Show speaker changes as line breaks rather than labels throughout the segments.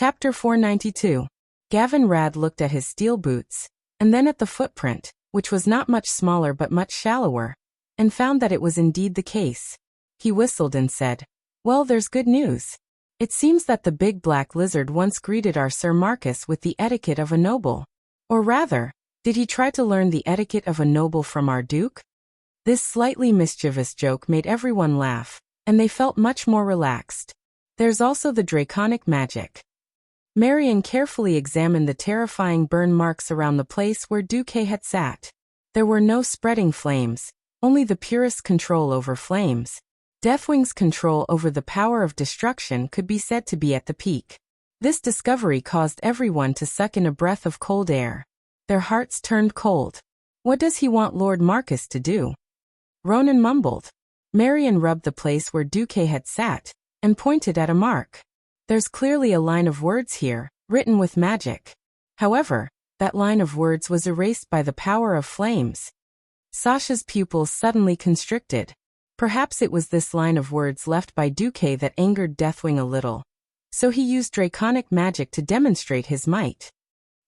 Chapter 492. Gavin Rad looked at his steel boots, and then at the footprint, which was not much smaller but much shallower, and found that it was indeed the case. He whistled and said, "Well, there's good news. It seems that the big black lizard once greeted our Sir Marcus with the etiquette of a noble. Or rather, did he try to learn the etiquette of a noble from our duke?" This slightly mischievous joke made everyone laugh, and they felt much more relaxed. There's also the draconic magic. Marion carefully examined the terrifying burn marks around the place where Duque had sat. There were no spreading flames, only the purest control over flames. Deathwing's control over the power of destruction could be said to be at the peak. This discovery caused everyone to suck in a breath of cold air. Their hearts turned cold. What does he want Lord Marcus to do? Ronan mumbled. Marion rubbed the place where Duque had sat, and pointed at a mark. There's clearly a line of words here, written with magic. However, that line of words was erased by the power of flames. Sasha's pupils suddenly constricted. Perhaps it was this line of words left by Duque that angered Deathwing a little. So he used draconic magic to demonstrate his might.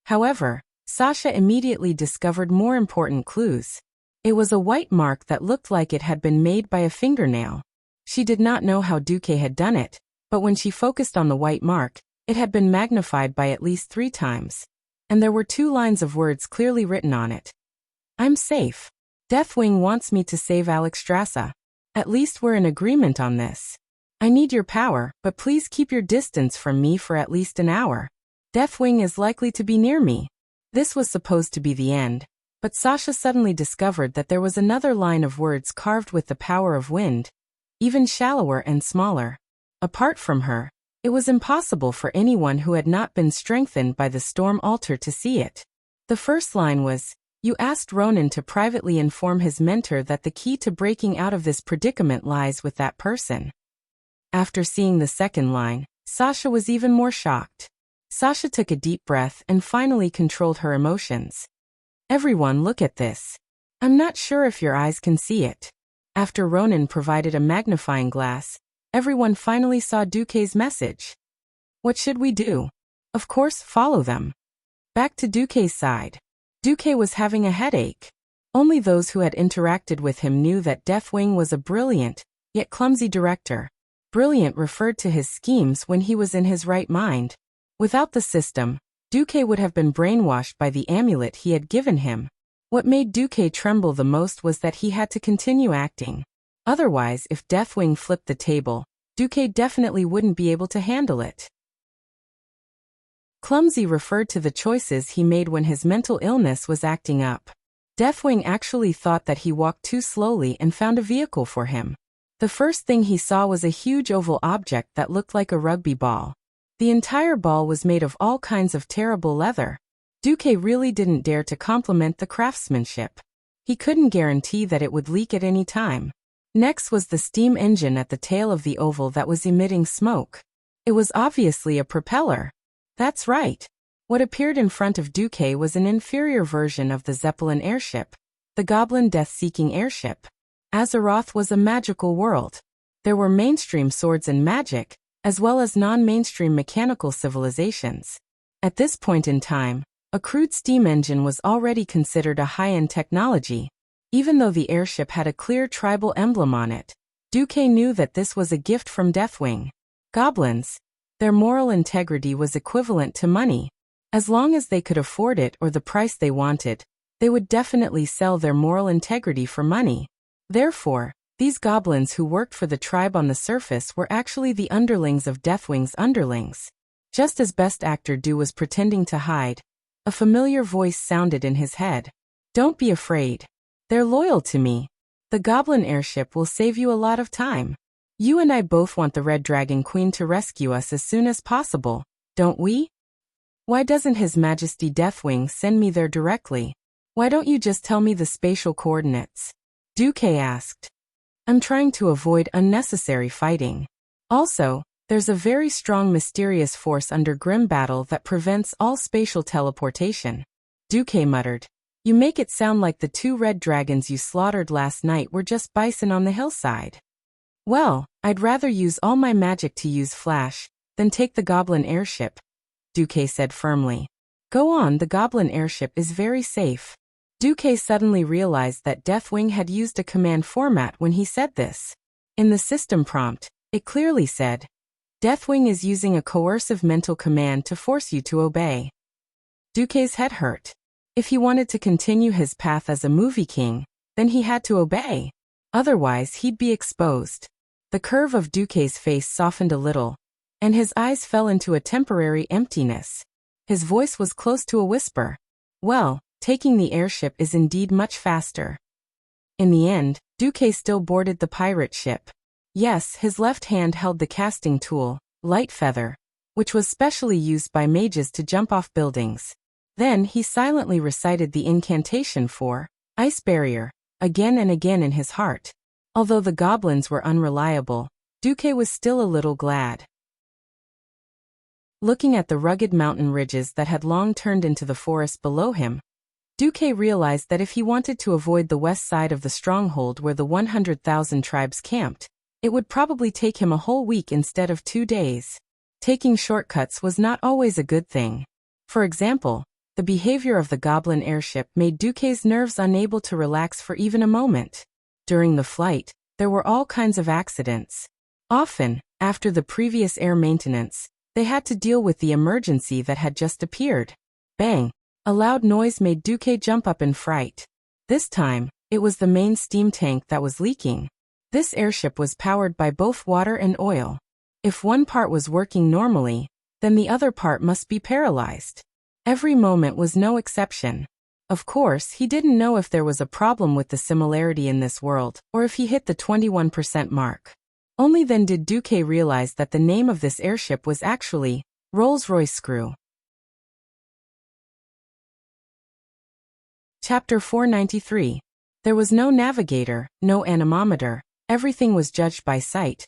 However, Sasha immediately discovered more important clues. It was a white mark that looked like it had been made by a fingernail. She did not know how Duque had done it, but when she focused on the white mark, it had been magnified by at least 3 times. And there were 2 lines of words clearly written on it. "I'm safe. Deathwing wants me to save Alexstrasza. At least we're in agreement on this. I need your power, but please keep your distance from me for at least an hour. Deathwing is likely to be near me." This was supposed to be the end, but Sasha suddenly discovered that there was another line of words carved with the power of wind, even shallower and smaller. Apart from her, it was impossible for anyone who had not been strengthened by the storm altar to see it. The first line was, "You asked Ronan to privately inform his mentor that the key to breaking out of this predicament lies with that person." After seeing the second line, Sasha was even more shocked. Sasha took a deep breath and finally controlled her emotions. "Everyone, look at this. I'm not sure if your eyes can see it." After Ronan provided a magnifying glass, everyone finally saw Duque's message. What should we do? Of course, follow them. Back to Duque's side. Duque was having a headache. Only those who had interacted with him knew that Deathwing was a brilliant, yet clumsy director. Brilliant referred to his schemes when he was in his right mind. Without the system, Duque would have been brainwashed by the amulet he had given him. What made Duque tremble the most was that he had to continue acting. Otherwise, if Deathwing flipped the table, Duque definitely wouldn't be able to handle it. Clumsy referred to the choices he made when his mental illness was acting up. Deathwing actually thought that he walked too slowly and found a vehicle for him. The first thing he saw was a huge oval object that looked like a rugby ball. The entire ball was made of all kinds of terrible leather. Duque really didn't dare to compliment the craftsmanship. He couldn't guarantee that it would leak at any time. Next was the steam engine at the tail of the oval that was emitting smoke. It was obviously a propeller. That's right. What appeared in front of Duque was an inferior version of the Zeppelin airship, the Goblin death-seeking airship. Azeroth was a magical world. There were mainstream swords and magic, as well as non-mainstream mechanical civilizations. At this point in time, a crude steam engine was already considered a high-end technology. Even though the airship had a clear tribal emblem on it, Duque knew that this was a gift from Deathwing. Goblins. Their moral integrity was equivalent to money. As long as they could afford it or the price they wanted, they would definitely sell their moral integrity for money. Therefore, these goblins who worked for the tribe on the surface were actually the underlings of Deathwing's underlings. Just as Best Actor Do was pretending to hide, a familiar voice sounded in his head. "Don't be afraid. They're loyal to me. The Goblin airship will save you a lot of time. You and I both want the Red Dragon Queen to rescue us as soon as possible, don't we? Why doesn't His Majesty Deathwing send me there directly? Why don't you just tell me the spatial coordinates?" Duque asked. "I'm trying to avoid unnecessary fighting. Also, there's a very strong mysterious force under Grim Battle that prevents all spatial teleportation." Duque muttered. "You make it sound like the 2 red dragons you slaughtered last night were just bison on the hillside." "Well, I'd rather use all my magic to use flash than take the Goblin airship," Duque said firmly. Go on, the goblin airship is very safe. Duque suddenly realized that Deathwing had used a command format when he said this. In the system prompt, it clearly said, Deathwing is using a coercive mental command to force you to obey. Duque's head hurt. If he wanted to continue his path as a movie king, then he had to obey. Otherwise, he'd be exposed. The curve of Duque's face softened a little, and his eyes fell into a temporary emptiness. His voice was close to a whisper. Well, taking the airship is indeed much faster. In the end, Duque still boarded the pirate ship. Yes, his left hand held the casting tool, Light Feather, which was specially used by mages to jump off buildings. Then he silently recited the incantation for Ice Barrier, again and again in his heart. Although the goblins were unreliable, Duque was still a little glad. Looking at the rugged mountain ridges that had long turned into the forest below him, Duque realized that if he wanted to avoid the west side of the stronghold where the 100,000 tribes camped, it would probably take him a whole week instead of 2 days. Taking shortcuts was not always a good thing. For example, the behavior of the goblin airship made Duque's nerves unable to relax for even a moment. During the flight, there were all kinds of accidents. Often, after the previous air maintenance, they had to deal with the emergency that had just appeared. Bang! A loud noise made Duque jump up in fright. This time, it was the main steam tank that was leaking. This airship was powered by both water and oil. If one part was working normally, then the other part must be paralyzed. Every moment was no exception. Of course, he didn't know if there was a problem with the similarity in this world, or if he hit the 21% mark. Only then did Duque realize that the name of this airship was actually Rolls-Royce Screw. Chapter 493. There was no navigator, no anemometer, everything was judged by sight.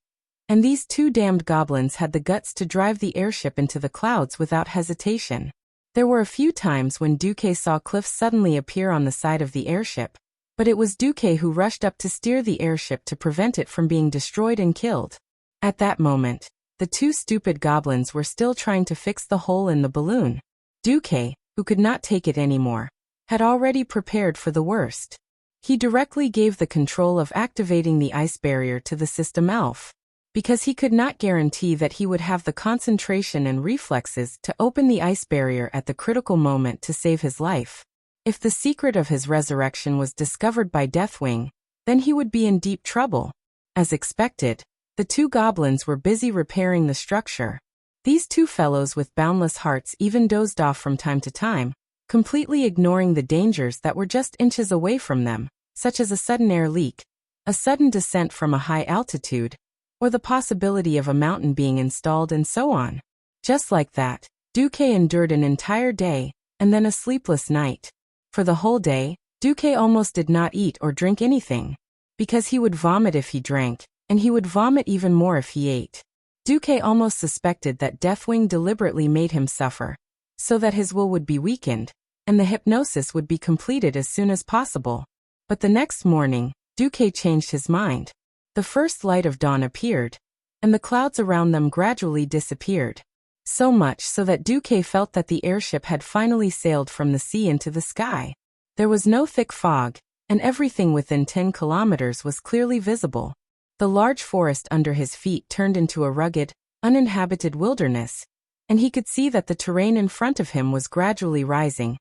And these two damned goblins had the guts to drive the airship into the clouds without hesitation. There were a few times when Duque saw cliffs suddenly appear on the side of the airship, but it was Duque who rushed up to steer the airship to prevent it from being destroyed and killed. At that moment, the two stupid goblins were still trying to fix the hole in the balloon. Duque, who could not take it anymore, had already prepared for the worst. He directly gave the control of activating the ice barrier to the system elf, because he could not guarantee that he would have the concentration and reflexes to open the ice barrier at the critical moment to save his life. If the secret of his resurrection was discovered by Deathwing, then he would be in deep trouble. As expected, the two goblins were busy repairing the structure. These two fellows with boundless hearts even dozed off from time to time, completely ignoring the dangers that were just inches away from them, such as a sudden air leak, a sudden descent from a high altitude, or the possibility of a mountain being installed and so on. Just like that, Duque endured an entire day, and then a sleepless night. For the whole day, Duque almost did not eat or drink anything, because he would vomit if he drank, and he would vomit even more if he ate. Duque almost suspected that Deathwing deliberately made him suffer, so that his will would be weakened, and the hypnosis would be completed as soon as possible. But the next morning, Duque changed his mind. The first light of dawn appeared, and the clouds around them gradually disappeared. So much so that Duque felt that the airship had finally sailed from the sea into the sky. There was no thick fog, and everything within 10 kilometers was clearly visible. The large forest under his feet turned into a rugged, uninhabited wilderness, and he could see that the terrain in front of him was gradually rising,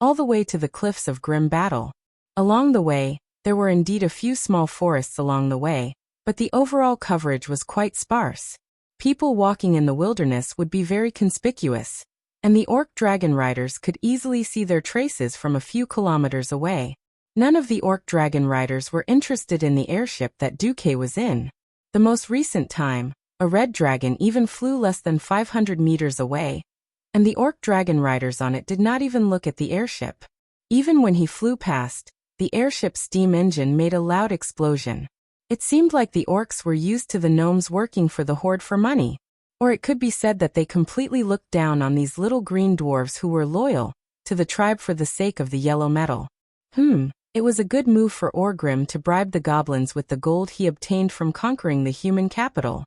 all the way to the cliffs of grim battle. Along the way, there were indeed a few small forests along the way, but the overall coverage was quite sparse. People walking in the wilderness would be very conspicuous, and the orc dragon riders could easily see their traces from a few kilometers away. None of the orc dragon riders were interested in the airship that Duque was in. The most recent time, a red dragon even flew less than 500 meters away, and the orc dragon riders on it did not even look at the airship. Even when he flew past, the airship's steam engine made a loud explosion. It seemed like the orcs were used to the gnomes working for the horde for money, or it could be said that they completely looked down on these little green dwarves who were loyal to the tribe for the sake of the yellow metal. It was a good move for Orgrim to bribe the goblins with the gold he obtained from conquering the human capital.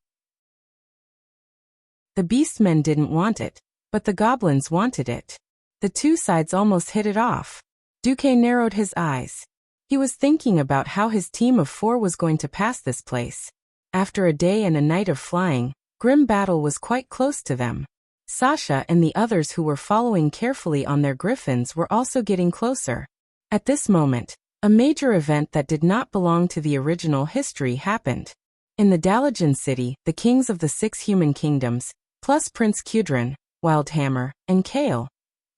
The beastmen didn't want it, but the goblins wanted it. The two sides almost hit it off. Duque narrowed his eyes. He was thinking about how his team of 4 was going to pass this place. After a day and a night of flying, grim battle was quite close to them. Sasha and the others who were following carefully on their griffins were also getting closer. At this moment, a major event that did not belong to the original history happened. In the Dalajan city, the kings of the 6 human kingdoms, plus Prince Kudrin, Wildhammer, and Kale.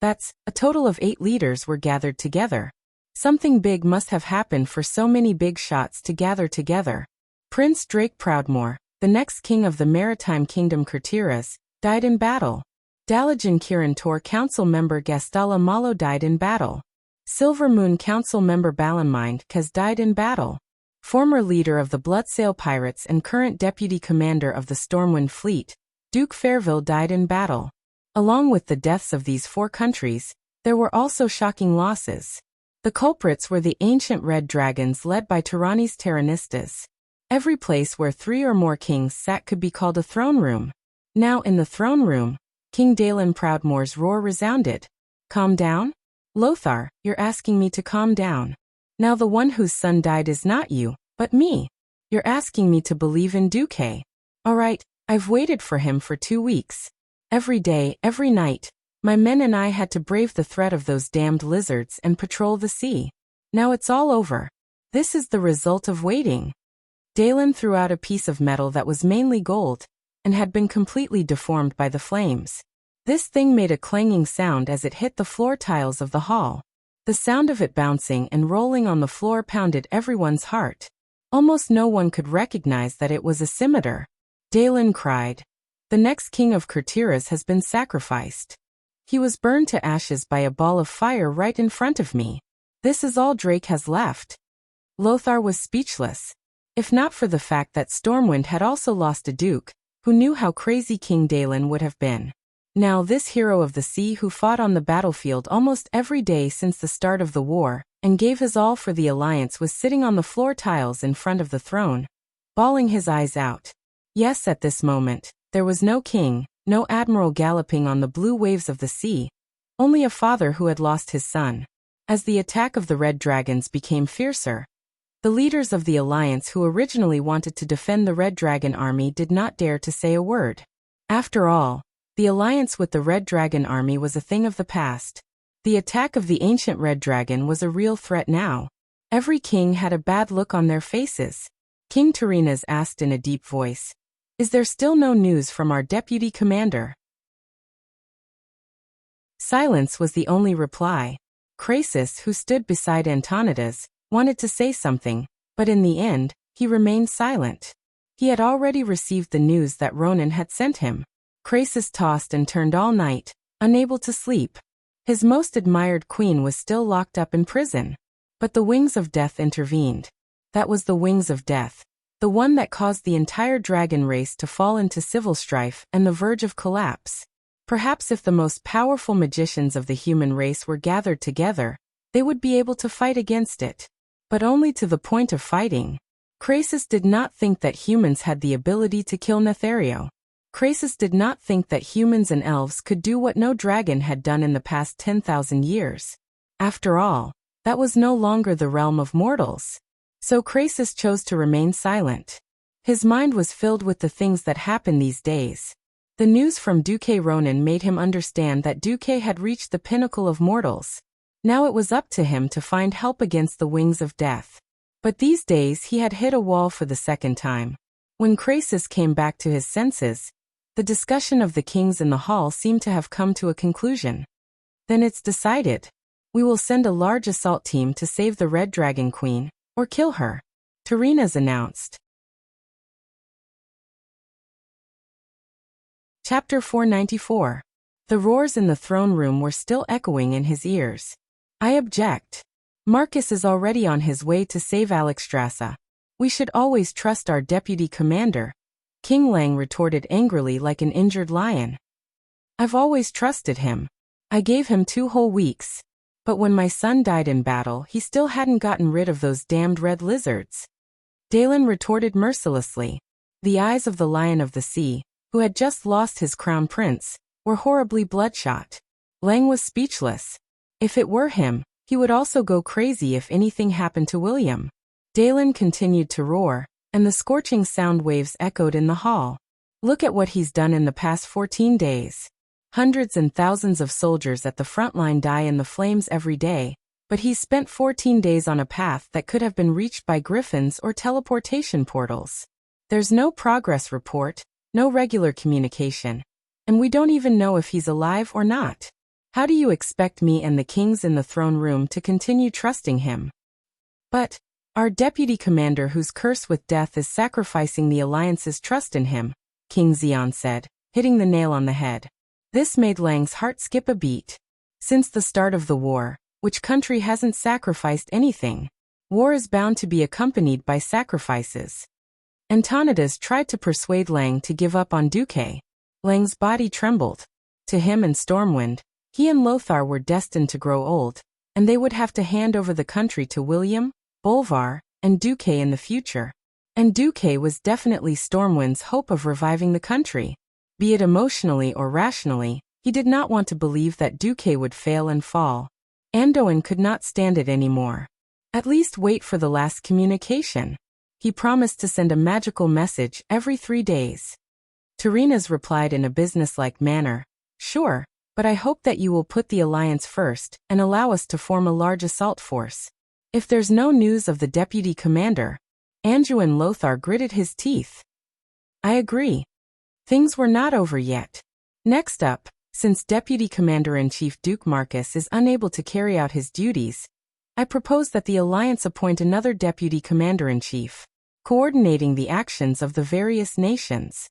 That's a total of 8 leaders were gathered together. Something big must have happened for so many big shots to gather together. Prince Drake Proudmoore, the next king of the maritime kingdom Kurtiras, died in battle. Dalajan Kirantor council member Gastala Malo died in battle. Silver Moon council member Balanmind Kaz died in battle. Former leader of the Bloodsail Pirates and current deputy commander of the Stormwind fleet, Duke Fairville died in battle. Along with the deaths of these 4 countries, there were also shocking losses. The culprits were the ancient red dragons led by Tyrannis Terranistas. Every place where 3 or more kings sat could be called a throne room. Now in the throne room, King Dalen Proudmoore's roar resounded. Calm down? Lothar, you're asking me to calm down. Now the one whose son died is not you, but me. You're asking me to believe in Duque. All right, I've waited for him for 2 weeks. Every day, every night, my men and I had to brave the threat of those damned lizards and patrol the sea. Now it's all over. This is the result of waiting. Dalen threw out a piece of metal that was mainly gold, and had been completely deformed by the flames. This thing made a clanging sound as it hit the floor tiles of the hall. The sound of it bouncing and rolling on the floor pounded everyone's heart. Almost no one could recognize that it was a scimitar. Dalen cried. The next king of Kurtiras has been sacrificed. He was burned to ashes by a ball of fire right in front of me. This is all Drake has left. Lothar was speechless. If not for the fact that Stormwind had also lost a duke, who knew how crazy King Dalen would have been. Now this hero of the sea who fought on the battlefield almost every day since the start of the war, and gave his all for the alliance was sitting on the floor tiles in front of the throne, bawling his eyes out. Yes, at this moment, there was no king, no admiral galloping on the blue waves of the sea, only a father who had lost his son. As the attack of the red dragons became fiercer, the leaders of the alliance who originally wanted to defend the Red Dragon army did not dare to say a word. After all, the alliance with the Red Dragon army was a thing of the past. The attack of the ancient Red Dragon was a real threat now. Every king had a bad look on their faces. King Tyrannis asked in a deep voice, "Is there still no news from our deputy commander?" Silence was the only reply. Crassus, who stood beside Antonidas, wanted to say something, but in the end, he remained silent. He had already received the news that Ronan had sent him. Crassus tossed and turned all night, unable to sleep. His most admired queen was still locked up in prison. But the wings of death intervened. That was the wings of death, the one that caused the entire dragon race to fall into civil strife and the verge of collapse. Perhaps if the most powerful magicians of the human race were gathered together, they would be able to fight against it. But only to the point of fighting. Crassus did not think that humans had the ability to kill Nethario. Crassus did not think that humans and elves could do what no dragon had done in the past 10,000 years. After all, that was no longer the realm of mortals. So Crassus chose to remain silent. His mind was filled with the things that happen these days. The news from Duque Ronan made him understand that Duque had reached the pinnacle of mortals. Now it was up to him to find help against the wings of death. But these days he had hit a wall for the second time. When Crassus came back to his senses, the discussion of the kings in the hall seemed to have come to a conclusion. Then it's decided. We will send a large assault team to save the Red Dragon Queen, or kill her, Tyrannis announced. Chapter 494. The roars in the throne room were still echoing in his ears. I object. Marcus is already on his way to save Alexstrasza. We should always trust our deputy commander, King Lang retorted angrily like an injured lion. I've always trusted him. I gave him 2 whole weeks. But when my son died in battle, he still hadn't gotten rid of those damned red lizards. Dalen retorted mercilessly. The eyes of the Lion of the Sea, who had just lost his crown prince, were horribly bloodshot. Lang was speechless. If it were him, he would also go crazy if anything happened to William. Dalen continued to roar, and the scorching sound waves echoed in the hall. Look at what he's done in the past 14 days. Hundreds and thousands of soldiers at the front line die in the flames every day, but he's spent 14 days on a path that could have been reached by griffins or teleportation portals. There's no progress report, no regular communication, and we don't even know if he's alive or not. How do you expect me and the kings in the throne room to continue trusting him? But our deputy commander, whose curse with death is sacrificing the Alliance's trust in him, King Xian said, hitting the nail on the head. This made Lang's heart skip a beat. Since the start of the war, which country hasn't sacrificed anything? War is bound to be accompanied by sacrifices. Antonidas tried to persuade Lang to give up on Duque. Lang's body trembled. To him and Stormwind, he and Lothar were destined to grow old, and they would have to hand over the country to William, Bolvar, and Duque in the future. And Duque was definitely Stormwind's hope of reviving the country. Be it emotionally or rationally, he did not want to believe that Duque would fail and fall. Anduin could not stand it anymore. At least wait for the last communication. He promised to send a magical message every 3 days. Tyrrhena's replied in a businesslike manner, "Sure, but I hope that you will put the Alliance first and allow us to form a large assault force." If there's no news of the deputy commander, Anduin Lothar gritted his teeth. I agree. Things were not over yet. Next up, since Deputy Commander-in-Chief Duke Marcus is unable to carry out his duties, I propose that the Alliance appoint another Deputy Commander-in-Chief, coordinating the actions of the various nations.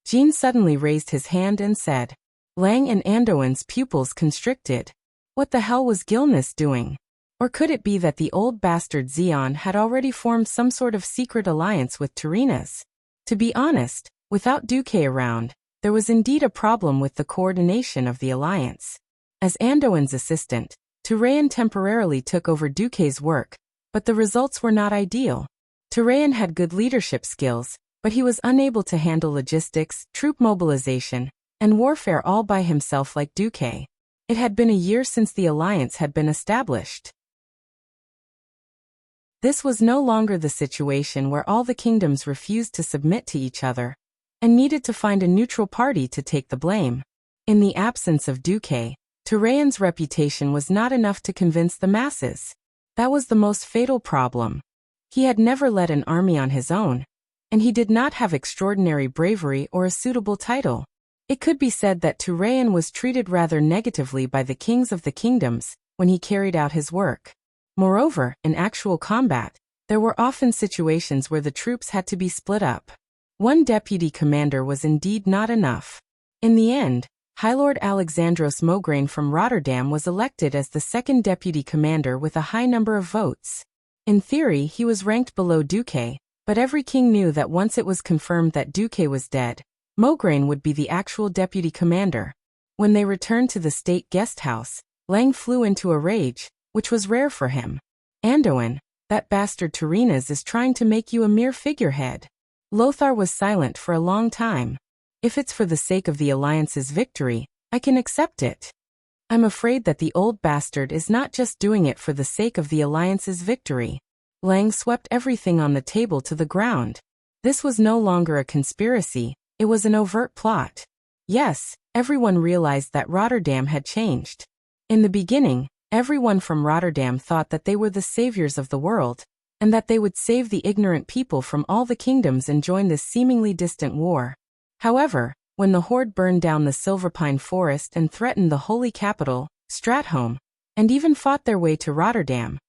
Jean suddenly raised his hand and said. Lang and Anduin's pupils constricted. What the hell was Gilnis doing? Or could it be that the old bastard Xian had already formed some sort of secret alliance with Tyrrhena's? To be honest, without Duque around, there was indeed a problem with the coordination of the alliance. As Anduin's assistant, Tyrrhen temporarily took over Duque's work, but the results were not ideal. Tyrrhen had good leadership skills, but he was unable to handle logistics, troop mobilization, and warfare all by himself like Duque. It had been a year since the alliance had been established. This was no longer the situation where all the kingdoms refused to submit to each other, and needed to find a neutral party to take the blame. In the absence of Duque, Tyrrhen's reputation was not enough to convince the masses. That was the most fatal problem. He had never led an army on his own, and he did not have extraordinary bravery or a suitable title. It could be said that Tyrrhen was treated rather negatively by the kings of the kingdoms when he carried out his work. Moreover, in actual combat, there were often situations where the troops had to be split up. One deputy commander was indeed not enough. In the end, High Lord Alexandros Mograine from Rotterdam was elected as the second deputy commander with a high number of votes. In theory, he was ranked below Duque, but every king knew that once it was confirmed that Duque was dead, Mograine would be the actual deputy commander. When they returned to the state guest house, Lang flew into a rage, which was rare for him. Anduin, that bastard Tyrrhena's is trying to make you a mere figurehead. Lothar was silent for a long time. If it's for the sake of the Alliance's victory, I can accept it. I'm afraid that the old bastard is not just doing it for the sake of the Alliance's victory. Lang swept everything on the table to the ground. This was no longer a conspiracy, it was an overt plot. Yes, everyone realized that Rotterdam had changed. In the beginning, everyone from Rotterdam thought that they were the saviors of the world, and that they would save the ignorant people from all the kingdoms and join this seemingly distant war. However, when the horde burned down the Silverpine forest and threatened the holy capital, Stratholm, and even fought their way to Rotterdam,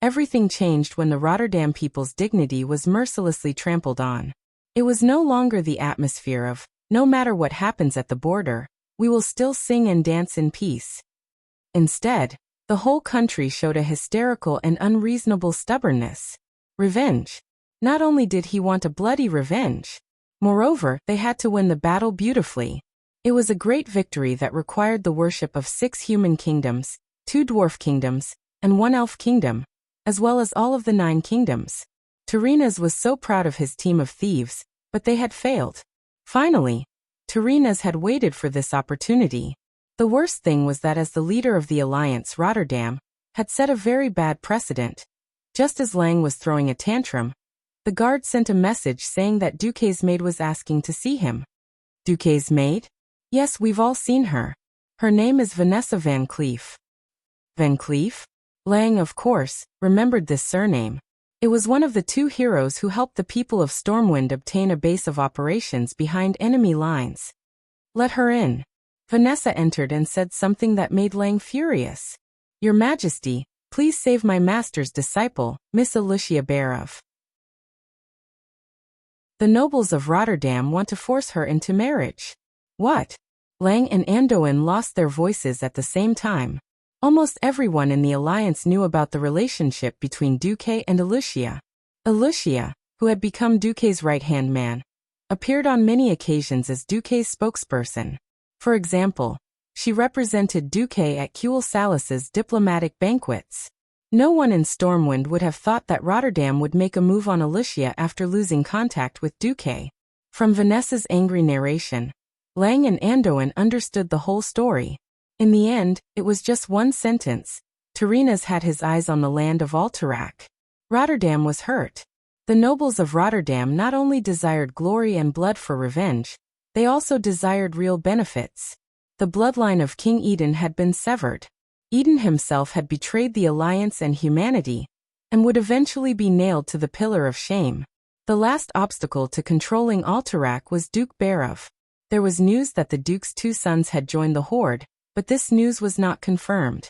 everything changed when the Rotterdam people's dignity was mercilessly trampled on. It was no longer the atmosphere of, no matter what happens at the border, we will still sing and dance in peace. Instead, the whole country showed a hysterical and unreasonable stubbornness. Revenge. Not only did he want a bloody revenge, moreover, they had to win the battle beautifully. It was a great victory that required the worship of 6 human kingdoms, 2 dwarf kingdoms, and 1 elf kingdom, as well as all of the 9 kingdoms. Tyrrhena's was so proud of his team of thieves, but they had failed. Finally, Tyrrhena's had waited for this opportunity. The worst thing was that as the leader of the alliance, Rotterdam had set a very bad precedent. Just as Lang was throwing a tantrum, the guard sent a message saying that Duque's maid was asking to see him. Duque's maid? Yes, we've all seen her. Her name is Vanessa Van Cleef. Van Cleef? Lang, of course, remembered this surname. It was one of the two heroes who helped the people of Stormwind obtain a base of operations behind enemy lines. Let her in. Vanessa entered and said something that made Lang furious. Your Majesty, please save my master's disciple, Miss Alicia Barov. The nobles of Rotterdam want to force her into marriage. What? Lang and Andoin lost their voices at the same time. Almost everyone in the alliance knew about the relationship between Duque and Alicia. Alicia, who had become Duque's right-hand man, appeared on many occasions as Duque's spokesperson. For example, she represented Duque at Kuel Salas's diplomatic banquets. No one in Stormwind would have thought that Rotterdam would make a move on Alicia after losing contact with Duque. From Vanessa's angry narration, Lang and Andoin understood the whole story. In the end, it was just one sentence. Tyrrhena's had his eyes on the land of Alterac. Rotterdam was hurt. The nobles of Rotterdam not only desired glory and blood for revenge, they also desired real benefits. The bloodline of King Eden had been severed. Eden himself had betrayed the alliance and humanity, and would eventually be nailed to the pillar of shame. The last obstacle to controlling Alterac was Duke Barov. There was news that the Duke's two sons had joined the Horde, but this news was not confirmed.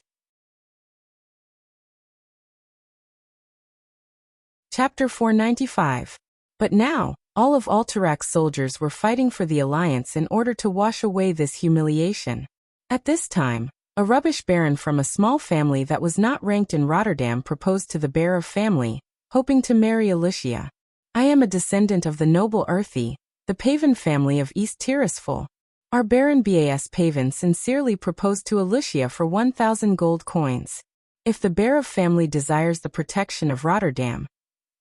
Chapter 495. But now, all of Alterac's soldiers were fighting for the Alliance in order to wash away this humiliation. At this time, a rubbish baron from a small family that was not ranked in Rotterdam proposed to the Barov family, hoping to marry Alicia. I am a descendant of the noble Earthy, the Pavan family of East Tirisful. Our Baron Bas Pavan sincerely proposed to Alicia for 1,000 gold coins. If the Barov family desires the protection of Rotterdam,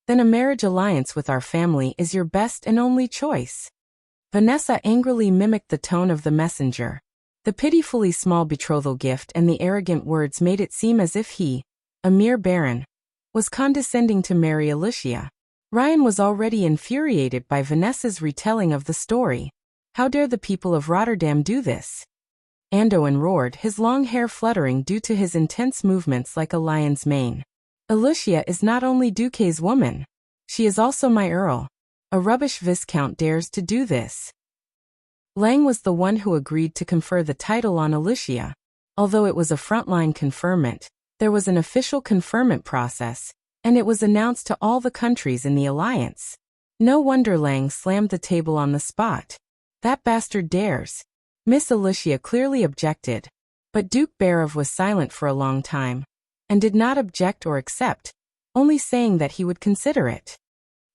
then a marriage alliance with our family is your best and only choice. Vanessa angrily mimicked the tone of the messenger. The pitifully small betrothal gift and the arrogant words made it seem as if he, a mere baron, was condescending to marry Alicia. Ryan was already infuriated by Vanessa's retelling of the story. How dare the people of Rotterdam do this? Andoin roared, his long hair fluttering due to his intense movements like a lion's mane. Alicia is not only Duque's woman, she is also my earl. A rubbish viscount dares to do this. Lang was the one who agreed to confer the title on Alicia. Although it was a frontline conferment, there was an official conferment process, and it was announced to all the countries in the alliance. No wonder Lang slammed the table on the spot. That bastard dares. Miss Alicia clearly objected, but Duke Barov was silent for a long time, and did not object or accept, only saying that he would consider it.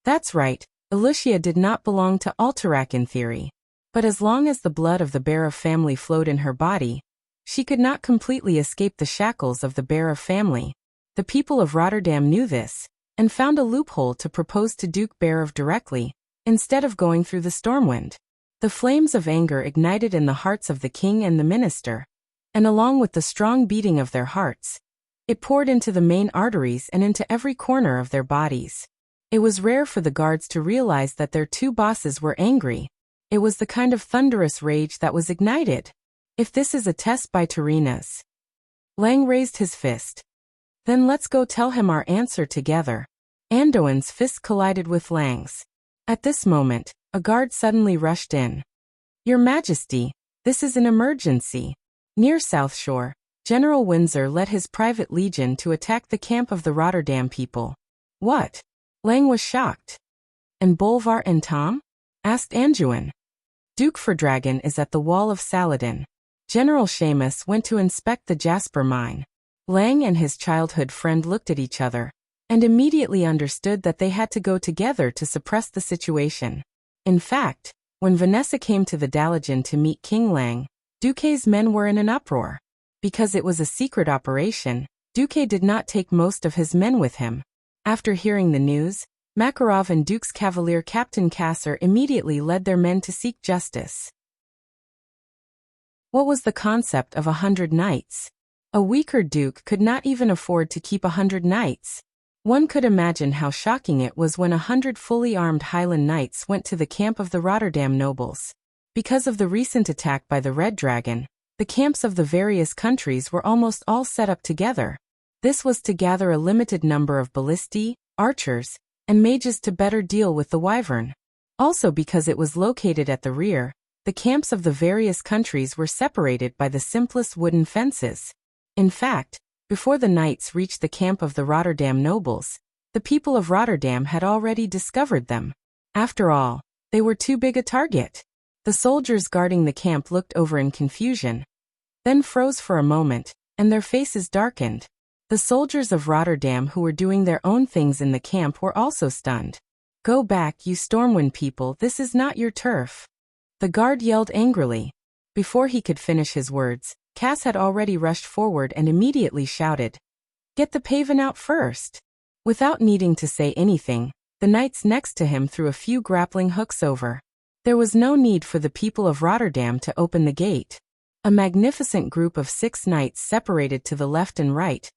That's right, Alicia did not belong to Alterac in theory, but as long as the blood of the Barov family flowed in her body, she could not completely escape the shackles of the Barov family. The people of Rotterdam knew this, and found a loophole to propose to Duke Barov directly, instead of going through the Stormwind. The flames of anger ignited in the hearts of the king and the minister, and along with the strong beating of their hearts, it poured into the main arteries and into every corner of their bodies. It was rare for the guards to realize that their two bosses were angry. It was the kind of thunderous rage that was ignited. If this is a test by Tyrrhena's. Lang raised his fist. Then let's go tell him our answer together. Andoin's fist collided with Lang's. At this moment, a guard suddenly rushed in. Your Majesty, this is an emergency. Near South Shore, General Windsor led his private legion to attack the camp of the Rotterdam people. What? Lang was shocked. And Bolvar and Tom? Asked Anduin. Duke Verdragon is at the wall of Saladin. General Seamus went to inspect the Jasper mine. Lang and his childhood friend looked at each other, and immediately understood that they had to go together to suppress the situation. In fact, when Vanessa came to the Dalajan to meet King Lang, Duque's men were in an uproar. Because it was a secret operation, Duque did not take most of his men with him. After hearing the news, Makarov and Duke's cavalier Captain Kasser immediately led their men to seek justice. What was the concept of 100 knights? A weaker duke could not even afford to keep 100 knights. One could imagine how shocking it was when 100 fully armed Highland knights went to the camp of the Rotterdam nobles. Because of the recent attack by the Red Dragon, the camps of the various countries were almost all set up together. This was to gather a limited number of ballistae, archers, and mages to better deal with the Wyvern. Also because it was located at the rear, the camps of the various countries were separated by the simplest wooden fences. In fact, before the knights reached the camp of the Rotterdam nobles, the people of Rotterdam had already discovered them. After all, they were too big a target. The soldiers guarding the camp looked over in confusion, then froze for a moment, and their faces darkened. The soldiers of Rotterdam who were doing their own things in the camp were also stunned. "Go back, you Stormwind people, this is not your turf." The guard yelled angrily. Before he could finish his words, Cass had already rushed forward and immediately shouted, "Get the paven out first." Without needing to say anything, the knights next to him threw a few grappling hooks over. There was no need for the people of Rotterdam to open the gate. A magnificent group of 6 knights separated to the left and right,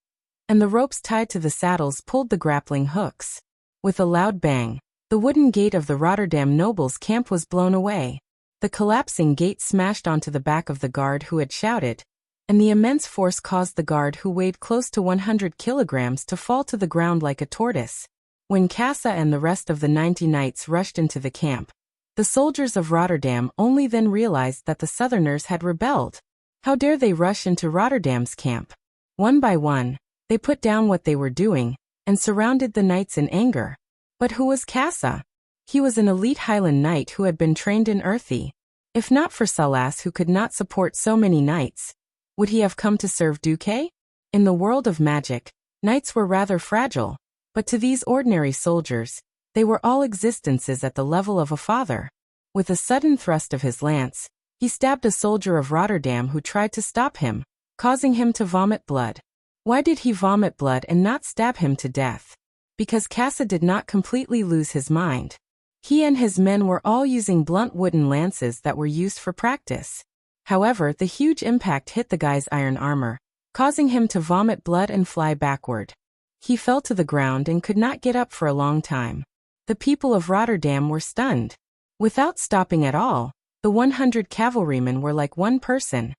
and the ropes tied to the saddles pulled the grappling hooks. With a loud bang, the wooden gate of the Rotterdam nobles' camp was blown away. The collapsing gate smashed onto the back of the guard who had shouted, and the immense force caused the guard who weighed close to 100 kilograms to fall to the ground like a tortoise. When Cassa and the rest of the 90 knights rushed into the camp, the soldiers of Rotterdam only then realized that the Southerners had rebelled. How dare they rush into Rotterdam's camp? One by one, they put down what they were doing, and surrounded the knights in anger. But who was Cassa? He was an elite Highland knight who had been trained in Earthy. If not for Salas who could not support so many knights, would he have come to serve Duque? In the world of magic, knights were rather fragile, but to these ordinary soldiers, they were all existences at the level of a father. With a sudden thrust of his lance, he stabbed a soldier of Rotterdam who tried to stop him, causing him to vomit blood. Why did he vomit blood and not stab him to death? Because Cassa did not completely lose his mind. He and his men were all using blunt wooden lances that were used for practice. However, the huge impact hit the guy's iron armor, causing him to vomit blood and fly backward. He fell to the ground and could not get up for a long time. The people of Rotterdam were stunned. Without stopping at all, the 100 cavalrymen were like one person,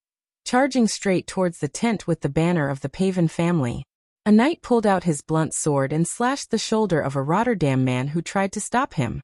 charging straight towards the tent with the banner of the Paven family. A knight pulled out his blunt sword and slashed the shoulder of a Rotterdam man who tried to stop him.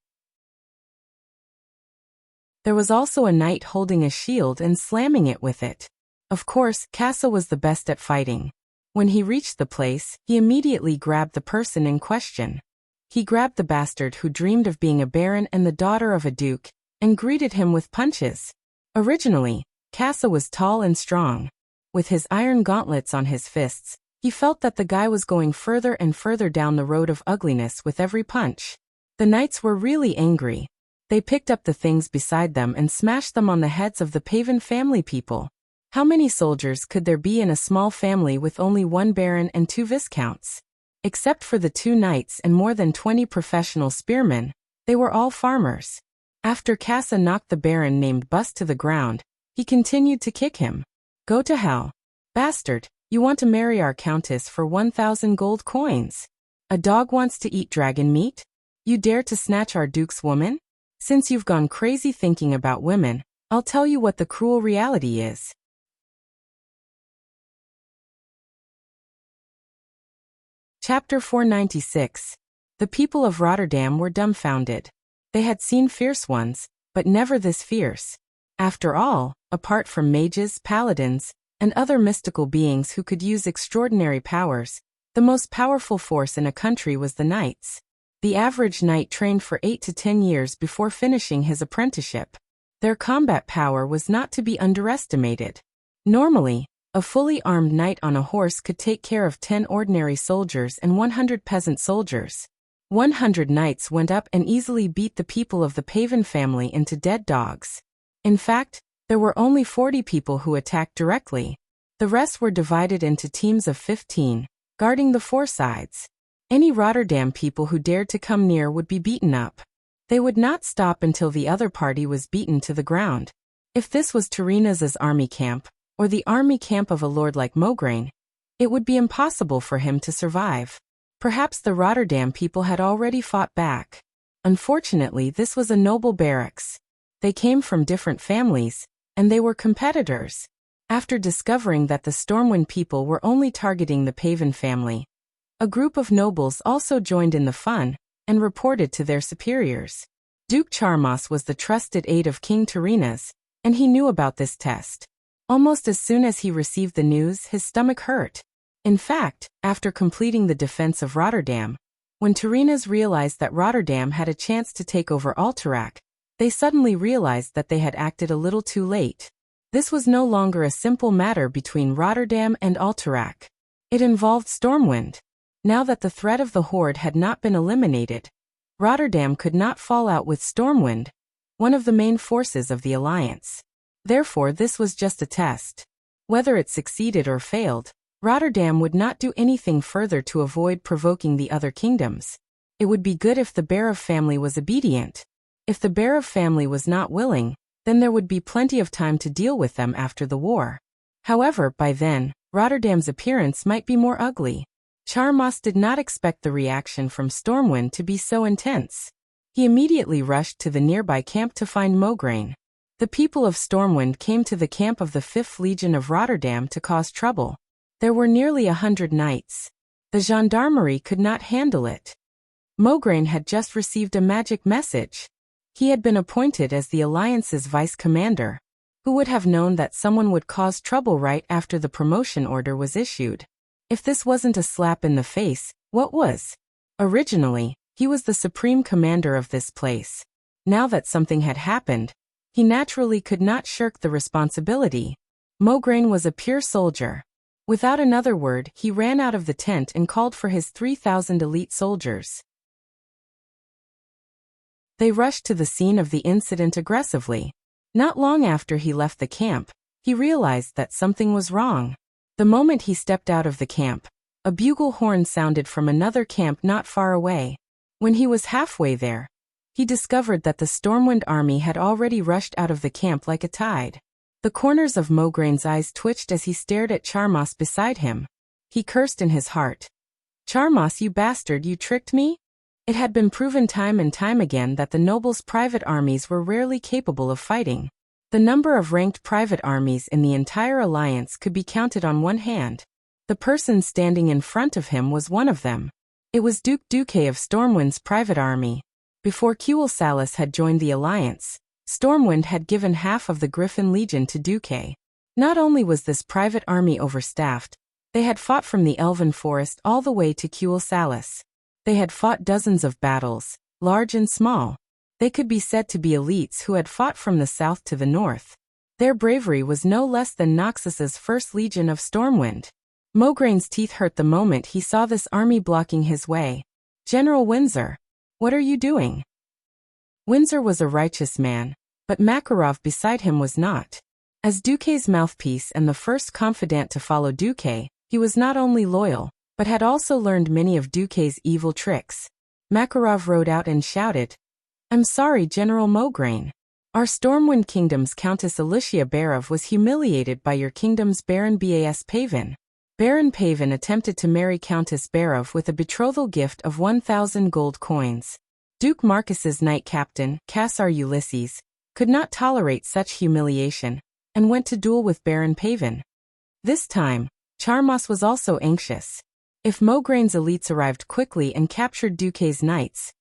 There was also a knight holding a shield and slamming it with it. Of course, Cassa was the best at fighting. When he reached the place, he immediately grabbed the person in question. He grabbed the bastard who dreamed of being a baron and the daughter of a duke, and greeted him with punches. Originally, Cassa was tall and strong. With his iron gauntlets on his fists, he felt that the guy was going further and further down the road of ugliness with every punch. The knights were really angry. They picked up the things beside them and smashed them on the heads of the Paven family people. How many soldiers could there be in a small family with only one baron and 2 viscounts? Except for the 2 knights and more than 20 professional spearmen, they were all farmers. After Cassa knocked the baron named Bust to the ground, he continued to kick him. "Go to hell. Bastard, you want to marry our countess for 1,000 gold coins? A dog wants to eat dragon meat? You dare to snatch our duke's woman? Since you've gone crazy thinking about women, I'll tell you what the cruel reality is." Chapter 496. The people of Rotterdam were dumbfounded. They had seen fierce ones, but never this fierce. After all, apart from mages, paladins, and other mystical beings who could use extraordinary powers, the most powerful force in a country was the knights. The average knight trained for 8 to 10 years before finishing his apprenticeship. Their combat power was not to be underestimated. Normally, a fully armed knight on a horse could take care of 10 ordinary soldiers and 100 peasant soldiers. 100 knights went up and easily beat the people of the Paven family into dead dogs. In fact, there were only 40 people who attacked directly. The rest were divided into teams of 15, guarding the 4 sides. Any Rotterdam people who dared to come near would be beaten up. They would not stop until the other party was beaten to the ground. If this was Tarina's army camp, or the army camp of a lord like Mograine, it would be impossible for him to survive. Perhaps the Rotterdam people had already fought back. Unfortunately, this was a noble barracks. They came from different families, and they were competitors. After discovering that the Stormwind people were only targeting the Paven family, a group of nobles also joined in the fun and reported to their superiors. Duke Charmas was the trusted aide of King Tarina's, and he knew about this test. Almost as soon as he received the news, his stomach hurt. In fact, after completing the defense of Rotterdam, when Tarina's realized that Rotterdam had a chance to take over Alterac, they suddenly realized that they had acted a little too late. This was no longer a simple matter between Rotterdam and Alterac. It involved Stormwind. Now that the threat of the Horde had not been eliminated, Rotterdam could not fall out with Stormwind, one of the main forces of the alliance. Therefore, this was just a test. Whether it succeeded or failed, Rotterdam would not do anything further to avoid provoking the other kingdoms. It would be good if the Barov family was obedient. If the Barov family was not willing, then there would be plenty of time to deal with them after the war. However, by then, Rotterdam's appearance might be more ugly. Charmas did not expect the reaction from Stormwind to be so intense. He immediately rushed to the nearby camp to find Mograine. The people of Stormwind came to the camp of the 5th Legion of Rotterdam to cause trouble. There were nearly 100 knights. The gendarmerie could not handle it. Mograine had just received a magic message. He had been appointed as the Alliance's vice-commander. Who would have known that someone would cause trouble right after the promotion order was issued? If this wasn't a slap in the face, what was? Originally, he was the supreme commander of this place. Now that something had happened, he naturally could not shirk the responsibility. Mograine was a pure soldier. Without another word, he ran out of the tent and called for his 3,000 elite soldiers. They rushed to the scene of the incident aggressively. Not long after he left the camp, he realized that something was wrong. The moment he stepped out of the camp, a bugle horn sounded from another camp not far away. When he was halfway there, he discovered that the Stormwind army had already rushed out of the camp like a tide. The corners of Mograine's eyes twitched as he stared at Charmas beside him. He cursed in his heart. "Charmas, you bastard, you tricked me?" It had been proven time and time again that the nobles' private armies were rarely capable of fighting. The number of ranked private armies in the entire alliance could be counted on one hand. The person standing in front of him was one of them. It was Duke Duque of Stormwind's private army. Before Kuel Salas had joined the alliance, Stormwind had given half of the Griffin Legion to Duque. Not only was this private army overstaffed, they had fought from the Elven Forest all the way to Kuel Salas. They had fought dozens of battles, large and small. They could be said to be elites who had fought from the south to the north. Their bravery was no less than Noxus's 1st Legion of Stormwind. Mograine's teeth hurt the moment he saw this army blocking his way. "General Windsor, what are you doing?" Windsor was a righteous man, but Makarov beside him was not. As Duque's mouthpiece and the first confidant to follow Duque, he was not only loyal, but had also learned many of Duque's evil tricks. Makarov rode out and shouted, "I'm sorry, General Mograine. Our Stormwind Kingdom's Countess Alicia Barov was humiliated by your kingdom's Baron Bas Paven. Baron Paven attempted to marry Countess Barov with a betrothal gift of 1,000 gold coins. Duke Marcus's knight captain, Cassar Ulysses, could not tolerate such humiliation, and went to duel with Baron Paven. This time, Charmas was also anxious. If Mograine's elites arrived quickly and captured Duque's knights,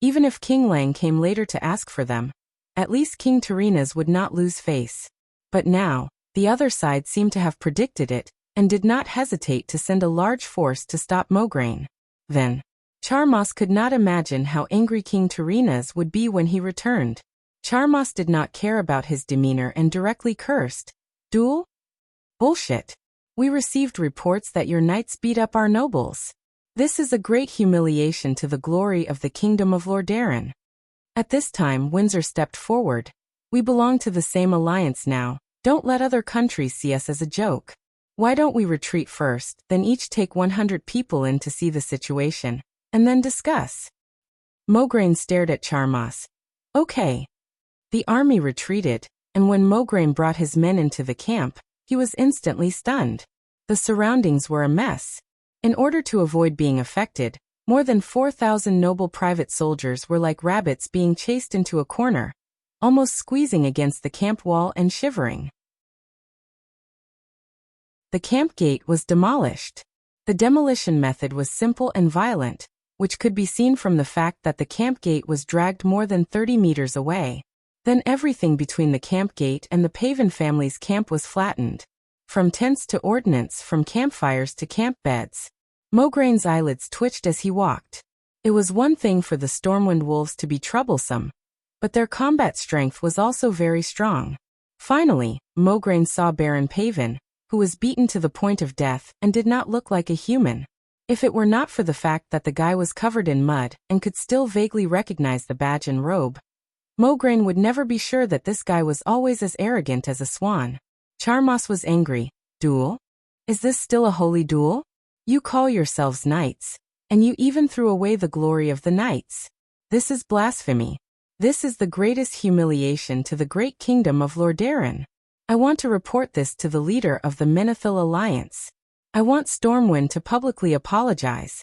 even if King Lang came later to ask for them, at least King Tarina's would not lose face. But now, the other side seemed to have predicted it, and did not hesitate to send a large force to stop Mograine. Then, Charmas could not imagine how angry King Tarina's would be when he returned. Charmas did not care about his demeanor and directly cursed. "Duel? Bullshit. We received reports that your knights beat up our nobles. This is a great humiliation to the glory of the kingdom of Lordaeron." At this time, Windsor stepped forward. "We belong to the same alliance now. Don't let other countries see us as a joke. Why don't we retreat first, then each take 100 people in to see the situation, and then discuss?" Mograine stared at Charmas. "Okay." The army retreated, and when Mograine brought his men into the camp, he was instantly stunned. The surroundings were a mess. In order to avoid being affected, more than 4,000 noble private soldiers were like rabbits being chased into a corner, almost squeezing against the camp wall and shivering. The camp gate was demolished. The demolition method was simple and violent, which could be seen from the fact that the camp gate was dragged more than 30 meters away. Then everything between the camp gate and the Paven family's camp was flattened. From tents to ordnance, from campfires to camp beds. Mograine's eyelids twitched as he walked. It was one thing for the Stormwind wolves to be troublesome, but their combat strength was also very strong. Finally, Mograine saw Baron Paven, who was beaten to the point of death and did not look like a human. If it were not for the fact that the guy was covered in mud and could still vaguely recognize the badge and robe, Mograine would never be sure that this guy was always as arrogant as a swan. Charmos was angry. Duel? Is this still a holy duel? You call yourselves knights, and you even threw away the glory of the knights. This is blasphemy. This is the greatest humiliation to the great kingdom of Lordaeron. I want to report this to the leader of the Menethil Alliance. I want Stormwind to publicly apologize.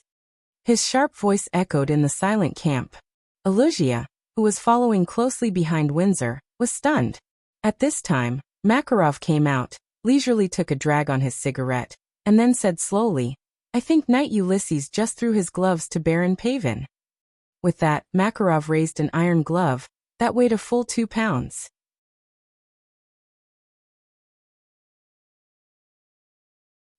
His sharp voice echoed in the silent camp. Wuxia, who was following closely behind Windsor, was stunned. At this time, Makarov came out, leisurely took a drag on his cigarette, and then said slowly, I think Knight Ulysses just threw his gloves to Baron Paven. With that, Makarov raised an iron glove that weighed a full 2 pounds.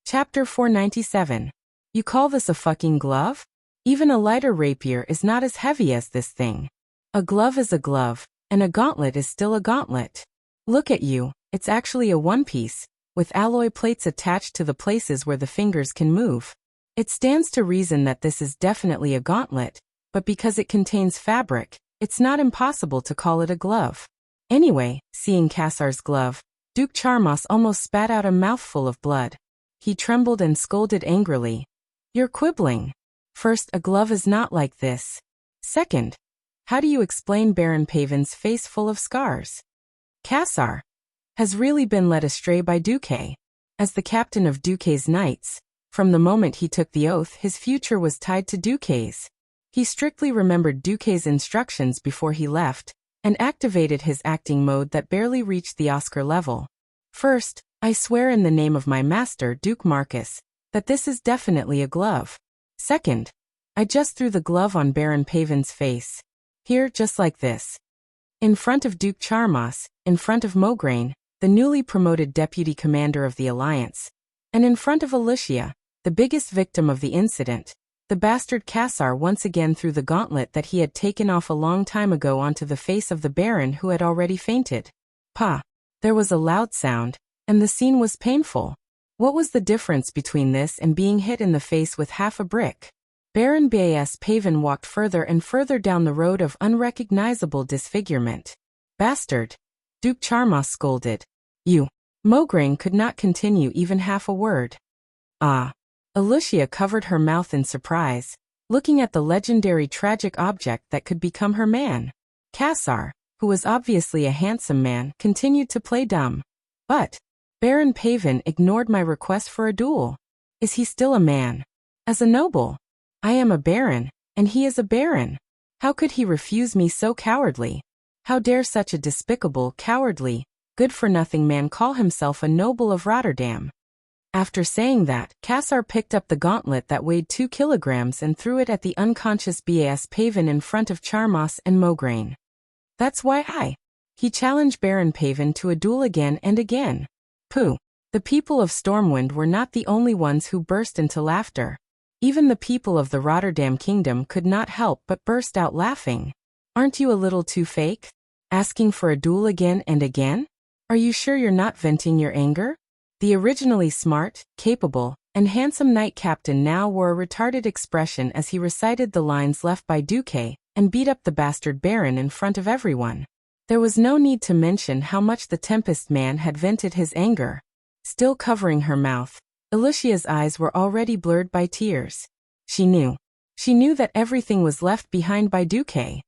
Chapter 497. You call this a fucking glove? Even a lighter rapier is not as heavy as this thing. A glove is a glove, and a gauntlet is still a gauntlet. Look at you, it's actually a one-piece, with alloy plates attached to the places where the fingers can move. It stands to reason that this is definitely a gauntlet, but because it contains fabric, it's not impossible to call it a glove. Anyway, seeing Cassar's glove, Duke Charmos almost spat out a mouthful of blood. He trembled and scolded angrily. You're quibbling. First, a glove is not like this. Second, how do you explain Baron Paven's face full of scars? Cassar has really been led astray by Duque. As the captain of Duque's knights, from the moment he took the oath, his future was tied to Duque's. He strictly remembered Duque's instructions before he left, and activated his acting mode that barely reached the Oscar level. First, I swear in the name of my master, Duke Marcus, that this is definitely a glove. Second, I just threw the glove on Baron Paven's face. Here, just like this. In front of Duke Charmos, in front of Mograine, the newly promoted deputy commander of the Alliance, and in front of Wuxia, the biggest victim of the incident, the bastard Cassar once again threw the gauntlet that he had taken off a long time ago onto the face of the Baron who had already fainted. Pa! There was a loud sound, and the scene was painful. What was the difference between this and being hit in the face with half a brick? Baron Bas Paven walked further and further down the road of unrecognizable disfigurement. Bastard! Duke Charmos scolded. You! Mograine could not continue even half a word. Ah! Wuxia covered her mouth in surprise, looking at the legendary tragic object that could become her man. Cassar, who was obviously a handsome man, continued to play dumb. But Baron Paven ignored my request for a duel. Is he still a man? As a noble? I am a baron, and he is a baron. How could he refuse me so cowardly? How dare such a despicable, cowardly, good-for-nothing man call himself a noble of Rotterdam? After saying that, Cassar picked up the gauntlet that weighed 2 kilograms and threw it at the unconscious Bas Paven in front of Charmos and Mograine. That's why he challenged Baron Paven to a duel again and again. Pooh! The people of Stormwind were not the only ones who burst into laughter. Even the people of the Rotterdam Kingdom could not help but burst out laughing. Aren't you a little too fake? Asking for a duel again and again? Are you sure you're not venting your anger? The originally smart, capable, and handsome knight captain now wore a retarded expression as he recited the lines left by Duque, and beat up the bastard Baron in front of everyone. There was no need to mention how much the Tempest man had vented his anger. Still covering her mouth, Wuxia's eyes were already blurred by tears. She knew. She knew that everything was left behind by Duque.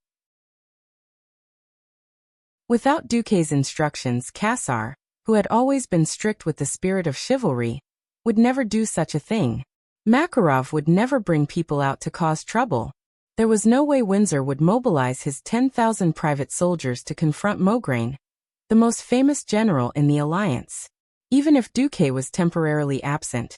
Without Duque's instructions, Cassar, who had always been strict with the spirit of chivalry, would never do such a thing. Makarov would never bring people out to cause trouble. There was no way Windsor would mobilize his 10,000 private soldiers to confront Mograine, the most famous general in the alliance. Even if Duque was temporarily absent,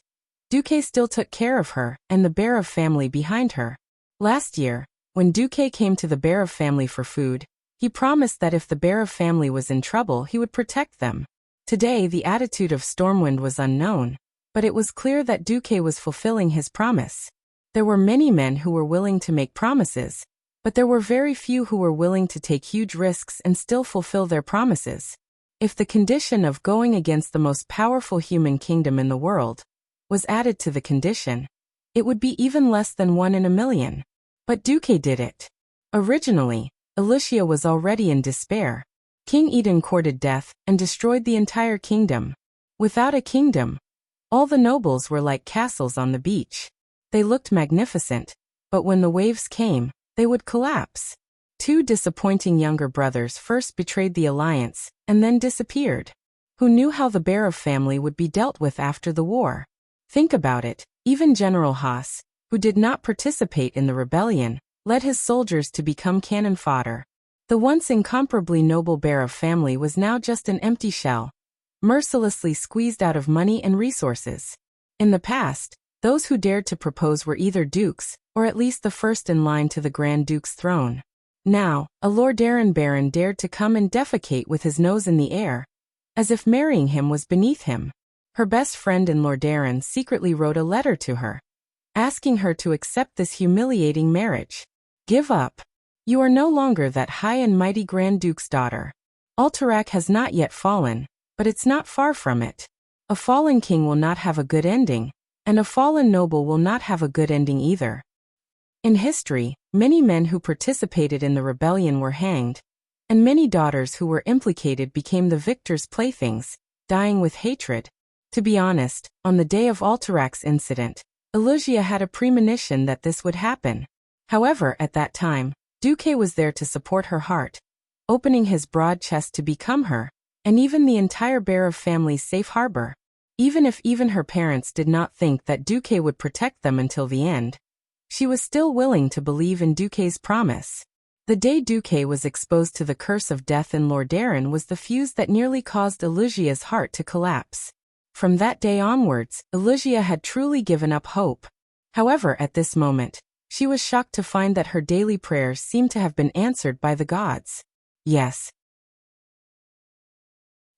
Duque still took care of her and the Berov family behind her. Last year, when Duque came to the Berov family for food, he promised that if the Berov family was in trouble, he would protect them. Today, the attitude of Stormwind was unknown, but it was clear that Duque was fulfilling his promise. There were many men who were willing to make promises, but there were very few who were willing to take huge risks and still fulfill their promises. If the condition of going against the most powerful human kingdom in the world was added to the condition, it would be even less than 1 in a million. But Duque did it. Originally, Alicia was already in despair. King Eden courted death and destroyed the entire kingdom. Without a kingdom, all the nobles were like castles on the beach. They looked magnificent, but when the waves came, they would collapse. 2 disappointing younger brothers first betrayed the alliance and then disappeared. Who knew how the Berov family would be dealt with after the war? Think about it, even General Haas, who did not participate in the rebellion, led his soldiers to become cannon fodder. The once incomparably noble Berov family was now just an empty shell, mercilessly squeezed out of money and resources. In the past, those who dared to propose were either dukes, or at least the first in line to the Grand Duke's throne. Now, a Lordaeron baron dared to come and defecate with his nose in the air, as if marrying him was beneath him. Her best friend in Lordaeron secretly wrote a letter to her, asking her to accept this humiliating marriage. Give up. You are no longer that high and mighty Grand Duke's daughter. Alterac has not yet fallen, but it's not far from it. A fallen king will not have a good ending, and a fallen noble will not have a good ending either. In history, many men who participated in the rebellion were hanged, and many daughters who were implicated became the victor's playthings, dying with hatred. To be honest, on the day of Alterac's incident, Alicia had a premonition that this would happen. However, at that time, Duque was there to support her heart, opening his broad chest to become her, and even the entire Berov family's safe harbor. Even if her parents did not think that Duque would protect them until the end, she was still willing to believe in Duque's promise. The day Duque was exposed to the curse of death in Lordaeron was the fuse that nearly caused Alicia's heart to collapse. From that day onwards, Alicia had truly given up hope. However, at this moment, she was shocked to find that her daily prayers seemed to have been answered by the gods. Yes,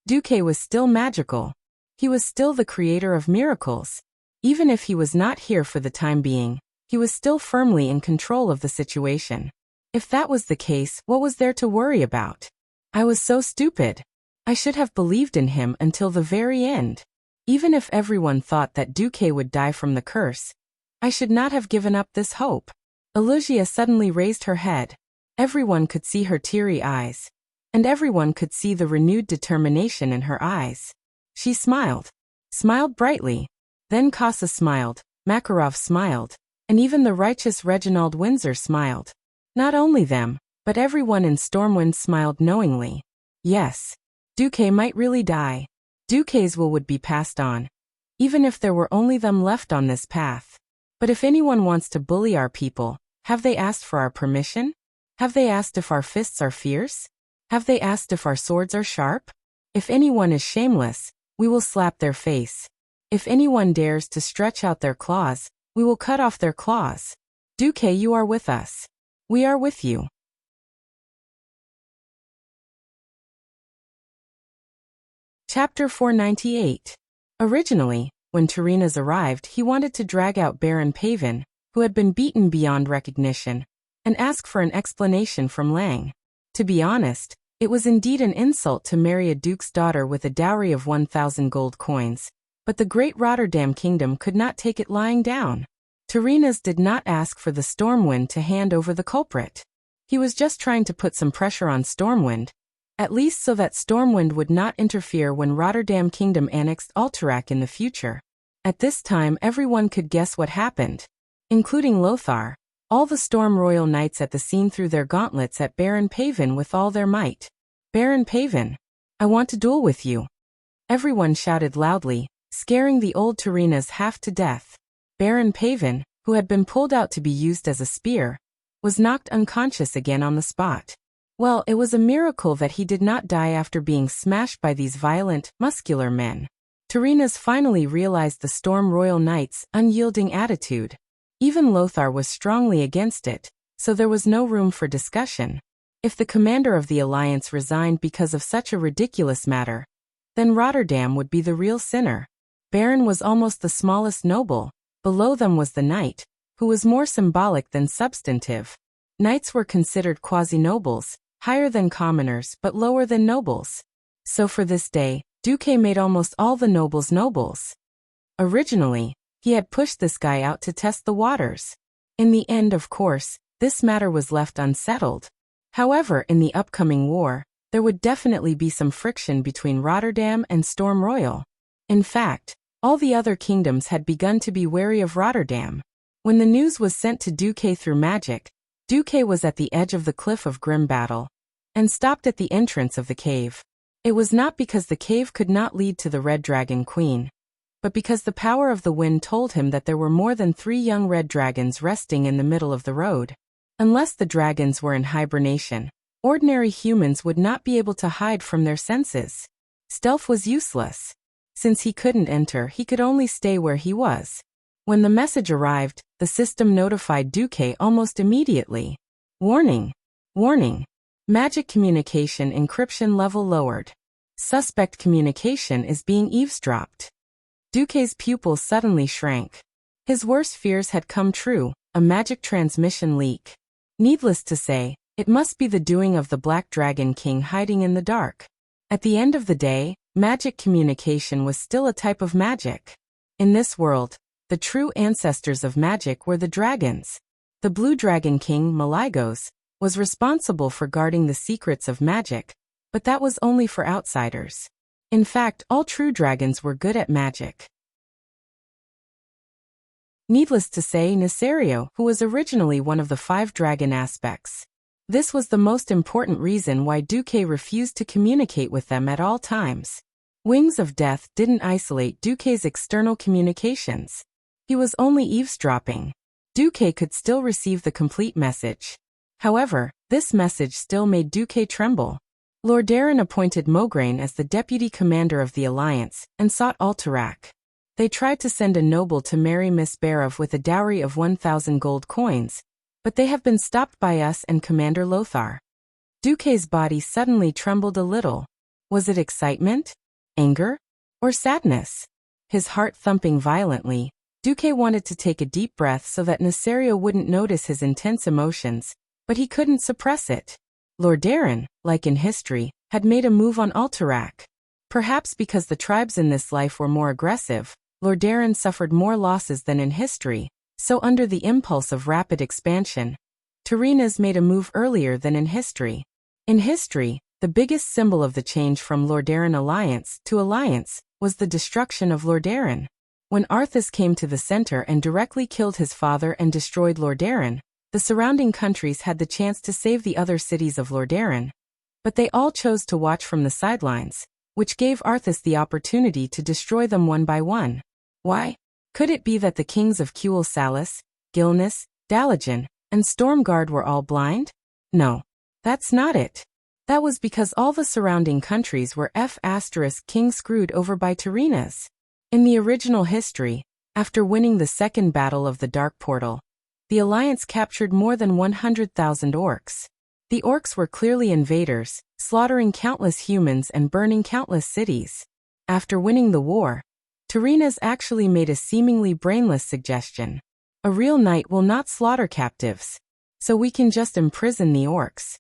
Duque was still magical. He was still the creator of miracles. Even if he was not here for the time being, he was still firmly in control of the situation. If that was the case, what was there to worry about? I was so stupid. I should have believed in him until the very end. Even if everyone thought that Duque would die from the curse, I should not have given up this hope. Alicia suddenly raised her head. Everyone could see her teary eyes, and everyone could see the renewed determination in her eyes. She smiled brightly. Then Casa smiled, Makarov smiled, and even the righteous Reginald Windsor smiled. Not only them, but everyone in Stormwind smiled knowingly. Yes, Duque might really die. Duque's will would be passed on, even if there were only them left on this path. But if anyone wants to bully our people, have they asked for our permission? Have they asked if our fists are fierce? Have they asked if our swords are sharp? If anyone is shameless, we will slap their face. If anyone dares to stretch out their claws, we will cut off their claws. Duque, you are with us. We are with you. Chapter 498. Originally, when Tyrrhenas arrived, he wanted to drag out Baron Pavin, who had been beaten beyond recognition, and ask for an explanation from Lang. To be honest, it was indeed an insult to marry a duke's daughter with a dowry of 1,000 gold coins, but the great Rotterdam kingdom could not take it lying down. Tyrrhenas did not ask for the Stormwind to hand over the culprit. He was just trying to put some pressure on Stormwind, at least so that Stormwind would not interfere when Rotterdam kingdom annexed Alterac in the future. At this time everyone could guess what happened, including Lothar. All the Storm Royal Knights at the scene threw their gauntlets at Baron Pavin with all their might. Baron Pavan, I want to duel with you. Everyone shouted loudly, scaring the old Turinas half to death. Baron Pavan, who had been pulled out to be used as a spear, was knocked unconscious again on the spot. Well, it was a miracle that he did not die after being smashed by these violent, muscular men. Turinas finally realized the Storm Royal Knight's unyielding attitude. Even Lothar was strongly against it, so there was no room for discussion. If the commander of the alliance resigned because of such a ridiculous matter, then Rotterdam would be the real sinner. Baron was almost the smallest noble. Below them was the knight, who was more symbolic than substantive. Knights were considered quasi-nobles, higher than commoners but lower than nobles. So for this day, Duque made almost all the nobles nobles. Originally, he had pushed this guy out to test the waters. In the end, of course, this matter was left unsettled. However, in the upcoming war, there would definitely be some friction between Rotterdam and Storm Royal. In fact, all the other kingdoms had begun to be wary of Rotterdam. When the news was sent to Duque through magic, Duque was at the edge of the cliff of grim battle, and stopped at the entrance of the cave. It was not because the cave could not lead to the Red Dragon Queen, but because the power of the wind told him that there were more than 3 young red dragons resting in the middle of the road. Unless the dragons were in hibernation, ordinary humans would not be able to hide from their senses. Stealth was useless. Since he couldn't enter, he could only stay where he was. When the message arrived, the system notified Duque almost immediately. Warning! Warning! Magic communication encryption level lowered. Suspect communication is being eavesdropped. Duque's pupils suddenly shrank. His worst fears had come true, a magic transmission leak. Needless to say, it must be the doing of the Black Dragon King hiding in the dark. At the end of the day, magic communication was still a type of magic. In this world, the true ancestors of magic were the dragons. The Blue Dragon King, Malygos, was responsible for guarding the secrets of magic, but that was only for outsiders. In fact, all true dragons were good at magic. Needless to say, Nesario, who was originally one of the 5 dragon aspects. This was the most important reason why Duque refused to communicate with them at all times. Wings of Death didn't isolate Duque's external communications. He was only eavesdropping. Duque could still receive the complete message. However, this message still made Duque tremble. Lordaeron appointed Mograine as the deputy commander of the alliance and sought Alterac. They tried to send a noble to marry Miss Barov with a dowry of 1,000 gold coins, but they have been stopped by us and Commander Lothar. Duque's body suddenly trembled a little. Was it excitement, anger, or sadness? His heart thumping violently, Duque wanted to take a deep breath so that Nesario wouldn't notice his intense emotions, but he couldn't suppress it. Lordaeron, like in history, had made a move on Alterac. Perhaps because the tribes in this life were more aggressive, Lordaeron suffered more losses than in history, so under the impulse of rapid expansion, Turinas made a move earlier than in history. In history, the biggest symbol of the change from Lordaeron alliance to alliance was the destruction of Lordaeron. When Arthas came to the center and directly killed his father and destroyed Lordaeron, the surrounding countries had the chance to save the other cities of Lordaeron, but they all chose to watch from the sidelines, which gave Arthas the opportunity to destroy them one by one. Why? Could it be that the kings of Kuel Salis, Gilnis, Dalagen, and Stormguard were all blind? No, that's not it. That was because all the surrounding countries were king screwed over by Turinas. In the original history, after winning the second battle of the Dark Portal, the Alliance captured more than 100,000 orcs. The orcs were clearly invaders, slaughtering countless humans and burning countless cities. After winning the war, Turinas actually made a seemingly brainless suggestion. A real knight will not slaughter captives, so we can just imprison the orcs.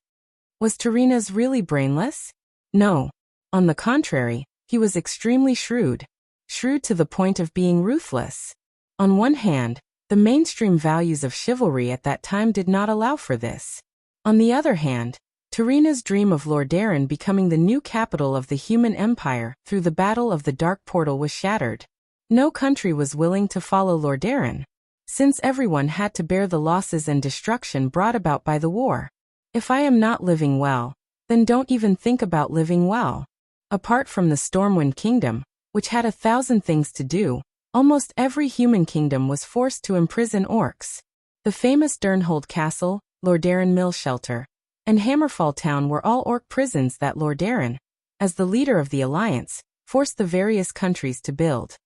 Was Turinas really brainless? No. On the contrary, he was extremely shrewd. Shrewd to the point of being ruthless. On one hand, the mainstream values of chivalry at that time did not allow for this. On the other hand, Turinas' dream of Lordaeron becoming the new capital of the human empire through the Battle of the Dark Portal was shattered. No country was willing to follow Lordaeron, since everyone had to bear the losses and destruction brought about by the war. If I am not living well, then don't even think about living well. Apart from the Stormwind Kingdom, which had 1,000 things to do, almost every human kingdom was forced to imprison orcs. The famous Durnhold Castle, Lordaeron Mill Shelter, and Hammerfall Town were all orc prisons that Lordaeron, as the leader of the Alliance, forced the various countries to build.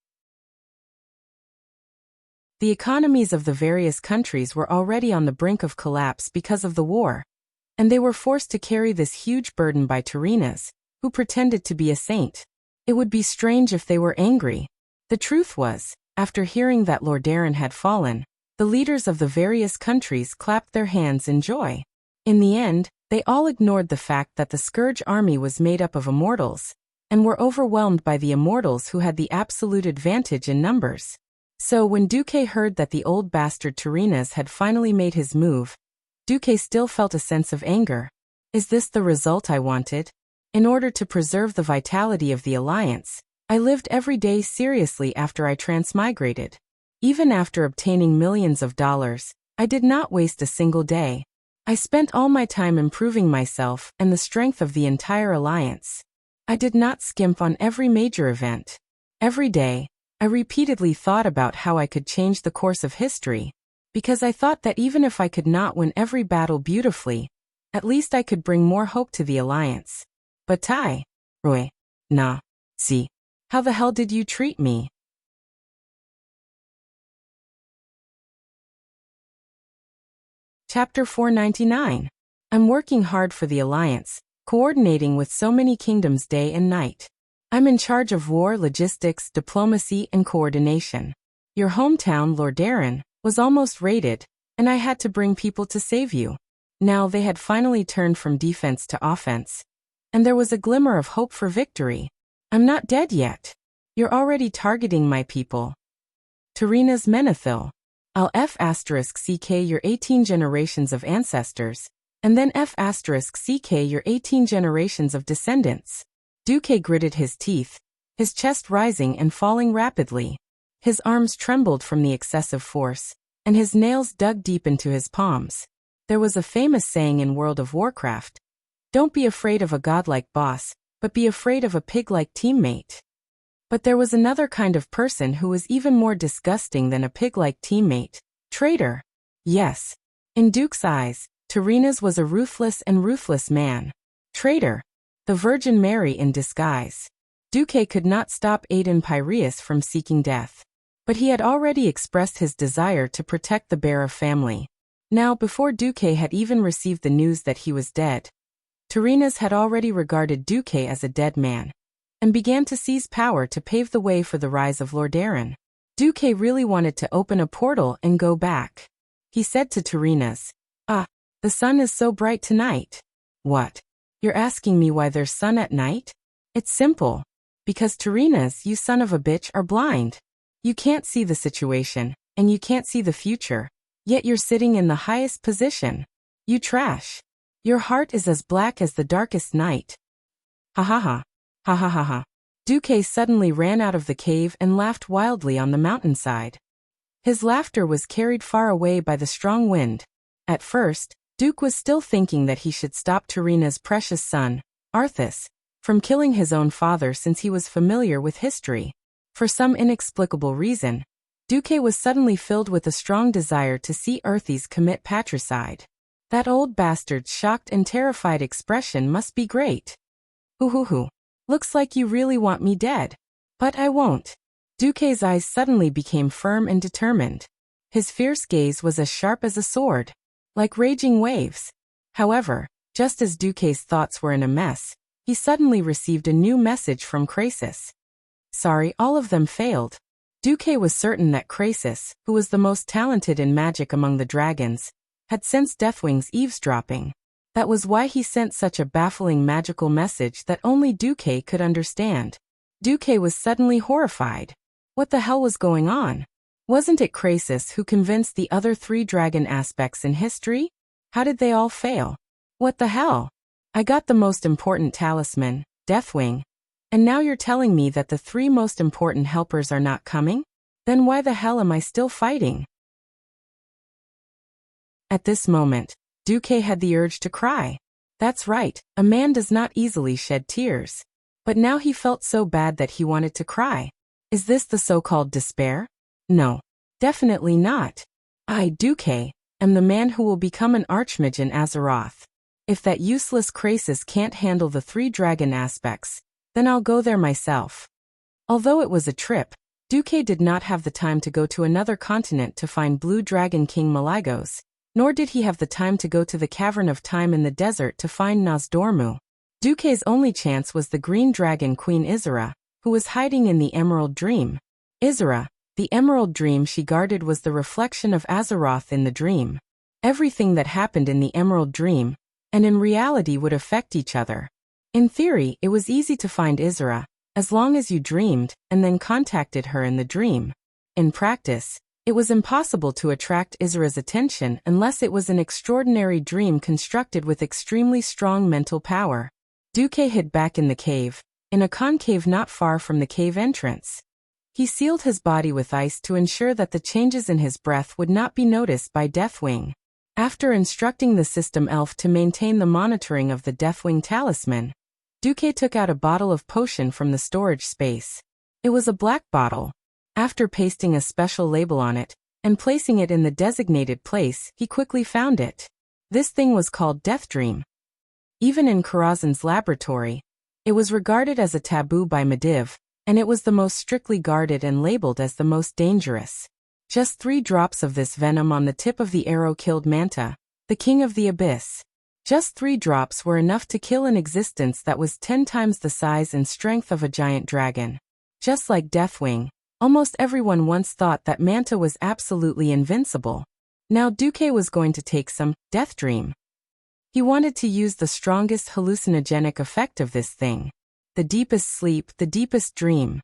The economies of the various countries were already on the brink of collapse because of the war, and they were forced to carry this huge burden by Tyreenas, who pretended to be a saint. It would be strange if they were angry. The truth was, after hearing that Lordaeron had fallen, the leaders of the various countries clapped their hands in joy. In the end, they all ignored the fact that the Scourge army was made up of immortals, and were overwhelmed by the immortals who had the absolute advantage in numbers. So when Duque heard that the old bastard Tyreenas had finally made his move, Duque still felt a sense of anger. Is this the result I wanted? In order to preserve the vitality of the Alliance, I lived every day seriously after I transmigrated. Even after obtaining millions of dollars, I did not waste a single day. I spent all my time improving myself and the strength of the entire Alliance. I did not skimp on every major event. Every day, I repeatedly thought about how I could change the course of history, because I thought that even if I could not win every battle beautifully, at least I could bring more hope to the Alliance. But Tai, Roy, nah, see, how the hell did you treat me? Chapter 499. I'm working hard for the Alliance, coordinating with so many kingdoms day and night. I'm in charge of war, logistics, diplomacy, and coordination. Your hometown, Lordaeron, was almost raided, and I had to bring people to save you. Now they had finally turned from defense to offense, and there was a glimmer of hope for victory. I'm not dead yet. You're already targeting my people. Tyreenas Menethil. I'll F***ck your 18 generations of ancestors, and then F***ck your 18 generations of descendants. Duque gritted his teeth, his chest rising and falling rapidly. His arms trembled from the excessive force, and his nails dug deep into his palms. There was a famous saying in World of Warcraft, "Don't be afraid of a godlike boss, but be afraid of a pig-like teammate." But there was another kind of person who was even more disgusting than a pig-like teammate. Traitor. Yes. In Duke's eyes, Tyreenas was a ruthless man. Traitor. The Virgin Mary in disguise. Duque could not stop Aiden Pyreus from seeking death. But he had already expressed his desire to protect the Bara family. Now, before Duque had even received the news that he was dead, Tyreenas had already regarded Duque as a dead man, and began to seize power to pave the way for the rise of Lordaeron. Duque really wanted to open a portal and go back. He said to Tyreenas, the sun is so bright tonight. What? You're asking me why there's sun at night? It's simple. Because Tyreenas, you son of a bitch, are blind. You can't see the situation, and you can't see the future, yet you're sitting in the highest position. You trash. Your heart is as black as the darkest night. Ha ha ha. Ha ha ha ha. Duque suddenly ran out of the cave and laughed wildly on the mountainside. His laughter was carried far away by the strong wind. At first, Duke was still thinking that he should stop Tyreenas' precious son, Arthas, from killing his own father since he was familiar with history. For some inexplicable reason, Duque was suddenly filled with a strong desire to see Arthas commit patricide. That old bastard's shocked and terrified expression must be great. Hoo. Looks like you really want me dead. But I won't. Duque's eyes suddenly became firm and determined. His fierce gaze was as sharp as a sword, like raging waves. However, just as Duque's thoughts were in a mess, he suddenly received a new message from Krasis. Sorry, all of them failed. Duque was certain that Krasis, who was the most talented in magic among the dragons, had sensed Deathwing's eavesdropping. That was why he sent such a baffling magical message that only Duque could understand. Duque was suddenly horrified. What the hell was going on? Wasn't it Krasis who convinced the other 3 dragon aspects in history? How did they all fail? What the hell? I got the most important talisman, Deathwing, and now you're telling me that the 3 most important helpers are not coming? Then why the hell am I still fighting? At this moment, Duque had the urge to cry. That's right, a man does not easily shed tears. But now he felt so bad that he wanted to cry. Is this the so-called despair? No. Definitely not. I, Duque, am the man who will become an archmage in Azeroth. If that useless Krasis can't handle the 3 dragon aspects, then I'll go there myself. Although it was a trip, Duque did not have the time to go to another continent to find Blue Dragon King Malygos, nor did he have the time to go to the Cavern of Time in the desert to find Nozdormu. Duque's only chance was the Green Dragon Queen Isra, who was hiding in the Emerald Dream. Isra, the Emerald Dream she guarded, was the reflection of Azeroth in the dream. Everything that happened in the Emerald Dream, and in reality, would affect each other. In theory, it was easy to find Isra, as long as you dreamed, and then contacted her in the dream. In practice, it was impossible to attract Isra's attention unless it was an extraordinary dream constructed with extremely strong mental power. Duque hid back in the cave, in a concave not far from the cave entrance. He sealed his body with ice to ensure that the changes in his breath would not be noticed by Deathwing. After instructing the system elf to maintain the monitoring of the Deathwing talisman, Duque took out a bottle of potion from the storage space. It was a black bottle. After pasting a special label on it, and placing it in the designated place, he quickly found it. This thing was called Death Dream. Even in Karazhan's laboratory, it was regarded as a taboo by Medivh, and it was the most strictly guarded and labeled as the most dangerous. Just 3 drops of this venom on the tip of the arrow killed Manta, the king of the abyss. Just 3 drops were enough to kill an existence that was 10 times the size and strength of a giant dragon. Just like Deathwing, almost everyone once thought that Manta was absolutely invincible. Now Duque was going to take some Death Dream. He wanted to use the strongest hallucinogenic effect of this thing. The deepest sleep, the deepest dream.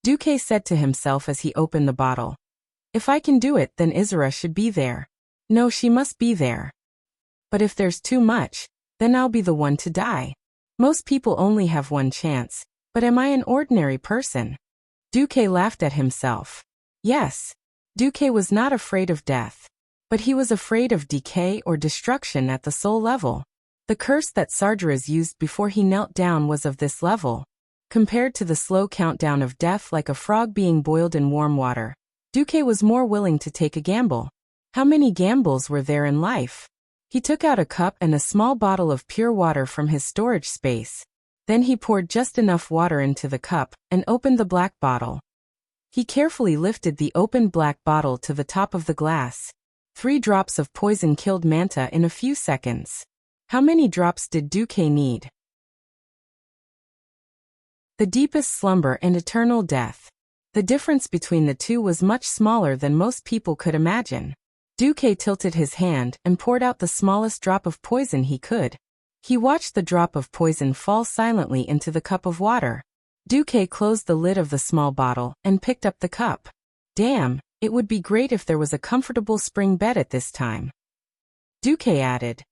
Duque said to himself as he opened the bottle. If I can do it, then Isra should be there. No, she must be there. But if there's too much, then I'll be the one to die. Most people only have one chance, but am I an ordinary person? Duque laughed at himself. Yes, Duque was not afraid of death, but he was afraid of decay or destruction at the soul level. The curse that Sargeras used before he knelt down was of this level. Compared to the slow countdown of death like a frog being boiled in warm water, Duque was more willing to take a gamble. How many gambles were there in life? He took out a cup and a small bottle of pure water from his storage space. Then he poured just enough water into the cup and opened the black bottle. He carefully lifted the opened black bottle to the top of the glass. 3 drops of poison killed Manta in a few seconds. How many drops did Duque need? The deepest slumber and eternal death. The difference between the two was much smaller than most people could imagine. Duque tilted his hand and poured out the smallest drop of poison he could. He watched the drop of poison fall silently into the cup of water. Duque closed the lid of the small bottle and picked up the cup. Damn, it would be great if there was a comfortable spring bed at this time. Duque added.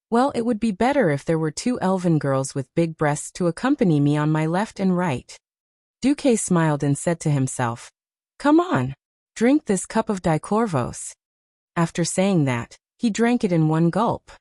Well, it would be better if there were 2 elven girls with big breasts to accompany me on my left and right. Duque smiled and said to himself, Come on, drink this cup of dichlorvos. After saying that, he drank it in one gulp.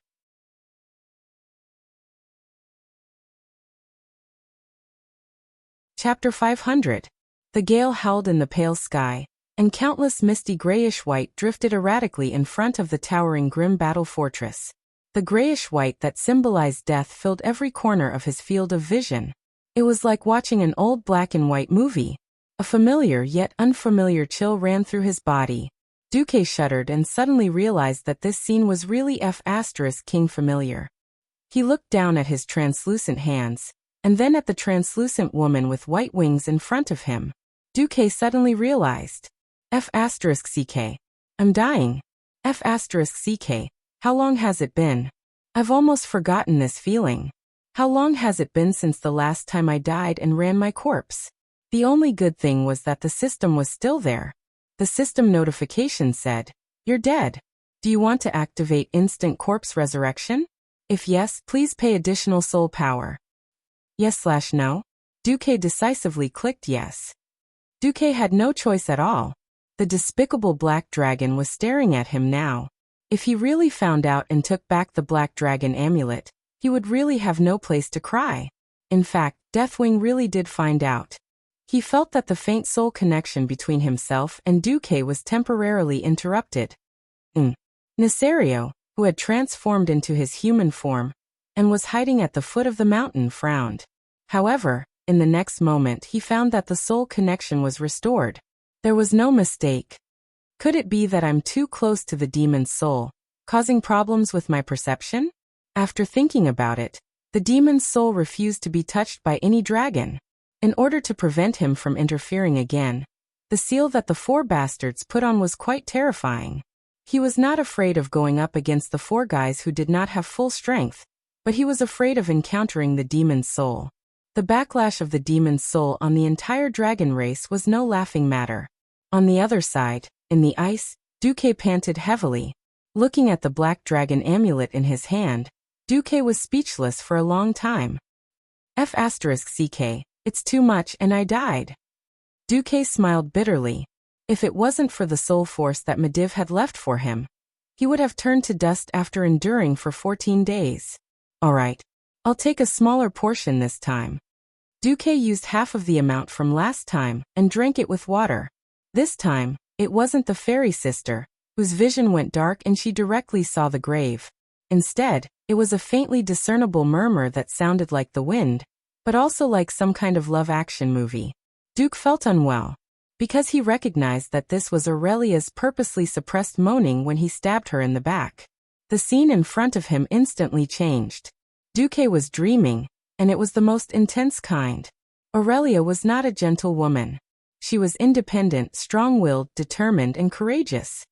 Chapter 500. The gale howled in the pale sky, and countless misty grayish-white drifted erratically in front of the towering grim battle fortress. The grayish-white that symbolized death filled every corner of his field of vision. It was like watching an old black-and-white movie. A familiar yet unfamiliar chill ran through his body. Duque shuddered and suddenly realized that this scene was really King familiar. He looked down at his translucent hands, and then at the translucent woman with white wings in front of him. Duque suddenly realized. CK. I'm dying. CK. How long has it been? I've almost forgotten this feeling. How long has it been since the last time I died and ran my corpse? The only good thing was that the system was still there. The system notification said, You're dead. Do you want to activate instant corpse resurrection? If yes, please pay additional soul power. Yes/no? Duque decisively clicked yes. Duque had no choice at all. The despicable black dragon was staring at him now. If he really found out and took back the black dragon amulet, he would really have no place to cry. In fact, Deathwing really did find out. He felt that the faint soul connection between himself and Duque was temporarily interrupted. Nesario, who had transformed into his human form and was hiding at the foot of the mountain, frowned. However, in the next moment he found that the soul connection was restored. There was no mistake. Could it be that I'm too close to the demon's soul, causing problems with my perception? After thinking about it, the demon's soul refused to be touched by any dragon. In order to prevent him from interfering again, the seal that the four bastards put on was quite terrifying. He was not afraid of going up against the four guys who did not have full strength, but he was afraid of encountering the demon's soul. The backlash of the demon's soul on the entire dragon race was no laughing matter. On the other side, in the ice, Duque panted heavily. Looking at the black dragon amulet in his hand, Duque was speechless for a long time. F***ck, it's too much and I died. Duque smiled bitterly. If it wasn't for the soul force that Medivh had left for him, he would have turned to dust after enduring for 14 days. Alright, I'll take a smaller portion this time. Duque used half of the amount from last time and drank it with water. This time, it wasn't the fairy sister, whose vision went dark and she directly saw the grave. Instead, it was a faintly discernible murmur that sounded like the wind, but also like some kind of love action movie. Duke felt unwell, because he recognized that this was Aurelia's purposely suppressed moaning when he stabbed her in the back. The scene in front of him instantly changed. Duque was dreaming, and it was the most intense kind. Aurelia was not a gentle woman. She was independent, strong-willed, determined, and courageous.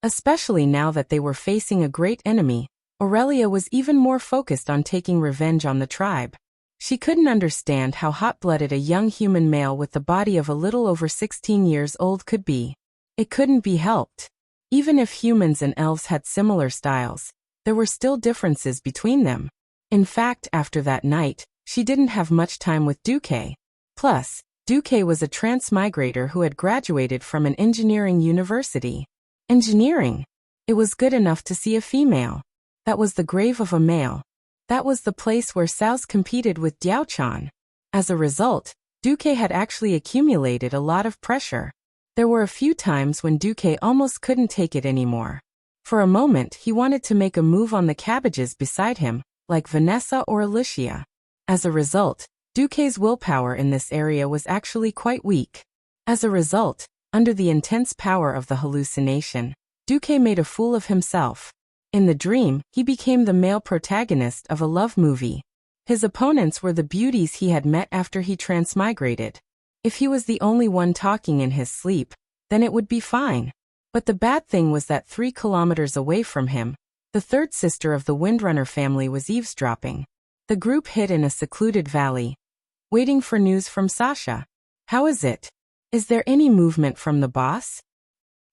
Especially now that they were facing a great enemy, Aurelia was even more focused on taking revenge on the tribe. She couldn't understand how hot-blooded a young human male with the body of a little over 16 years old could be. It couldn't be helped. Even if humans and elves had similar styles, there were still differences between them. In fact, after that night, she didn't have much time with Duque. Plus, Duque was a transmigrator who had graduated from an engineering university. Engineering. It was good enough to see a female. That was the grave of a male. That was the place where Saos competed with Diaochan. As a result, Duque had actually accumulated a lot of pressure. There were a few times when Duque almost couldn't take it anymore. For a moment, he wanted to make a move on the cabbages beside him, like Vanessa or Alicia. As a result, Duque's willpower in this area was actually quite weak. As a result, under the intense power of the hallucination, Duque made a fool of himself. In the dream, he became the male protagonist of a love movie. His opponents were the beauties he had met after he transmigrated. If he was the only one talking in his sleep, then it would be fine. But the bad thing was that 3 kilometers away from him, the third sister of the Windrunner family was eavesdropping. The group hid in a secluded valley, waiting for news from Sasha. How is it? Is there any movement from the boss?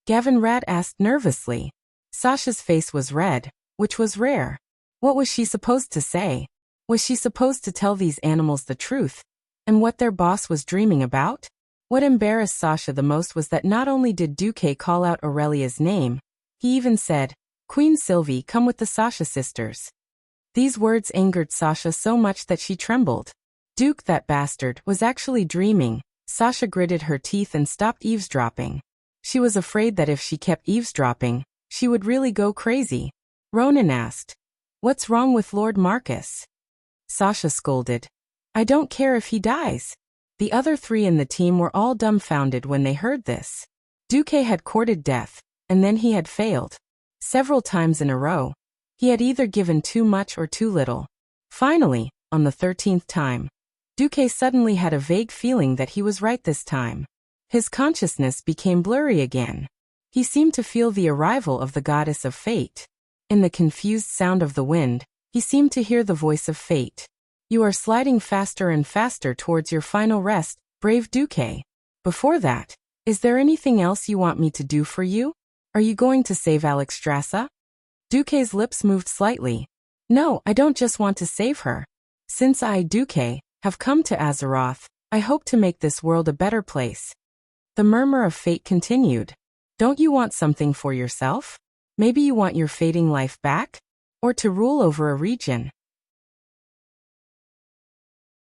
Gavin Rad asked nervously. Sasha's face was red, which was rare. What was she supposed to say? Was she supposed to tell these animals the truth, and what their boss was dreaming about? What embarrassed Sasha the most was that not only did Duque call out Aurelia's name, he even said, "Queen Sylvie, come with the Sasha sisters." These words angered Sasha so much that she trembled. Duke, that bastard, was actually dreaming. Sasha gritted her teeth and stopped eavesdropping. She was afraid that if she kept eavesdropping, she would really go crazy. Ronan asked, "What's wrong with Lord Marcus?" Sasha scolded, "I don't care if he dies." The other 3 in the team were all dumbfounded when they heard this. Duque had courted death, and then he had failed. Several times in a row. He had either given too much or too little. Finally, on the 13th time, Duque suddenly had a vague feeling that he was right this time. His consciousness became blurry again. He seemed to feel the arrival of the goddess of fate. In the confused sound of the wind, he seemed to hear the voice of fate. "You are sliding faster and faster towards your final rest, brave Duque. Before that, is there anything else you want me to do for you? Are you going to save Alexstrasza?" Duque's lips moved slightly. "No, I don't just want to save her. Since I, Duque, have come to Azeroth, I hope to make this world a better place." The murmur of fate continued. "Don't you want something for yourself? Maybe you want your fading life back?" or to rule over a region.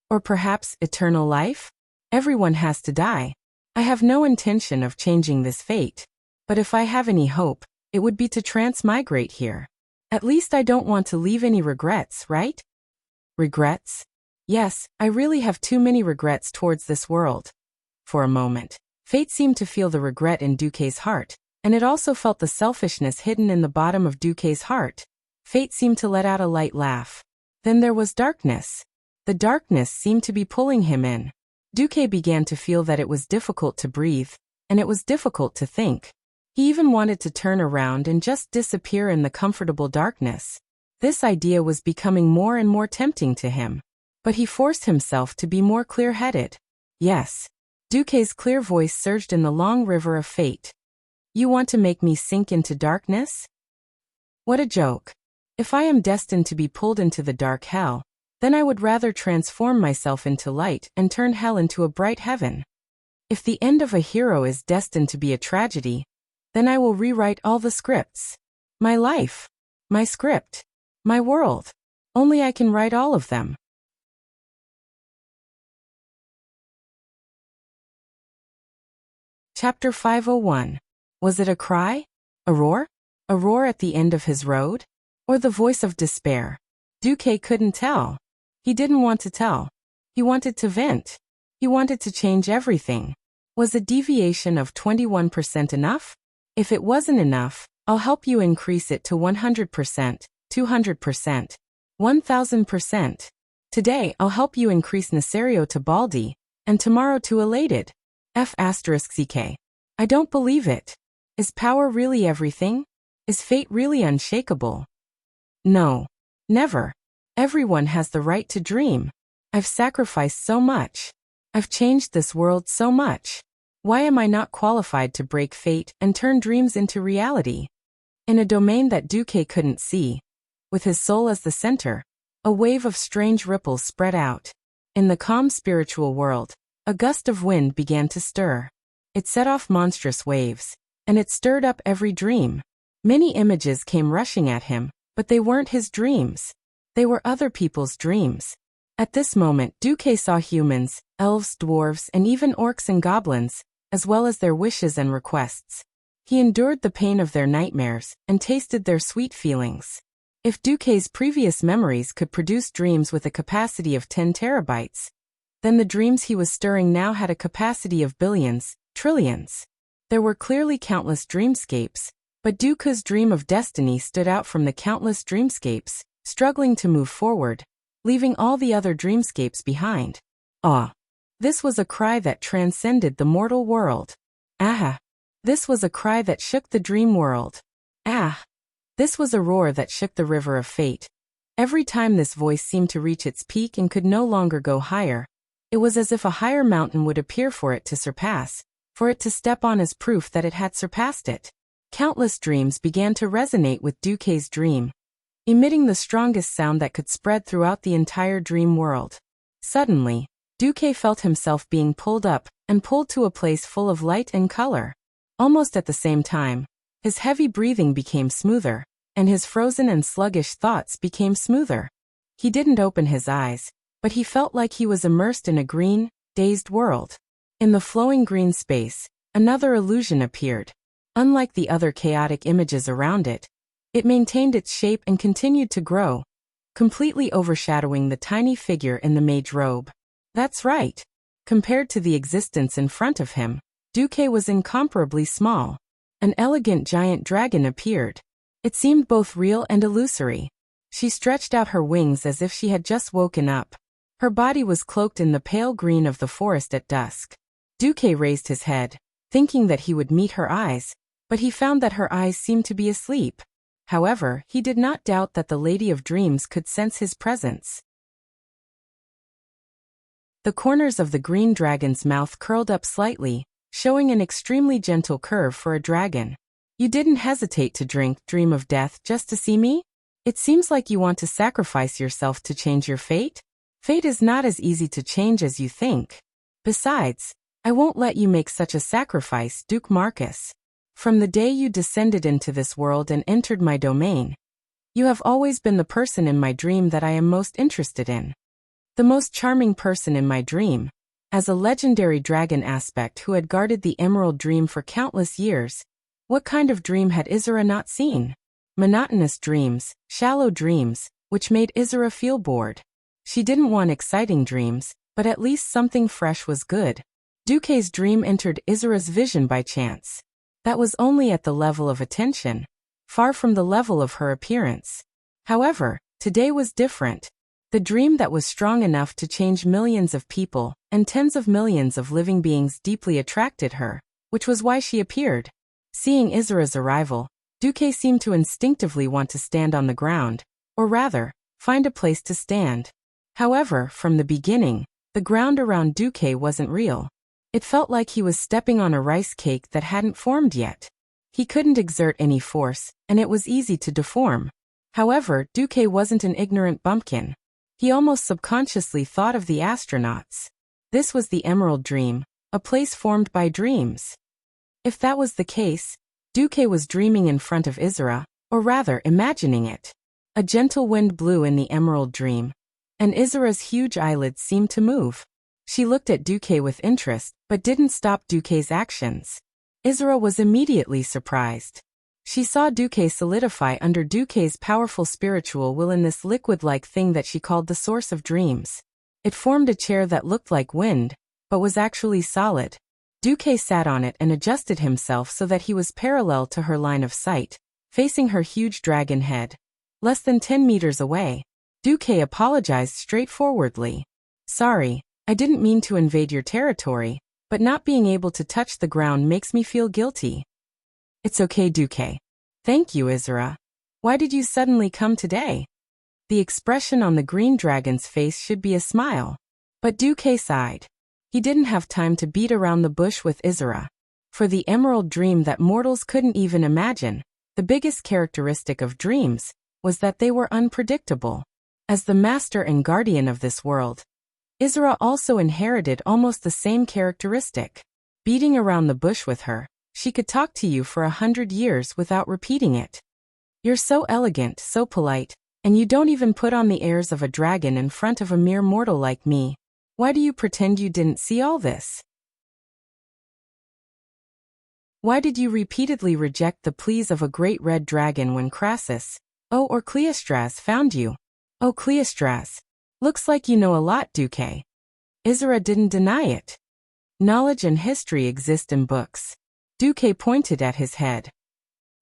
Or perhaps eternal life? Everyone has to die. I have no intention of changing this fate. But if I have any hope, it would be to transmigrate here. At least I don't want to leave any regrets, right? Regrets? Yes, I really have too many regrets towards this world. For a moment, fate seemed to feel the regret in Duque's heart, and it also felt the selfishness hidden in the bottom of Duque's heart. Fate seemed to let out a light laugh. Then there was darkness. The darkness seemed to be pulling him in. Duque began to feel that it was difficult to breathe, and it was difficult to think. He even wanted to turn around and just disappear in the comfortable darkness. This idea was becoming more and more tempting to him. But he forced himself to be more clear-headed. Yes. Duque's clear voice surged in the long river of fate. You want to make me sink into darkness? What a joke. If I am destined to be pulled into the dark hell, then I would rather transform myself into light and turn hell into a bright heaven. If the end of a hero is destined to be a tragedy, then I will rewrite all the scripts. My life. My script. My world. Only I can write all of them. Chapter 501. Was it a cry? A roar? A roar at the end of his road? Or the voice of despair? Duque couldn't tell. He didn't want to tell. He wanted to vent. He wanted to change everything. Was a deviation of 21% enough? If it wasn't enough, I'll help you increase it to 100%, 200%, 1000%. Today I'll help you increase Nesario to Baldi, and tomorrow to Elated. F***ck. I don't believe it. Is power really everything? Is fate really unshakable? No. Never. Everyone has the right to dream. I've sacrificed so much. I've changed this world so much. Why am I not qualified to break fate and turn dreams into reality? In a domain that Duque couldn't see, with his soul as the center, a wave of strange ripples spread out. In the calm spiritual world, a gust of wind began to stir. It set off monstrous waves, and it stirred up every dream. Many images came rushing at him, but they weren't his dreams. They were other people's dreams. At this moment, Duque saw humans, elves, dwarves, and even orcs and goblins, as well as their wishes and requests. He endured the pain of their nightmares and tasted their sweet feelings. If Duque's previous memories could produce dreams with a capacity of 10 terabytes, then the dreams he was stirring now had a capacity of billions, trillions. There were clearly countless dreamscapes, but Duque's dream of destiny stood out from the countless dreamscapes, struggling to move forward, leaving all the other dreamscapes behind. Ah! This was a cry that transcended the mortal world. Ah! This was a cry that shook the dream world. Ah! This was a roar that shook the river of fate. Every time this voice seemed to reach its peak and could no longer go higher, it was as if a higher mountain would appear for it to surpass, for it to step on as proof that it had surpassed it. Countless dreams began to resonate with Duque's dream, emitting the strongest sound that could spread throughout the entire dream world. Suddenly, Duque felt himself being pulled up and pulled to a place full of light and color. Almost at the same time, his heavy breathing became smoother, and his frozen and sluggish thoughts became smoother. He didn't open his eyes, but he felt like he was immersed in a green, dazed world. In the flowing green space, another illusion appeared. Unlike the other chaotic images around it, it maintained its shape and continued to grow, completely overshadowing the tiny figure in the mage robe. That's right. Compared to the existence in front of him, Duque was incomparably small. An elegant giant dragon appeared. It seemed both real and illusory. She stretched out her wings as if she had just woken up. Her body was cloaked in the pale green of the forest at dusk. Duque raised his head, thinking that he would meet her eyes, but he found that her eyes seemed to be asleep. However, he did not doubt that the Lady of Dreams could sense his presence. The corners of the green dragon's mouth curled up slightly, showing an extremely gentle curve for a dragon. You didn't hesitate to dream of death just to see me? It seems like you want to sacrifice yourself to change your fate? Fate is not as easy to change as you think. Besides, I won't let you make such a sacrifice, Duke Marcus. From the day you descended into this world and entered my domain, You have always been the person in my dream that I am most interested in. The most charming person in my dream. As a legendary dragon aspect who had guarded the Emerald Dream for countless years, what kind of dream had Izura not seen? Monotonous dreams, shallow dreams, which made Izura feel bored. She didn't want exciting dreams, but at least something fresh was good. Duke's dream entered Izura's vision by chance. That was only at the level of attention, far from the level of her appearance. However, today was different. The dream that was strong enough to change millions of people and tens of millions of living beings deeply attracted her, which was why she appeared. Seeing Izura's arrival, Duke seemed to instinctively want to stand on the ground, or rather, find a place to stand. However, from the beginning, the ground around Duke wasn't real. It felt like he was stepping on a rice cake that hadn't formed yet. He couldn't exert any force, and it was easy to deform. However, Duke wasn't an ignorant bumpkin. He almost subconsciously thought of the astronauts. This was the Emerald Dream, a place formed by dreams. If that was the case, Duke was dreaming in front of Izura, or rather imagining it. A gentle wind blew in the Emerald Dream, and Izura's huge eyelids seemed to move. She looked at Duke with interest, but didn't stop Duke's actions. Izura was immediately surprised. She saw Duke solidify under Duke's powerful spiritual will in this liquid-like thing that she called the source of dreams. It formed a chair that looked like wind, but was actually solid. Duke sat on it and adjusted himself so that he was parallel to her line of sight, facing her huge dragon head. Less than 10 meters away, Duke apologized straightforwardly. Sorry, I didn't mean to invade your territory, but not being able to touch the ground makes me feel guilty. It's okay, Duke. Thank you, Izura. Why did you suddenly come today? The expression on the green dragon's face should be a smile. But Duke sighed. He didn't have time to beat around the bush with Izura. For the Emerald Dream that mortals couldn't even imagine, the biggest characteristic of dreams was that they were unpredictable. As the master and guardian of this world, Izura also inherited almost the same characteristic. Beating around the bush with her, she could talk to you for 100 years without repeating it. You're so elegant, so polite, and you don't even put on the airs of a dragon in front of a mere mortal like me. Why do you pretend you didn't see all this? Why did you repeatedly reject the pleas of a great red dragon when Crassus, or Cleostras found you? Oh, Cleostras. Looks like you know a lot, Duke. Izura didn't deny it. Knowledge and history exist in books. Duke pointed at his head.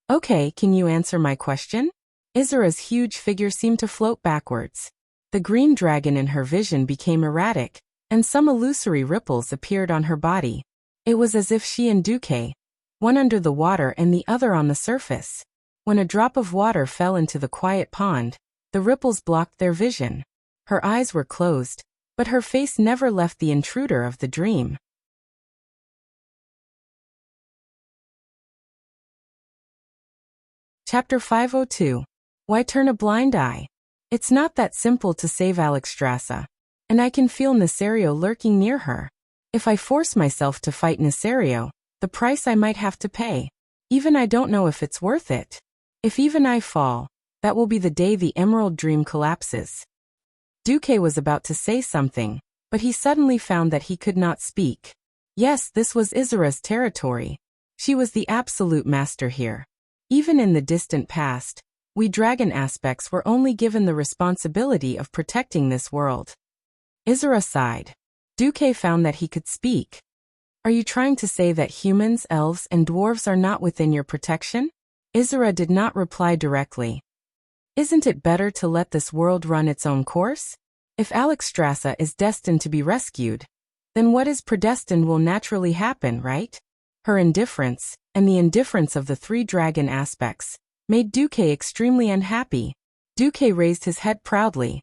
Okay, can you answer my question? Izura's huge figure seemed to float backwards. The green dragon in her vision became erratic, and some illusory ripples appeared on her body. It was as if she and Duke, one under the water and the other on the surface. When a drop of water fell into the quiet pond, the ripples blocked their vision. Her eyes were closed, but her face never left the intruder of the dream. Chapter 502. Why turn a blind eye? It's not that simple to save Alexstrasza, and I can feel Nesario lurking near her. If I force myself to fight Nesario, the price I might have to pay. Even I don't know if it's worth it. If even I fall, that will be the day the Emerald Dream collapses. Duke was about to say something, but he suddenly found that he could not speak. Yes, this was Izura's territory. She was the absolute master here. Even in the distant past, we dragon aspects were only given the responsibility of protecting this world. Izura sighed. Duke found that he could speak. Are you trying to say that humans, elves, and dwarves are not within your protection? Izura did not reply directly. Isn't it better to let this world run its own course? If Alexstrasza is destined to be rescued, then what is predestined will naturally happen, right? Her indifference, and the indifference of the three dragon aspects, made Duke extremely unhappy. Duke raised his head proudly.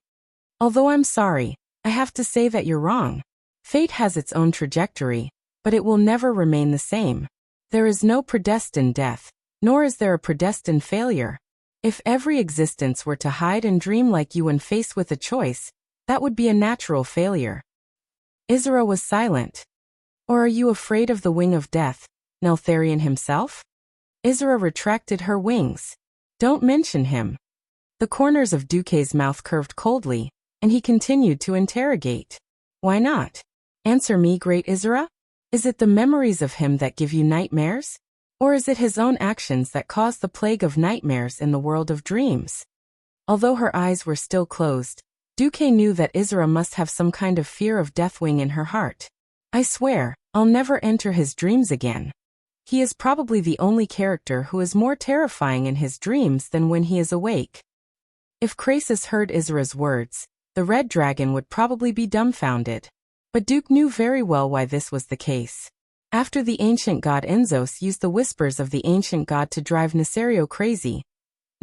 Although I'm sorry, I have to say that you're wrong. Fate has its own trajectory, but it will never remain the same. There is no predestined death, nor is there a predestined failure. If every existence were to hide and dream like you when faced with a choice, that would be a natural failure. Izura was silent. Or are you afraid of the wing of death, Neltharion himself? Izura retracted her wings. Don't mention him. The corners of Duque's mouth curved coldly, and he continued to interrogate. Why not? Answer me, great Isra? Is it the memories of him that give you nightmares? Or is it his own actions that cause the plague of nightmares in the world of dreams? Although her eyes were still closed, Duque knew that Isra must have some kind of fear of Deathwing in her heart. I swear, I'll never enter his dreams again. He is probably the only character who is more terrifying in his dreams than when he is awake. If Krasus heard Isra's words, the red dragon would probably be dumbfounded. But Duque knew very well why this was the case. After the ancient god Enzos used the whispers of the ancient god to drive Nesario crazy,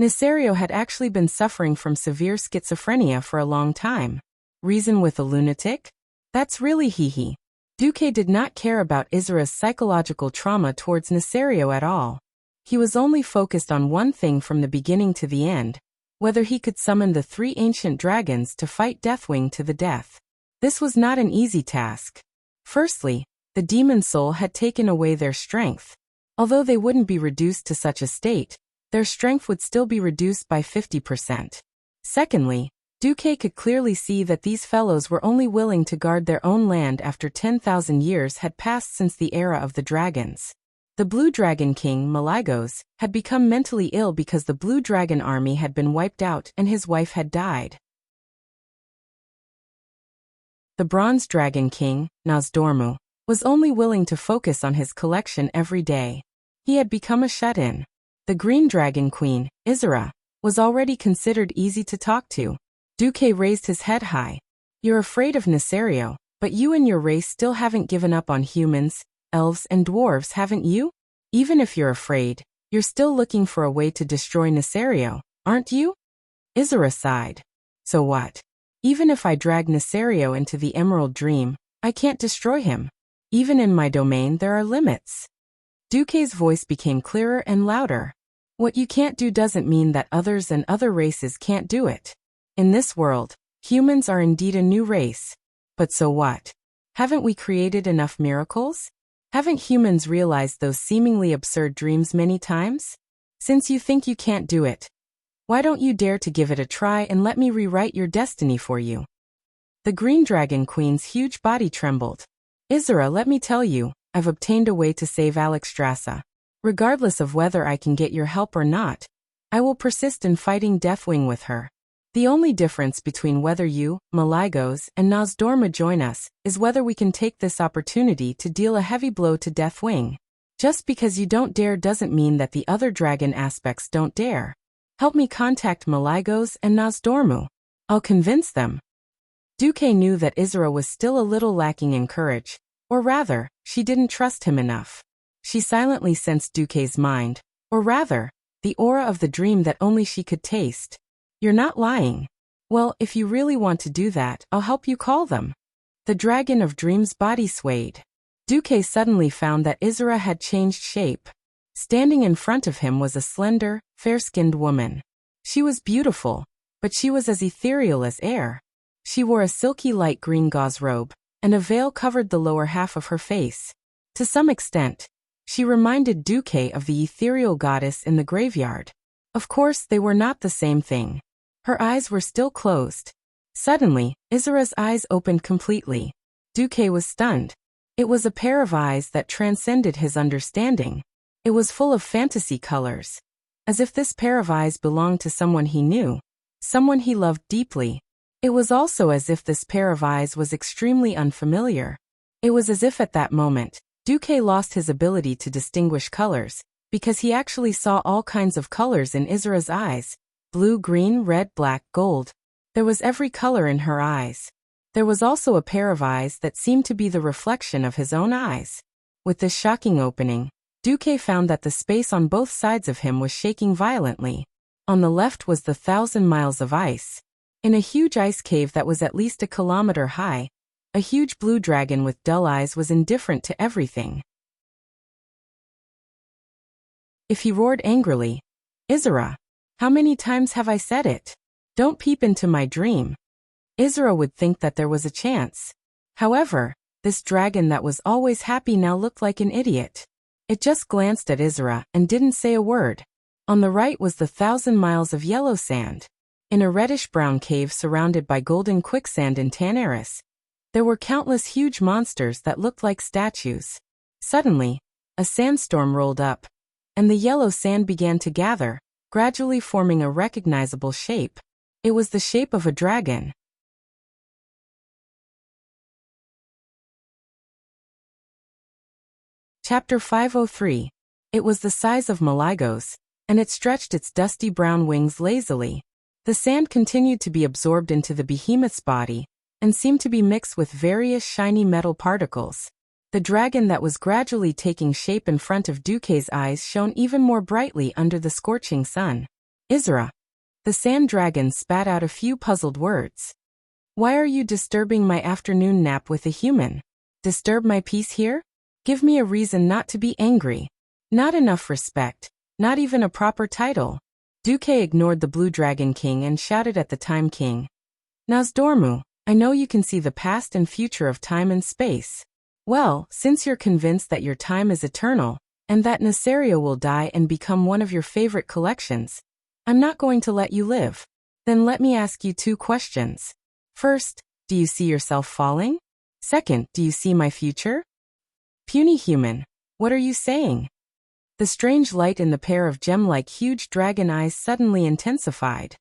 Nesario had actually been suffering from severe schizophrenia for a long time. Reason with a lunatic? That's really hee-hee. Duque did not care about Isra's psychological trauma towards Nesario at all. He was only focused on one thing from the beginning to the end, whether he could summon the 3 ancient dragons to fight Deathwing to the death. This was not an easy task. Firstly, the demon soul had taken away their strength. Although they wouldn't be reduced to such a state, their strength would still be reduced by 50%. Secondly, Duque could clearly see that these fellows were only willing to guard their own land after 10,000 years had passed since the era of the dragons. The Blue Dragon King, Malygos, had become mentally ill because the Blue Dragon army had been wiped out and his wife had died. The Bronze Dragon King, Nozdormu, was only willing to focus on his collection every day. He had become a shut-in. The Green Dragon Queen, Isra, was already considered easy to talk to. Duque raised his head high. You're afraid of Nesario, but you and your race still haven't given up on humans, elves and dwarves, haven't you? Even if you're afraid, you're still looking for a way to destroy Nesario, aren't you? Isra sighed. So what? Even if I drag Nesario into the Emerald Dream, I can't destroy him. Even in my domain there are limits. Duque's voice became clearer and louder. What you can't do doesn't mean that others and other races can't do it. In this world, humans are indeed a new race. But so what? Haven't we created enough miracles? Haven't humans realized those seemingly absurd dreams many times? Since you think you can't do it, why don't you dare to give it a try and let me rewrite your destiny for you? The Green Dragon Queen's huge body trembled. Isra, let me tell you, I've obtained a way to save Alexstrasza. Regardless of whether I can get your help or not, I will persist in fighting Deathwing with her. The only difference between whether you, Malygos, and Nozdormu join us is whether we can take this opportunity to deal a heavy blow to Deathwing. Just because you don't dare doesn't mean that the other dragon aspects don't dare. Help me contact Malygos and Nozdormu. I'll convince them. Duque knew that Isra was still a little lacking in courage, or rather, she didn't trust him enough. She silently sensed Duque's mind, or rather, the aura of the dream that only she could taste. You're not lying. Well, if you really want to do that, I'll help you call them. The Dragon of Dreams body swayed. Duque suddenly found that Isra had changed shape. Standing in front of him was a slender, fair-skinned woman. She was beautiful, but she was as ethereal as air. She wore a silky light green gauze robe, and a veil covered the lower half of her face. To some extent, she reminded Duque of the ethereal goddess in the graveyard. Of course, they were not the same thing. Her eyes were still closed. Suddenly, Isra's eyes opened completely. Duque was stunned. It was a pair of eyes that transcended his understanding. It was full of fantasy colors. As if this pair of eyes belonged to someone he knew, someone he loved deeply. It was also as if this pair of eyes was extremely unfamiliar. It was as if at that moment, Duque lost his ability to distinguish colors, because he actually saw all kinds of colors in Isra's eyes. Blue, green, red, black, gold. There was every color in her eyes. There was also a pair of eyes that seemed to be the reflection of his own eyes. With this shocking opening, Duque found that the space on both sides of him was shaking violently. On the left was the 1,000 miles of ice. In a huge ice cave that was at least 1 kilometer high, a huge blue dragon with dull eyes was indifferent to everything. If he roared angrily, Isra, how many times have I said it? Don't peep into my dream. Isra would think that there was a chance. However, this dragon that was always happy now looked like an idiot. It just glanced at Isra and didn't say a word. On the right was the 1,000 miles of yellow sand. In a reddish-brown cave surrounded by golden quicksand and Tanaris, there were countless huge monsters that looked like statues. Suddenly, a sandstorm rolled up, and the yellow sand began to gather, gradually forming a recognizable shape. It was the shape of a dragon. Chapter 503. It was the size of Maligos, and it stretched its dusty brown wings lazily. The sand continued to be absorbed into the behemoth's body, and seemed to be mixed with various shiny metal particles. The dragon that was gradually taking shape in front of Duke's eyes shone even more brightly under the scorching sun. Isra. The sand dragon spat out a few puzzled words. Why are you disturbing my afternoon nap with a human? Disturb my peace here? Give me a reason not to be angry. Not enough respect, not even a proper title. Duke ignored the Blue Dragon King and shouted at the Time King. Nosdormu, I know you can see the past and future of time and space. Well, since you're convinced that your time is eternal, and that Nasaria will die and become one of your favorite collections, I'm not going to let you live. Then let me ask you 2 questions. First, do you see yourself falling? Second, do you see my future? Puny human, what are you saying? The strange light in the pair of gem-like huge dragon eyes suddenly intensified.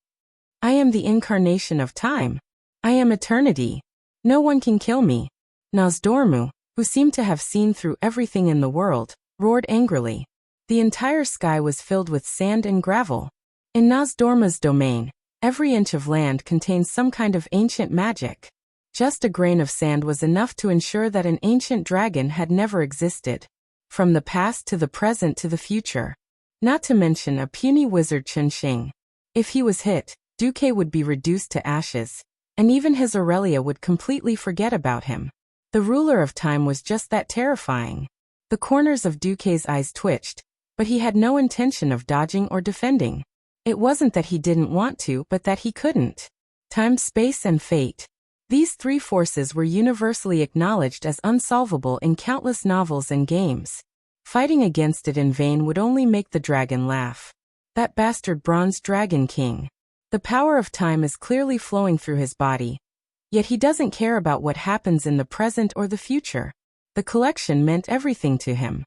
I am the incarnation of time. I am eternity. No one can kill me. Nosdormu, who seemed to have seen through everything in the world, roared angrily. The entire sky was filled with sand and gravel. In Nosdormu's domain, every inch of land contained some kind of ancient magic. Just a grain of sand was enough to ensure that an ancient dragon had never existed. From the past to the present to the future. Not to mention a puny wizard Chunxing. If he was hit, Duke would be reduced to ashes, and even his Aurelia would completely forget about him. The ruler of time was just that terrifying. The corners of Duke's eyes twitched, but he had no intention of dodging or defending. It wasn't that he didn't want to, but that he couldn't. Time, space, and fate. These 3 forces were universally acknowledged as unsolvable in countless novels and games. Fighting against it in vain would only make the dragon laugh. That bastard Bronze Dragon King. The power of time is clearly flowing through his body. Yet he doesn't care about what happens in the present or the future. The collection meant everything to him.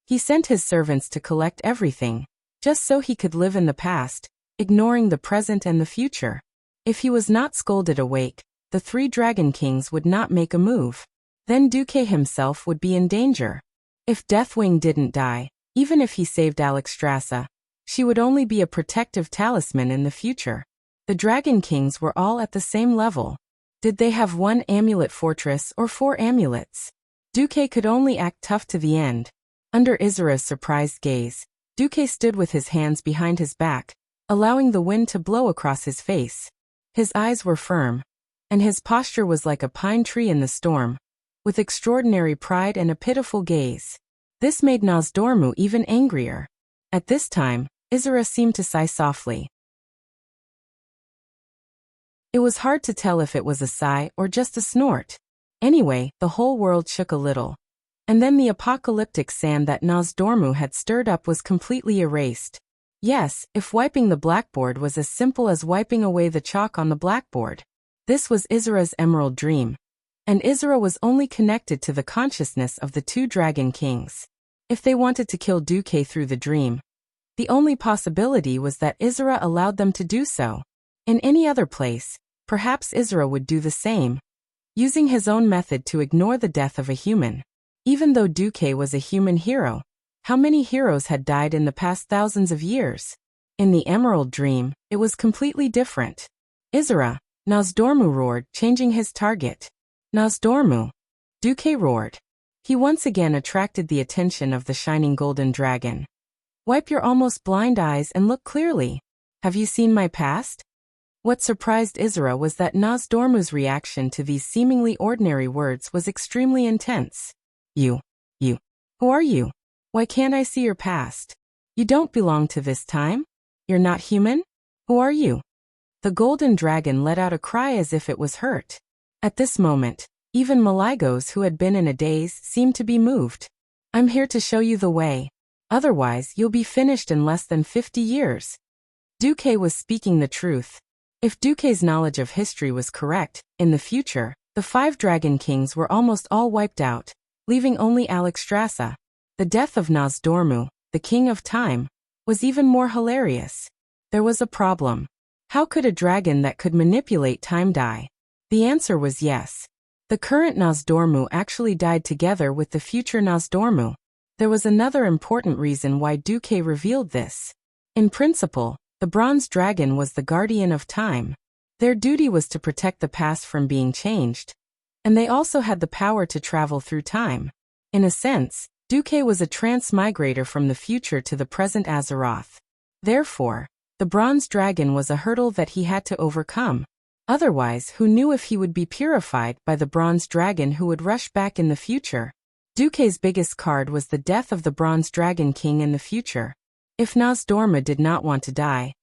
He sent his servants to collect everything, just so he could live in the past, ignoring the present and the future. If he was not scolded awake, the 3 Dragon Kings would not make a move. Then Duke himself would be in danger. If Deathwing didn't die, even if he saved Alexstrasza, she would only be a protective talisman in the future. The Dragon Kings were all at the same level. Did they have 1 amulet fortress or 4 amulets? Duke could only act tough to the end. Under Isra's surprised gaze, Duke stood with his hands behind his back, allowing the wind to blow across his face. His eyes were firm, and his posture was like a pine tree in the storm, with extraordinary pride and a pitiful gaze. This made Nosdormu even angrier. At this time, Isra seemed to sigh softly. It was hard to tell if it was a sigh or just a snort. Anyway, the whole world shook a little. And then the apocalyptic sand that Nosdormu had stirred up was completely erased. Yes, if wiping the blackboard was as simple as wiping away the chalk on the blackboard. This was Isra's emerald dream. And Isra was only connected to the consciousness of the 2 Dragon Kings. If they wanted to kill Duke through the dream, the only possibility was that Isra allowed them to do so. In any other place, perhaps Isra would do the same, using his own method to ignore the death of a human. Even though Duke was a human hero, how many heroes had died in the past thousands of years? In the Emerald Dream, it was completely different. Isra, Nosdormu roared, changing his target. Nosdormu. Duke roared. He once again attracted the attention of the shining golden dragon. Wipe your almost blind eyes and look clearly. Have you seen my past? What surprised Isra was that Nosdormu's reaction to these seemingly ordinary words was extremely intense. You. Who are you? Why can't I see your past? You don't belong to this time? You're not human? Who are you? The golden dragon let out a cry as if it was hurt. At this moment, even Maligos, who had been in a daze, seemed to be moved. I'm here to show you the way. Otherwise, you'll be finished in less than 50 years. Duque was speaking the truth. If Duque's knowledge of history was correct, in the future, the 5 Dragon Kings were almost all wiped out, leaving only Alexstrasza. The death of Nosdormu, the King of Time, was even more hilarious. There was a problem. How could a dragon that could manipulate time die? The answer was yes. The current Nosdormu actually died together with the future Nosdormu. There was another important reason why Duque revealed this. In principle, the bronze dragon was the guardian of time. Their duty was to protect the past from being changed, and they also had the power to travel through time. In a sense, Duque was a transmigrator from the future to the present Azeroth. Therefore, the bronze dragon was a hurdle that he had to overcome. Otherwise, who knew if he would be purified by the bronze dragon who would rush back in the future? Duque's biggest card was the death of the bronze dragon king in the future. If Nosdormu did not want to die,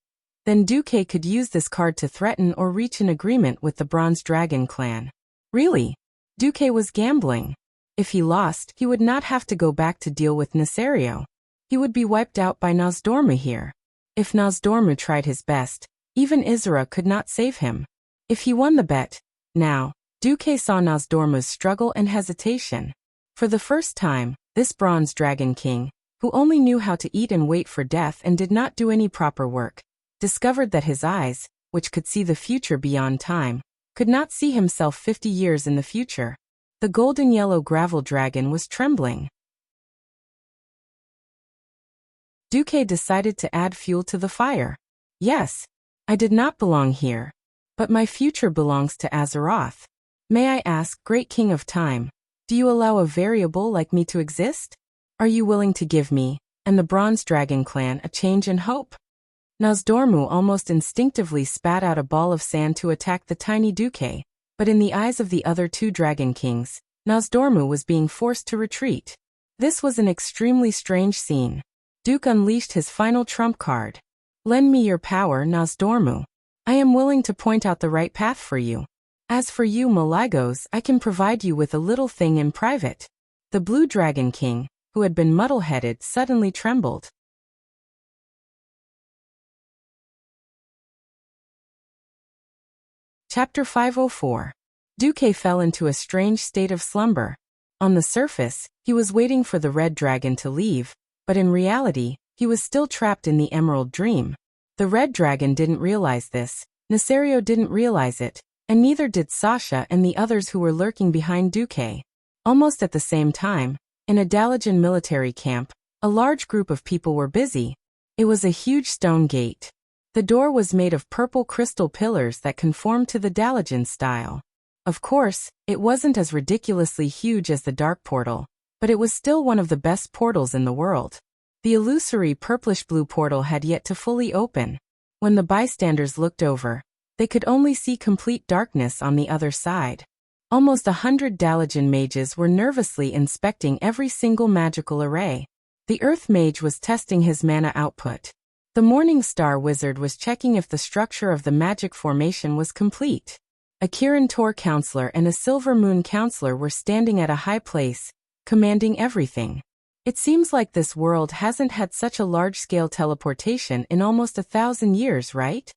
then Duque could use this card to threaten or reach an agreement with the Bronze Dragon clan. Really? Duque was gambling. If he lost, he would not have to go back to deal with Nesario. He would be wiped out by Nosdormu here. If Nosdormu tried his best, even Isra could not save him. If he won the bet, now, Duque saw Nosdormu's struggle and hesitation. For the first time, this Bronze Dragon King, who only knew how to eat and wait for death and did not do any proper work, discovered that his eyes, which could see the future beyond time, could not see himself 50 years in the future. The golden yellow gravel dragon was trembling. Duque decided to add fuel to the fire. Yes, I did not belong here, but my future belongs to Azeroth. May I ask, Great King of Time, do you allow a variable like me to exist? Are you willing to give me, and the Bronze Dragon clan, a change in hope? Nosdormu almost instinctively spat out a ball of sand to attack the tiny Duque, but in the eyes of the other 2 Dragon Kings, Nosdormu was being forced to retreat. This was an extremely strange scene. Duke unleashed his final trump card. Lend me your power, Nosdormu. I am willing to point out the right path for you. As for you, Malygos, I can provide you with a little thing in private. The Blue Dragon King, who had been muddle-headed, suddenly trembled. Chapter 504. Duque fell into a strange state of slumber. On the surface, he was waiting for the red dragon to leave, but in reality, he was still trapped in the Emerald Dream. The red dragon didn't realize this, Nesario didn't realize it, and neither did Sasha and the others who were lurking behind Duque. Almost at the same time, in a Dalajan military camp, a large group of people were busy. It was a huge stone gate. The door was made of purple crystal pillars that conformed to the Dalajan style. Of course, it wasn't as ridiculously huge as the Dark Portal, but it was still one of the best portals in the world. The illusory purplish-blue portal had yet to fully open. When the bystanders looked over, they could only see complete darkness on the other side. Almost 100 Dalajan mages were nervously inspecting every single magical array. The Earth Mage was testing his mana output. The Morning Star Wizard was checking if the structure of the magic formation was complete. A Kirin Tor Counselor and a Silver Moon Counselor were standing at a high place, commanding everything. It seems like this world hasn't had such a large-scale teleportation in almost 1,000 years, right?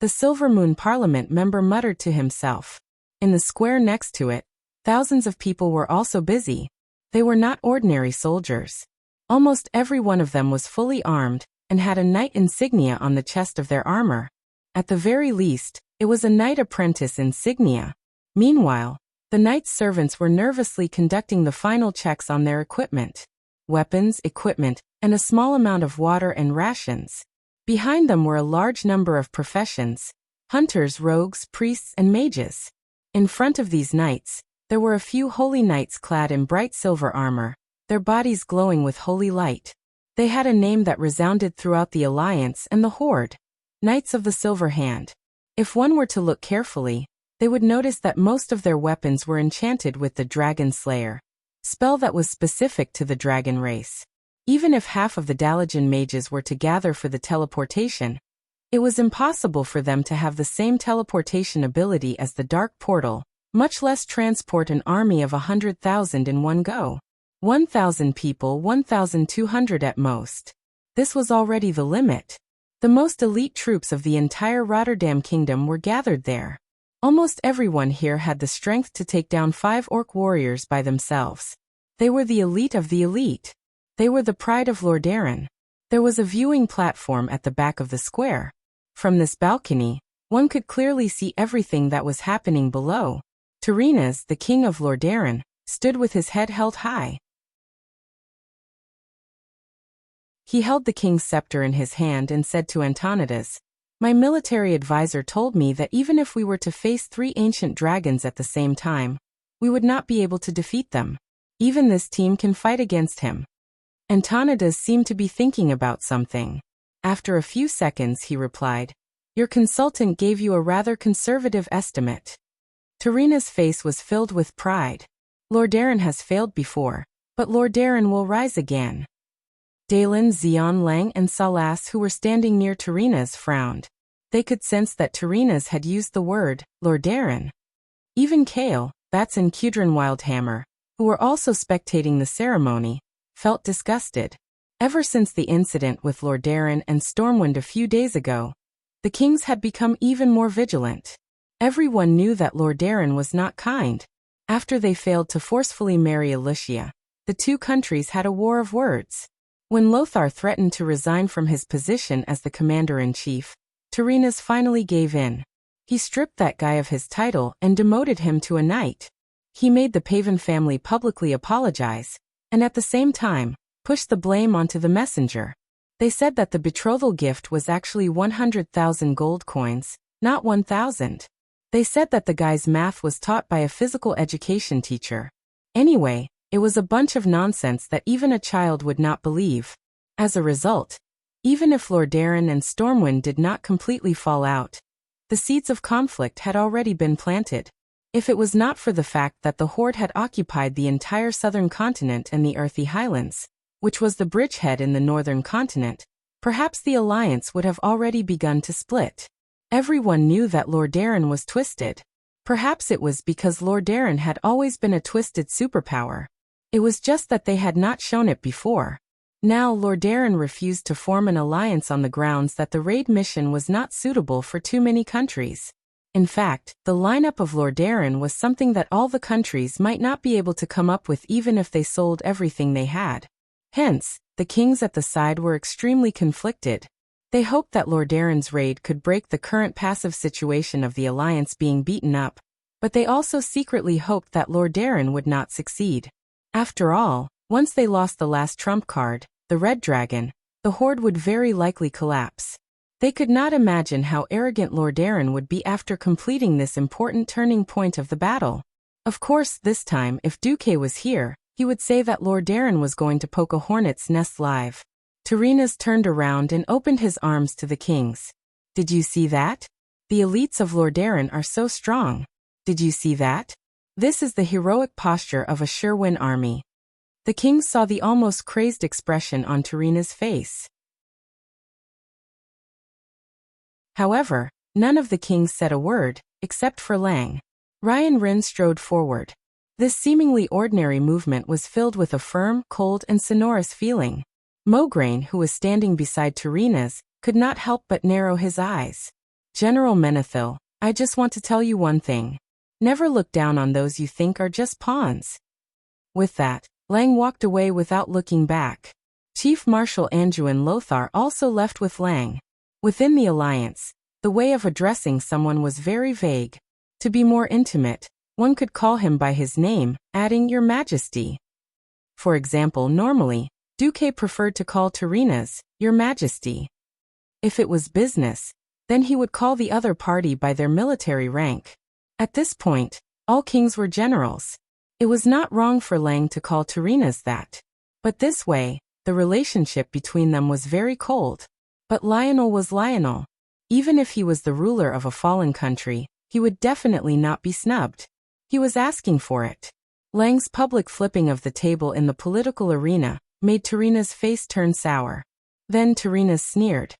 The Silver Moon Parliament member muttered to himself. In the square next to it, thousands of people were also busy. They were not ordinary soldiers. Almost every one of them was fully armed, and had a knight insignia on the chest of their armor. At the very least, it was a knight apprentice insignia. Meanwhile, the knight's servants were nervously conducting the final checks on their equipment. Weapons, equipment, and a small amount of water and rations. Behind them were a large number of professions: hunters, rogues, priests, and mages. In front of these knights, there were a few holy knights clad in bright silver armor, their bodies glowing with holy light. They had a name that resounded throughout the Alliance and the Horde: Knights of the Silver Hand. If one were to look carefully, they would notice that most of their weapons were enchanted with the Dragon Slayer spell that was specific to the dragon race. Even if half of the Dalajan mages were to gather for the teleportation, it was impossible for them to have the same teleportation ability as the Dark Portal, much less transport an army of 100,000 in one go. 1,000 people, 1,200 at most. This was already the limit. The most elite troops of the entire Rotterdam kingdom were gathered there. Almost everyone here had the strength to take down 5 orc warriors by themselves. They were the elite of the elite. They were the pride of Lordaeron. There was a viewing platform at the back of the square. From this balcony, one could clearly see everything that was happening below. Tyrrhenas, the king of Lordaeron, stood with his head held high. He held the king's scepter in his hand and said to Antonidas, "My military advisor told me that even if we were to face 3 ancient dragons at the same time, we would not be able to defeat them. Even this team can fight against him." Antonidas seemed to be thinking about something. After a few seconds he replied, "Your consultant gave you a rather conservative estimate." Tyrrhena's face was filled with pride. Lordaeron has failed before, but Lordaeron will rise again. Dalen, Xion, Lang and Salas, who were standing near Tyrrhenas, frowned. They could sense that Tyrrhenas had used the word Lordaeron. Even Kale, Bats and Kudrin Wildhammer, who were also spectating the ceremony, felt disgusted. Ever since the incident with Lordaeron and Stormwind a few days ago, the kings had become even more vigilant. Everyone knew that Lordaeron was not kind. After they failed to forcefully marry Alicia, the 2 countries had a war of words. When Lothar threatened to resign from his position as the commander-in-chief, Tyrrhenas finally gave in. He stripped that guy of his title and demoted him to a knight. He made the Pavan family publicly apologize, and at the same time, pushed the blame onto the messenger. They said that the betrothal gift was actually 100,000 gold coins, not 1,000. They said that the guy's math was taught by a physical education teacher. Anyway, it was a bunch of nonsense that even a child would not believe. As a result, even if Lordaeron and Stormwind did not completely fall out, the seeds of conflict had already been planted. If it was not for the fact that the Horde had occupied the entire southern continent and the Earthy Highlands, which was the bridgehead in the northern continent, perhaps the alliance would have already begun to split. Everyone knew that Lordaeron was twisted. Perhaps it was because Lordaeron had always been a twisted superpower. It was just that they had not shown it before. Now Lordaeron refused to form an alliance on the grounds that the raid mission was not suitable for too many countries. In fact, the lineup of Lordaeron was something that all the countries might not be able to come up with even if they sold everything they had. Hence, the kings at the side were extremely conflicted. They hoped that Lordaeron's raid could break the current passive situation of the alliance being beaten up, but they also secretly hoped that Lordaeron would not succeed. After all, once they lost the last trump card, the Red Dragon, the Horde would very likely collapse. They could not imagine how arrogant Lordaeron would be after completing this important turning point of the battle. Of course, this time, if Duque was here, he would say that Lordaeron was going to poke a hornet's nest live. Tyrrhenas turned around and opened his arms to the kings. "Did you see that? The elites of Lordaeron are so strong. Did you see that? This is the heroic posture of a sure-win army." The kings saw the almost crazed expression on Tyrrhenas' face. However, none of the kings said a word, except for Lang. Ryan Rin strode forward. This seemingly ordinary movement was filled with a firm, cold and sonorous feeling. Mograine, who was standing beside Tyrrhenas, could not help but narrow his eyes. "General Menethil, I just want to tell you one thing. Never look down on those you think are just pawns." With that, Lang walked away without looking back. Chief Marshal Anduin Lothar also left with Lang. Within the alliance, the way of addressing someone was very vague. To be more intimate, one could call him by his name, adding "Your Majesty." For example, normally, Duque preferred to call Tyrrhenas "Your Majesty." If it was business, then he would call the other party by their military rank. At this point, all kings were generals. It was not wrong for Lang to call Tyrrhenas that. But this way, the relationship between them was very cold. But Lionel was Lionel. Even if he was the ruler of a fallen country, he would definitely not be snubbed. He was asking for it. Lang's public flipping of the table in the political arena made Tyrrhenas' face turn sour. Then Tyrrhenas sneered.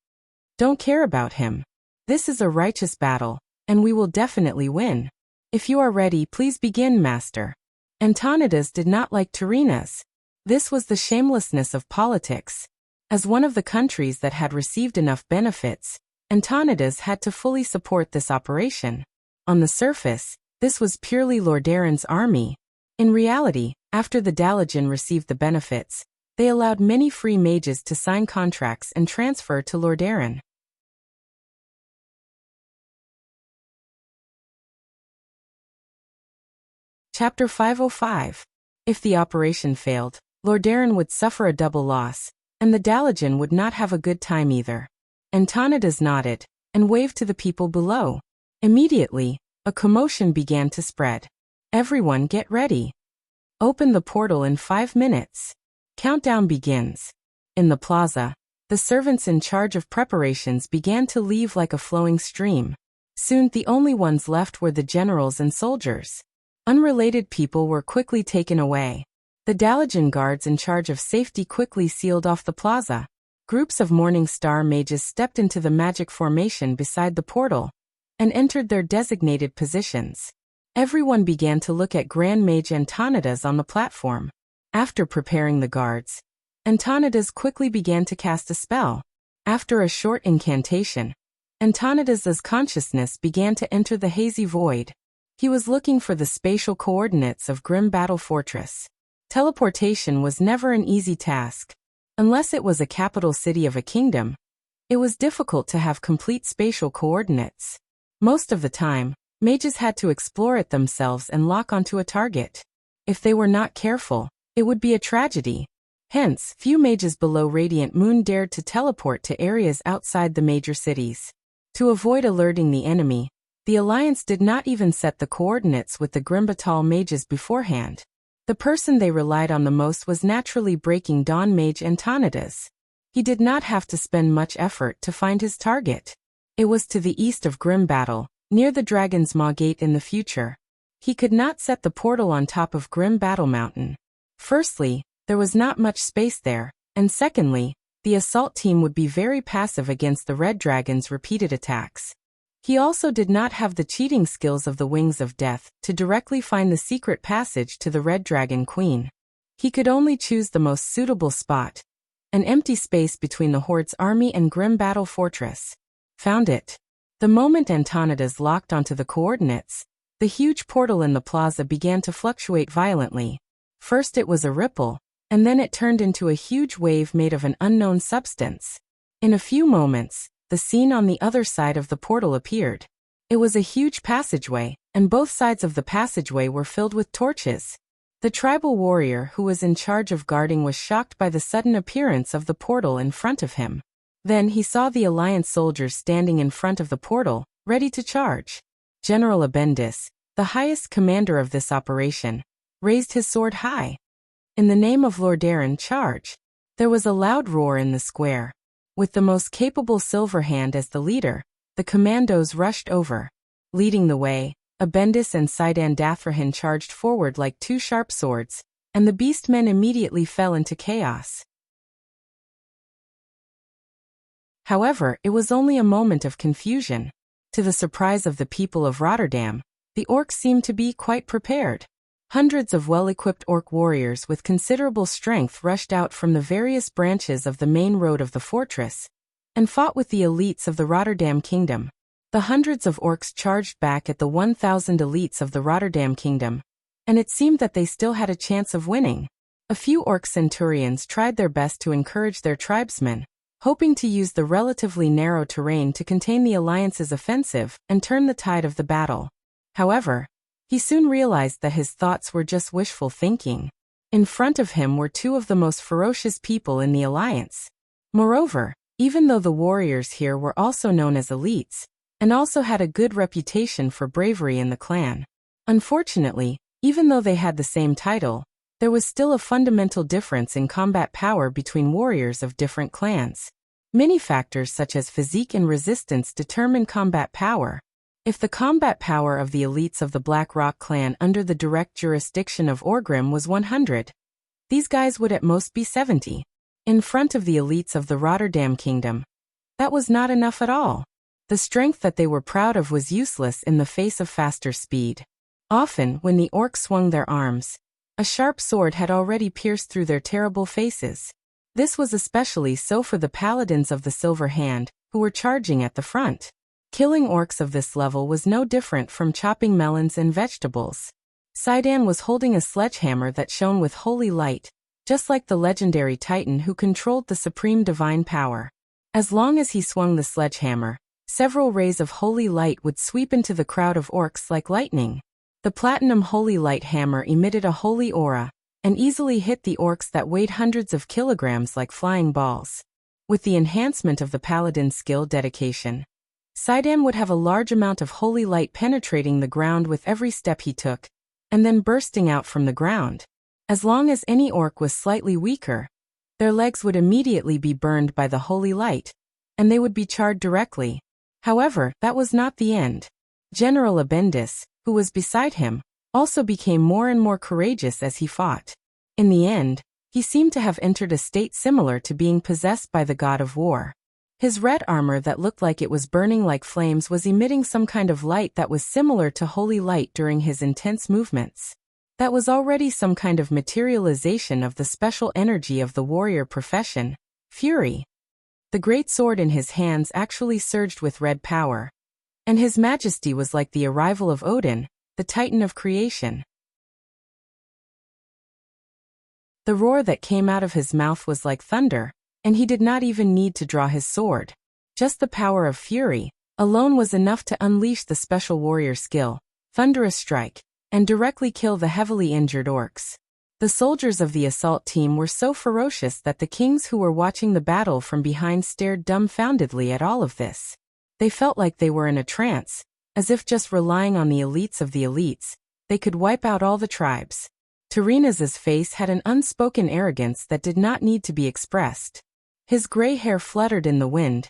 "Don't care about him. This is a righteous battle, and we will definitely win. If you are ready, please begin, master." Antonidas did not like Tyrrhenas. This was the shamelessness of politics. As one of the countries that had received enough benefits, Antonidas had to fully support this operation. On the surface, this was purely Lordaeron's army. In reality, after the Dalajan received the benefits, they allowed many free mages to sign contracts and transfer to Lordaeron. Chapter 505. If the operation failed, Lordaeron would suffer a double loss, and the Dalajan would not have a good time either. Antonidas nodded, and waved to the people below. Immediately, a commotion began to spread. Everyone get ready. Open the portal in 5 minutes. Countdown begins. In the plaza, the servants in charge of preparations began to leave like a flowing stream. Soon the only ones left were the generals and soldiers. Unrelated people were quickly taken away. The Dalajan guards in charge of safety quickly sealed off the plaza. Groups of Morning Star mages stepped into the magic formation beside the portal and entered their designated positions. Everyone began to look at Grand Mage Antonidas on the platform. After preparing the guards, Antonidas quickly began to cast a spell. After a short incantation, Antonidas's consciousness began to enter the hazy void. He was looking for the spatial coordinates of Grim Battle Fortress. Teleportation was never an easy task. Unless it was a capital city of a kingdom, it was difficult to have complete spatial coordinates. Most of the time, mages had to explore it themselves and lock onto a target. If they were not careful, it would be a tragedy. Hence, few mages below Radiant Moon dared to teleport to areas outside the major cities. To avoid alerting the enemy, the Alliance did not even set the coordinates with the Grimbatal mages beforehand. The person they relied on the most was naturally Breaking Dawn mage Antonidas. He did not have to spend much effort to find his target. It was to the east of Grim Battle, near the Dragon's Maw Gate in the future. He could not set the portal on top of Grim Battle Mountain. Firstly, there was not much space there, and secondly, the assault team would be very passive against the Red Dragon's repeated attacks. He also did not have the cheating skills of the Wings of Death to directly find the secret passage to the Red Dragon Queen. He could only choose the most suitable spot, an empty space between the Horde's army and Grim Battle Fortress. Found it. The moment Antonidas locked onto the coordinates, the huge portal in the plaza began to fluctuate violently. First it was a ripple, and then it turned into a huge wave made of an unknown substance. In a few moments, the scene on the other side of the portal appeared. It was a huge passageway, and both sides of the passageway were filled with torches. The tribal warrior who was in charge of guarding was shocked by the sudden appearance of the portal in front of him. Then he saw the Alliance soldiers standing in front of the portal, ready to charge. General Abendis, the highest commander of this operation, raised his sword high. In the name of Lordaeron, charge! There was a loud roar in the square. With the most capable Silverhand as the leader, the commandos rushed over. Leading the way, Abendis and Sidan Dathrahan charged forward like two sharp swords, and the beastmen immediately fell into chaos. However, it was only a moment of confusion. To the surprise of the people of Rotterdam, the orcs seemed to be quite prepared. Hundreds of well-equipped orc warriors with considerable strength rushed out from the various branches of the main road of the fortress, and fought with the elites of the Rotterdam Kingdom. The hundreds of orcs charged back at the 1,000 elites of the Rotterdam Kingdom, and it seemed that they still had a chance of winning. A few orc centurions tried their best to encourage their tribesmen, hoping to use the relatively narrow terrain to contain the Alliance's offensive and turn the tide of the battle. However, he soon realized that his thoughts were just wishful thinking. In front of him were two of the most ferocious people in the Alliance. Moreover, even though the warriors here were also known as elites, and also had a good reputation for bravery in the clan, unfortunately, even though they had the same title, there was still a fundamental difference in combat power between warriors of different clans. Many factors such as physique and resistance determine combat power. If the combat power of the elites of the Black Rock clan under the direct jurisdiction of Orgrim was 100, these guys would at most be 70. In front of the elites of the Rotterdam Kingdom, that was not enough at all. The strength that they were proud of was useless in the face of faster speed. Often, when the orcs swung their arms, a sharp sword had already pierced through their terrible faces. This was especially so for the paladins of the Silver Hand, who were charging at the front. Killing orcs of this level was no different from chopping melons and vegetables. Sidon was holding a sledgehammer that shone with holy light, just like the legendary Titan who controlled the supreme divine power. As long as he swung the sledgehammer, several rays of holy light would sweep into the crowd of orcs like lightning. The platinum holy light hammer emitted a holy aura, and easily hit the orcs that weighed hundreds of kilograms like flying balls. With the enhancement of the paladin's skill dedication, Sidon would have a large amount of holy light penetrating the ground with every step he took, and then bursting out from the ground. As long as any orc was slightly weaker, their legs would immediately be burned by the holy light, and they would be charred directly. However, that was not the end. General Abendis, who was beside him, also became more and more courageous as he fought. In the end, he seemed to have entered a state similar to being possessed by the god of war. His red armor that looked like it was burning like flames was emitting some kind of light that was similar to holy light during his intense movements. That was already some kind of materialization of the special energy of the warrior profession, fury. The great sword in his hands actually surged with red power, and his majesty was like the arrival of Odin, the Titan of creation. The roar that came out of his mouth was like thunder, and he did not even need to draw his sword. Just the power of fury alone was enough to unleash the special warrior skill, Thunderous Strike, and directly kill the heavily injured orcs. The soldiers of the assault team were so ferocious that the kings who were watching the battle from behind stared dumbfoundedly at all of this. They felt like they were in a trance, as if just relying on the elites of the elites, they could wipe out all the tribes. Terenaz's face had an unspoken arrogance that did not need to be expressed. His gray hair fluttered in the wind,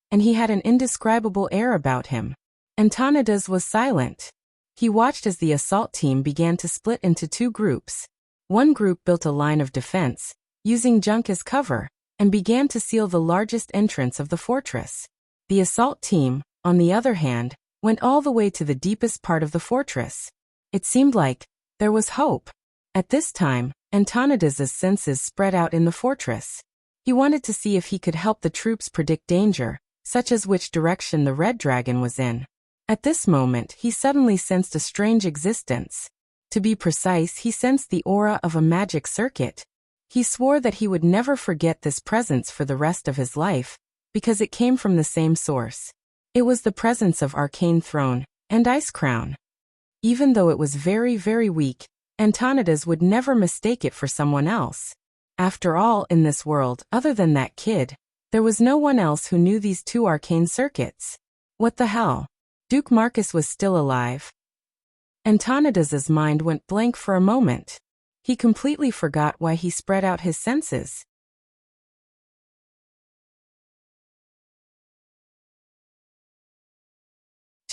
and he had an indescribable air about him. Antonidas was silent. He watched as the assault team began to split into two groups. One group built a line of defense, using junk as cover, and began to seal the largest entrance of the fortress. The assault team, on the other hand, went all the way to the deepest part of the fortress. It seemed like there was hope. At this time, Antonidas's senses spread out in the fortress. He wanted to see if he could help the troops predict danger, such as which direction the red dragon was in. At this moment, he suddenly sensed a strange existence. To be precise, he sensed the aura of a magic circuit. He swore that he would never forget this presence for the rest of his life, because it came from the same source. It was the presence of Arcane Throne and Ice Crown. Even though it was very, very weak, Antonidas would never mistake it for someone else. After all, in this world, other than that kid, there was no one else who knew these two arcane circuits. What the hell? Duke Marcus was still alive. Antonidas's mind went blank for a moment. He completely forgot why he spread out his senses.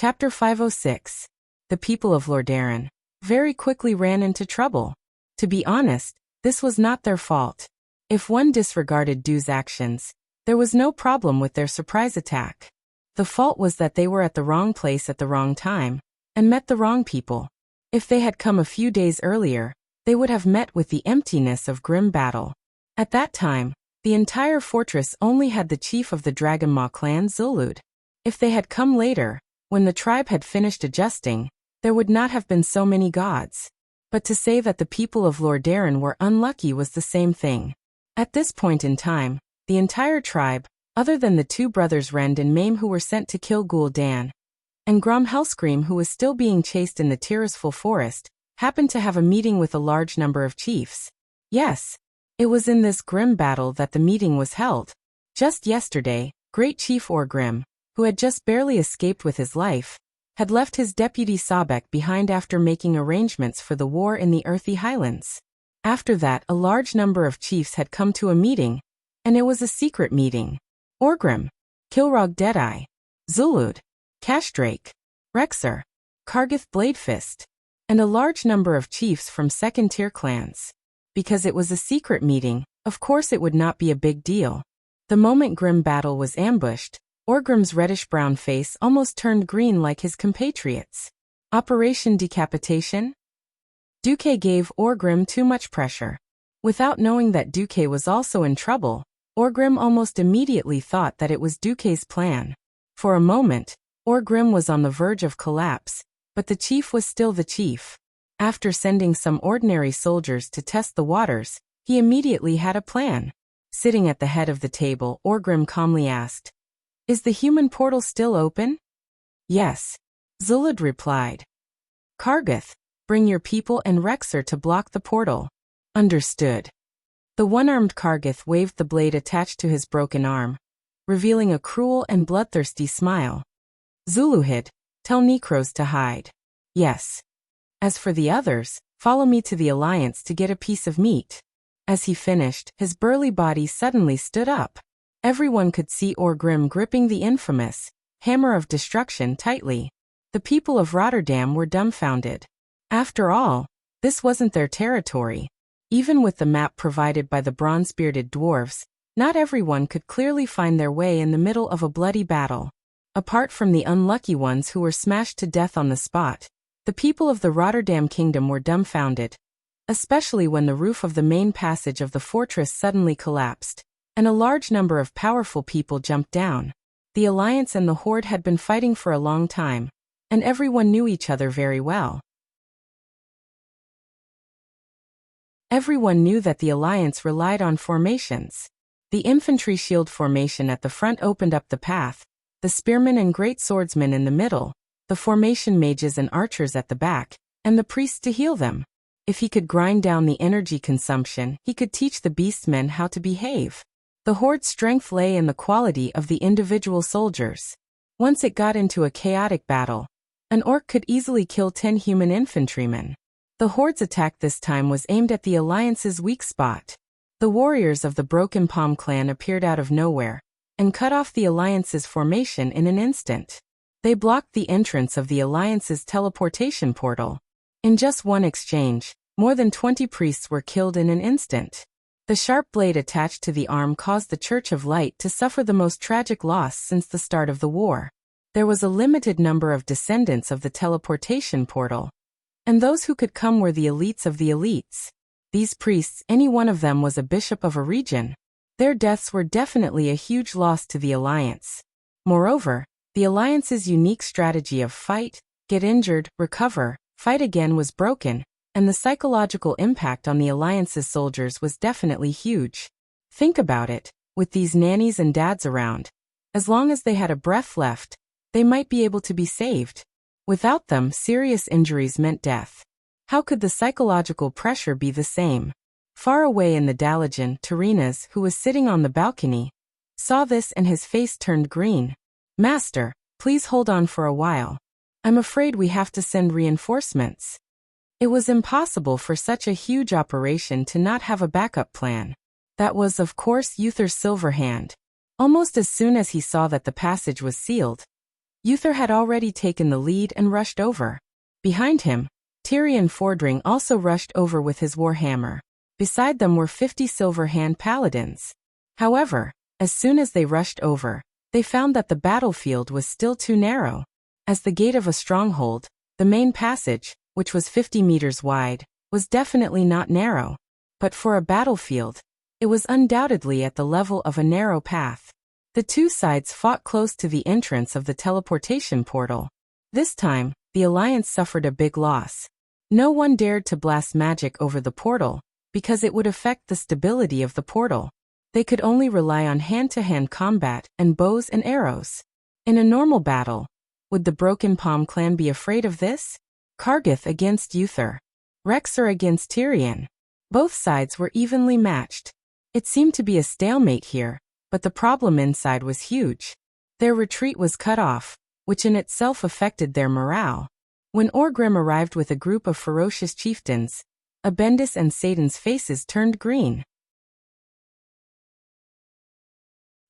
Chapter 506. The people of Lordaeron very quickly ran into trouble. To be honest, this was not their fault. If one disregarded Du's actions, there was no problem with their surprise attack. The fault was that they were at the wrong place at the wrong time, and met the wrong people. If they had come a few days earlier, they would have met with the emptiness of grim battle. At that time, the entire fortress only had the chief of the Dragonmaw clan, Zulud. If they had come later, when the tribe had finished adjusting, there would not have been so many gods. But to say that the people of Lordaeron were unlucky was the same thing. At this point in time, the entire tribe, other than the two brothers Rend and Maim who were sent to kill Gul'dan, and Grom Hellscream who was still being chased in the Tirisful forest, happened to have a meeting with a large number of chiefs. Yes, it was in this grim battle that the meeting was held. Just yesterday, Great Chief Orgrim, who had just barely escaped with his life, had left his deputy Sobek behind after making arrangements for the war in the Earthy Highlands. After that, a large number of chiefs had come to a meeting, and it was a secret meeting. Orgrim, Kilrog Deadeye, Zulud, Cashdrake, Rexer, Kargith Bladefist, and a large number of chiefs from second-tier clans. Because it was a secret meeting, of course it would not be a big deal. The moment grim battle was ambushed, Orgrim's reddish-brown face almost turned green like his compatriots. Operation Decapitation? Duque gave Orgrim too much pressure. Without knowing that Duque was also in trouble, Orgrim almost immediately thought that it was Duque's plan. For a moment, Orgrim was on the verge of collapse, but the chief was still the chief. After sending some ordinary soldiers to test the waters, he immediately had a plan. Sitting at the head of the table, Orgrim calmly asked, "Is the human portal still open?" "Yes," Zulud replied. "Kargath, bring your people and Rexer to block the portal." "Understood." The one-armed Kargath waved the blade attached to his broken arm, revealing a cruel and bloodthirsty smile. "Zuluhid, tell Necros to hide." "Yes." "As for the others, follow me to the Alliance to get a piece of meat." As he finished, his burly body suddenly stood up. Everyone could see Orgrim gripping the infamous hammer of destruction tightly. The people of Rotterdam were dumbfounded. After all, this wasn't their territory. Even with the map provided by the bronze-bearded dwarves, not everyone could clearly find their way in the middle of a bloody battle. Apart from the unlucky ones who were smashed to death on the spot, the people of the Rotterdam kingdom were dumbfounded, especially when the roof of the main passage of the fortress suddenly collapsed, and a large number of powerful people jumped down. The Alliance and the Horde had been fighting for a long time, and everyone knew each other very well. Everyone knew that the Alliance relied on formations. The infantry shield formation at the front opened up the path, the spearmen and great swordsmen in the middle, the formation mages and archers at the back, and the priests to heal them. If he could grind down the energy consumption, he could teach the beastmen how to behave. The Horde's strength lay in the quality of the individual soldiers. Once it got into a chaotic battle, an orc could easily kill 10 human infantrymen. The Horde's attack this time was aimed at the Alliance's weak spot. The warriors of the Broken Palm clan appeared out of nowhere and cut off the Alliance's formation in an instant. They blocked the entrance of the Alliance's teleportation portal. In just one exchange, more than 20 priests were killed in an instant. The sharp blade attached to the arm caused the Church of Light to suffer the most tragic loss since the start of the war. There was a limited number of descendants of the teleportation portal, and those who could come were the elites of the elites. These priests, any one of them was a bishop of a region. Their deaths were definitely a huge loss to the Alliance. Moreover, the Alliance's unique strategy of fight, get injured, recover, fight again was broken, and the psychological impact on the Alliance's soldiers was definitely huge. Think about it, with these nannies and dads around, as long as they had a breath left, they might be able to be saved. Without them, serious injuries meant death. How could the psychological pressure be the same? Far away in the Dalajan, Terenas, who was sitting on the balcony, saw this and his face turned green. "Master, please hold on for a while. I'm afraid we have to send reinforcements." It was impossible for such a huge operation to not have a backup plan. That was, of course, Uther's silver hand. Almost as soon as he saw that the passage was sealed, Uther had already taken the lead and rushed over. Behind him, Tyrion Fordring also rushed over with his warhammer. Beside them were 50 silver hand paladins. However, as soon as they rushed over, they found that the battlefield was still too narrow. As the gate of a stronghold, the main passage, which was 50 meters wide, was definitely not narrow. But for a battlefield, it was undoubtedly at the level of a narrow path. The two sides fought close to the entrance of the teleportation portal. This time, the Alliance suffered a big loss. No one dared to blast magic over the portal, because it would affect the stability of the portal. They could only rely on hand-to-hand combat and bows and arrows. In a normal battle, would the Broken Palm clan be afraid of this? Kargath against Uther. Rexer against Tyrion. Both sides were evenly matched. It seemed to be a stalemate here, but the problem inside was huge. Their retreat was cut off, which in itself affected their morale. When Orgrim arrived with a group of ferocious chieftains, Abendis and Satan's faces turned green.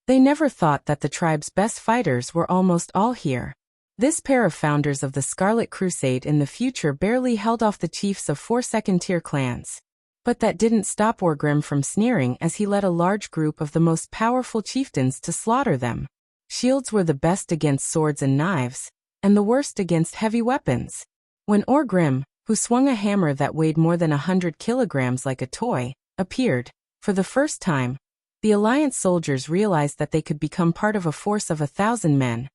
They never thought that the tribe's best fighters were almost all here. This pair of founders of the Scarlet Crusade in the future barely held off the chiefs of 4 second-tier clans. But that didn't stop Orgrim from sneering as he led a large group of the most powerful chieftains to slaughter them. Shields were the best against swords and knives, and the worst against heavy weapons. When Orgrim, who swung a hammer that weighed more than 100 kilograms like a toy, appeared. For the first time, the Alliance soldiers realized that they could become part of a force of 1,000 men.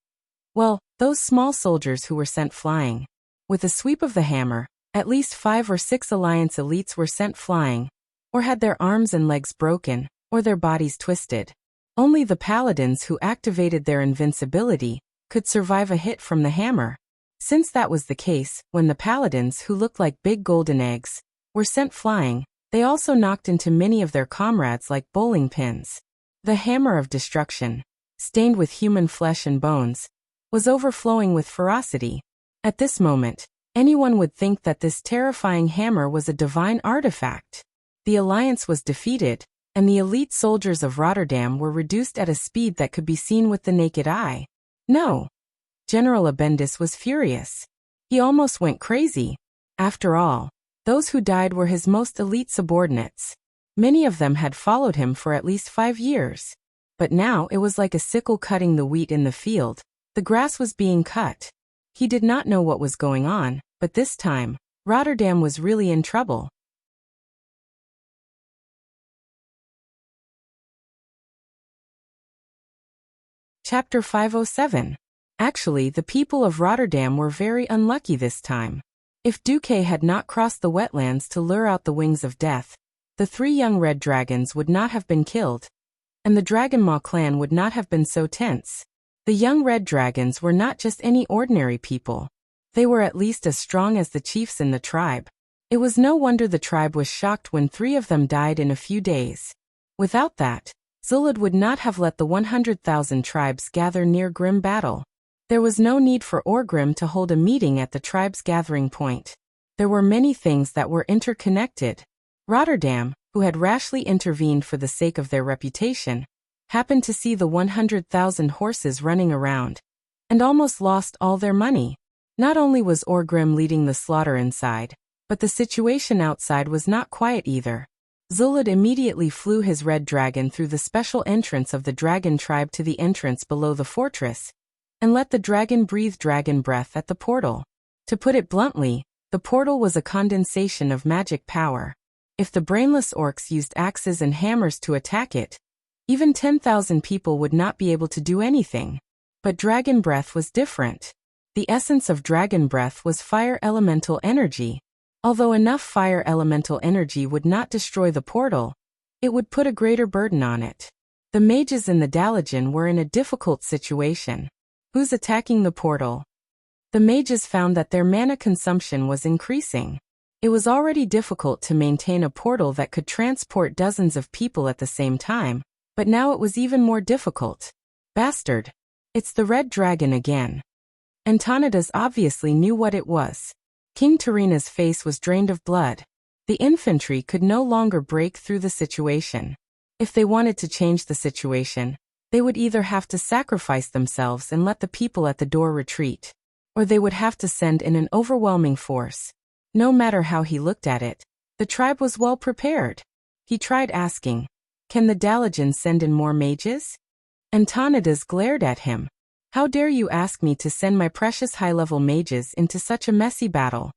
Well, those small soldiers who were sent flying. With a sweep of the hammer, at least 5 or 6 Alliance elites were sent flying, or had their arms and legs broken, or their bodies twisted. Only the paladins who activated their invincibility could survive a hit from the hammer. Since that was the case, when the paladins, who looked like big golden eggs, were sent flying, they also knocked into many of their comrades like bowling pins. The hammer of destruction, stained with human flesh and bones, was overflowing with ferocity. At this moment, anyone would think that this terrifying hammer was a divine artifact. The Alliance was defeated, and the elite soldiers of Rotterdam were reduced at a speed that could be seen with the naked eye. No. General Abendis was furious. He almost went crazy. After all, those who died were his most elite subordinates. Many of them had followed him for at least 5 years. But now it was like a sickle cutting the wheat in the field. The grass was being cut. He did not know what was going on, but this time, Rotterdam was really in trouble. Chapter 507. Actually, the people of Rotterdam were very unlucky this time. If Duque had not crossed the wetlands to lure out the wings of death, the 3 young red dragons would not have been killed, and the Dragonmaw clan would not have been so tense. The young red dragons were not just any ordinary people. They were at least as strong as the chiefs in the tribe. It was no wonder the tribe was shocked when 3 of them died in a few days. Without that, Zulud would not have let the 100,000 tribes gather near Grim Battle. There was no need for Orgrim to hold a meeting at the tribe's gathering point. There were many things that were interconnected. Rotterdam, who had rashly intervened for the sake of their reputation, happened to see the 100,000 horses running around, and almost lost all their money. Not only was Orgrim leading the slaughter inside, but the situation outside was not quiet either. Zulud immediately flew his red dragon through the special entrance of the dragon tribe to the entrance below the fortress, and let the dragon breathe dragon breath at the portal. To put it bluntly, the portal was a condensation of magic power. If the brainless orcs used axes and hammers to attack it, even 10,000 people would not be able to do anything. But dragon breath was different. The essence of dragon breath was fire elemental energy. Although enough fire elemental energy would not destroy the portal, it would put a greater burden on it. The mages in the Dalajan were in a difficult situation. Who's attacking the portal? The mages found that their mana consumption was increasing. It was already difficult to maintain a portal that could transport dozens of people at the same time, but now it was even more difficult. Bastard. It's the red dragon again. Antonidas obviously knew what it was. King Tarina's face was drained of blood. The infantry could no longer break through the situation. If they wanted to change the situation, they would either have to sacrifice themselves and let the people at the door retreat, or they would have to send in an overwhelming force. No matter how he looked at it, the tribe was well prepared. He tried asking, "Can the Dalajans send in more mages?" Antonidas glared at him. "How dare you ask me to send my precious high-level mages into such a messy battle?"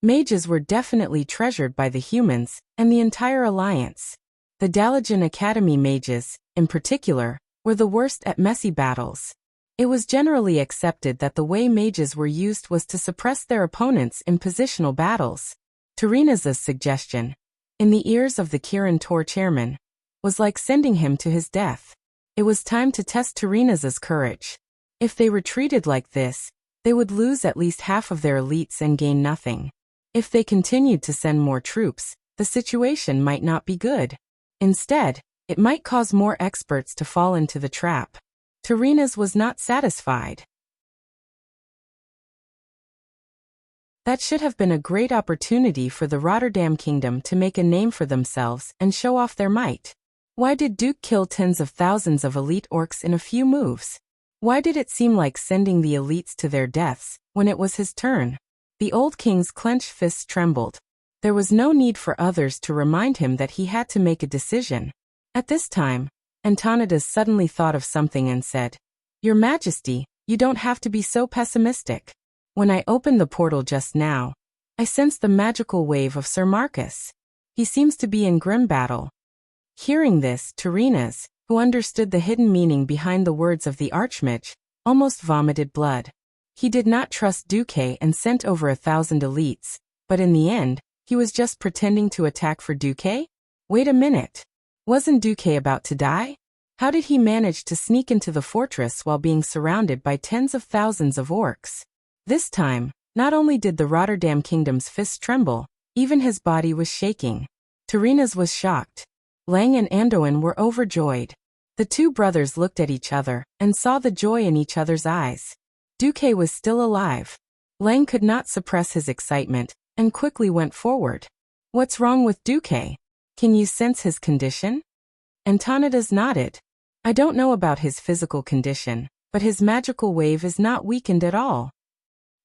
Mages were definitely treasured by the humans and the entire alliance. The Dalajan Academy mages, in particular, were the worst at messy battles. It was generally accepted that the way mages were used was to suppress their opponents in positional battles. Tarinas's suggestion, in the ears of the Kirin Tor chairman, was like sending him to his death. It was time to test Tarinas's courage. If they retreated like this, they would lose at least half of their elites and gain nothing. If they continued to send more troops, the situation might not be good. Instead, it might cause more experts to fall into the trap. Tarinas was not satisfied. That should have been a great opportunity for the Rotterdam Kingdom to make a name for themselves and show off their might. Why did Duke kill tens of thousands of elite orcs in a few moves? Why did it seem like sending the elites to their deaths when it was his turn? The old king's clenched fists trembled. There was no need for others to remind him that he had to make a decision. At this time, Antonidas suddenly thought of something and said, "Your Majesty, you don't have to be so pessimistic. When I opened the portal just now, I sensed the magical wave of Sir Marcus. He seems to be in grim battle. Hearing this, Terenas, who understood the hidden meaning behind the words of the Archmage, almost vomited blood. He did not trust Duque and sent over 1,000 elites, but in the end, he was just pretending to attack for Duque? Wait a minute. Wasn't Duque about to die? How did he manage to sneak into the fortress while being surrounded by tens of thousands of orcs? This time, not only did the Rotterdam Kingdom's fists tremble, even his body was shaking. Terenas was shocked. Lang and Anduin were overjoyed. The two brothers looked at each other and saw the joy in each other's eyes. Duque was still alive. Lang could not suppress his excitement and quickly went forward. What's wrong with Duque? Can you sense his condition? Antonidas nodded. I don't know about his physical condition, but his magical wave is not weakened at all.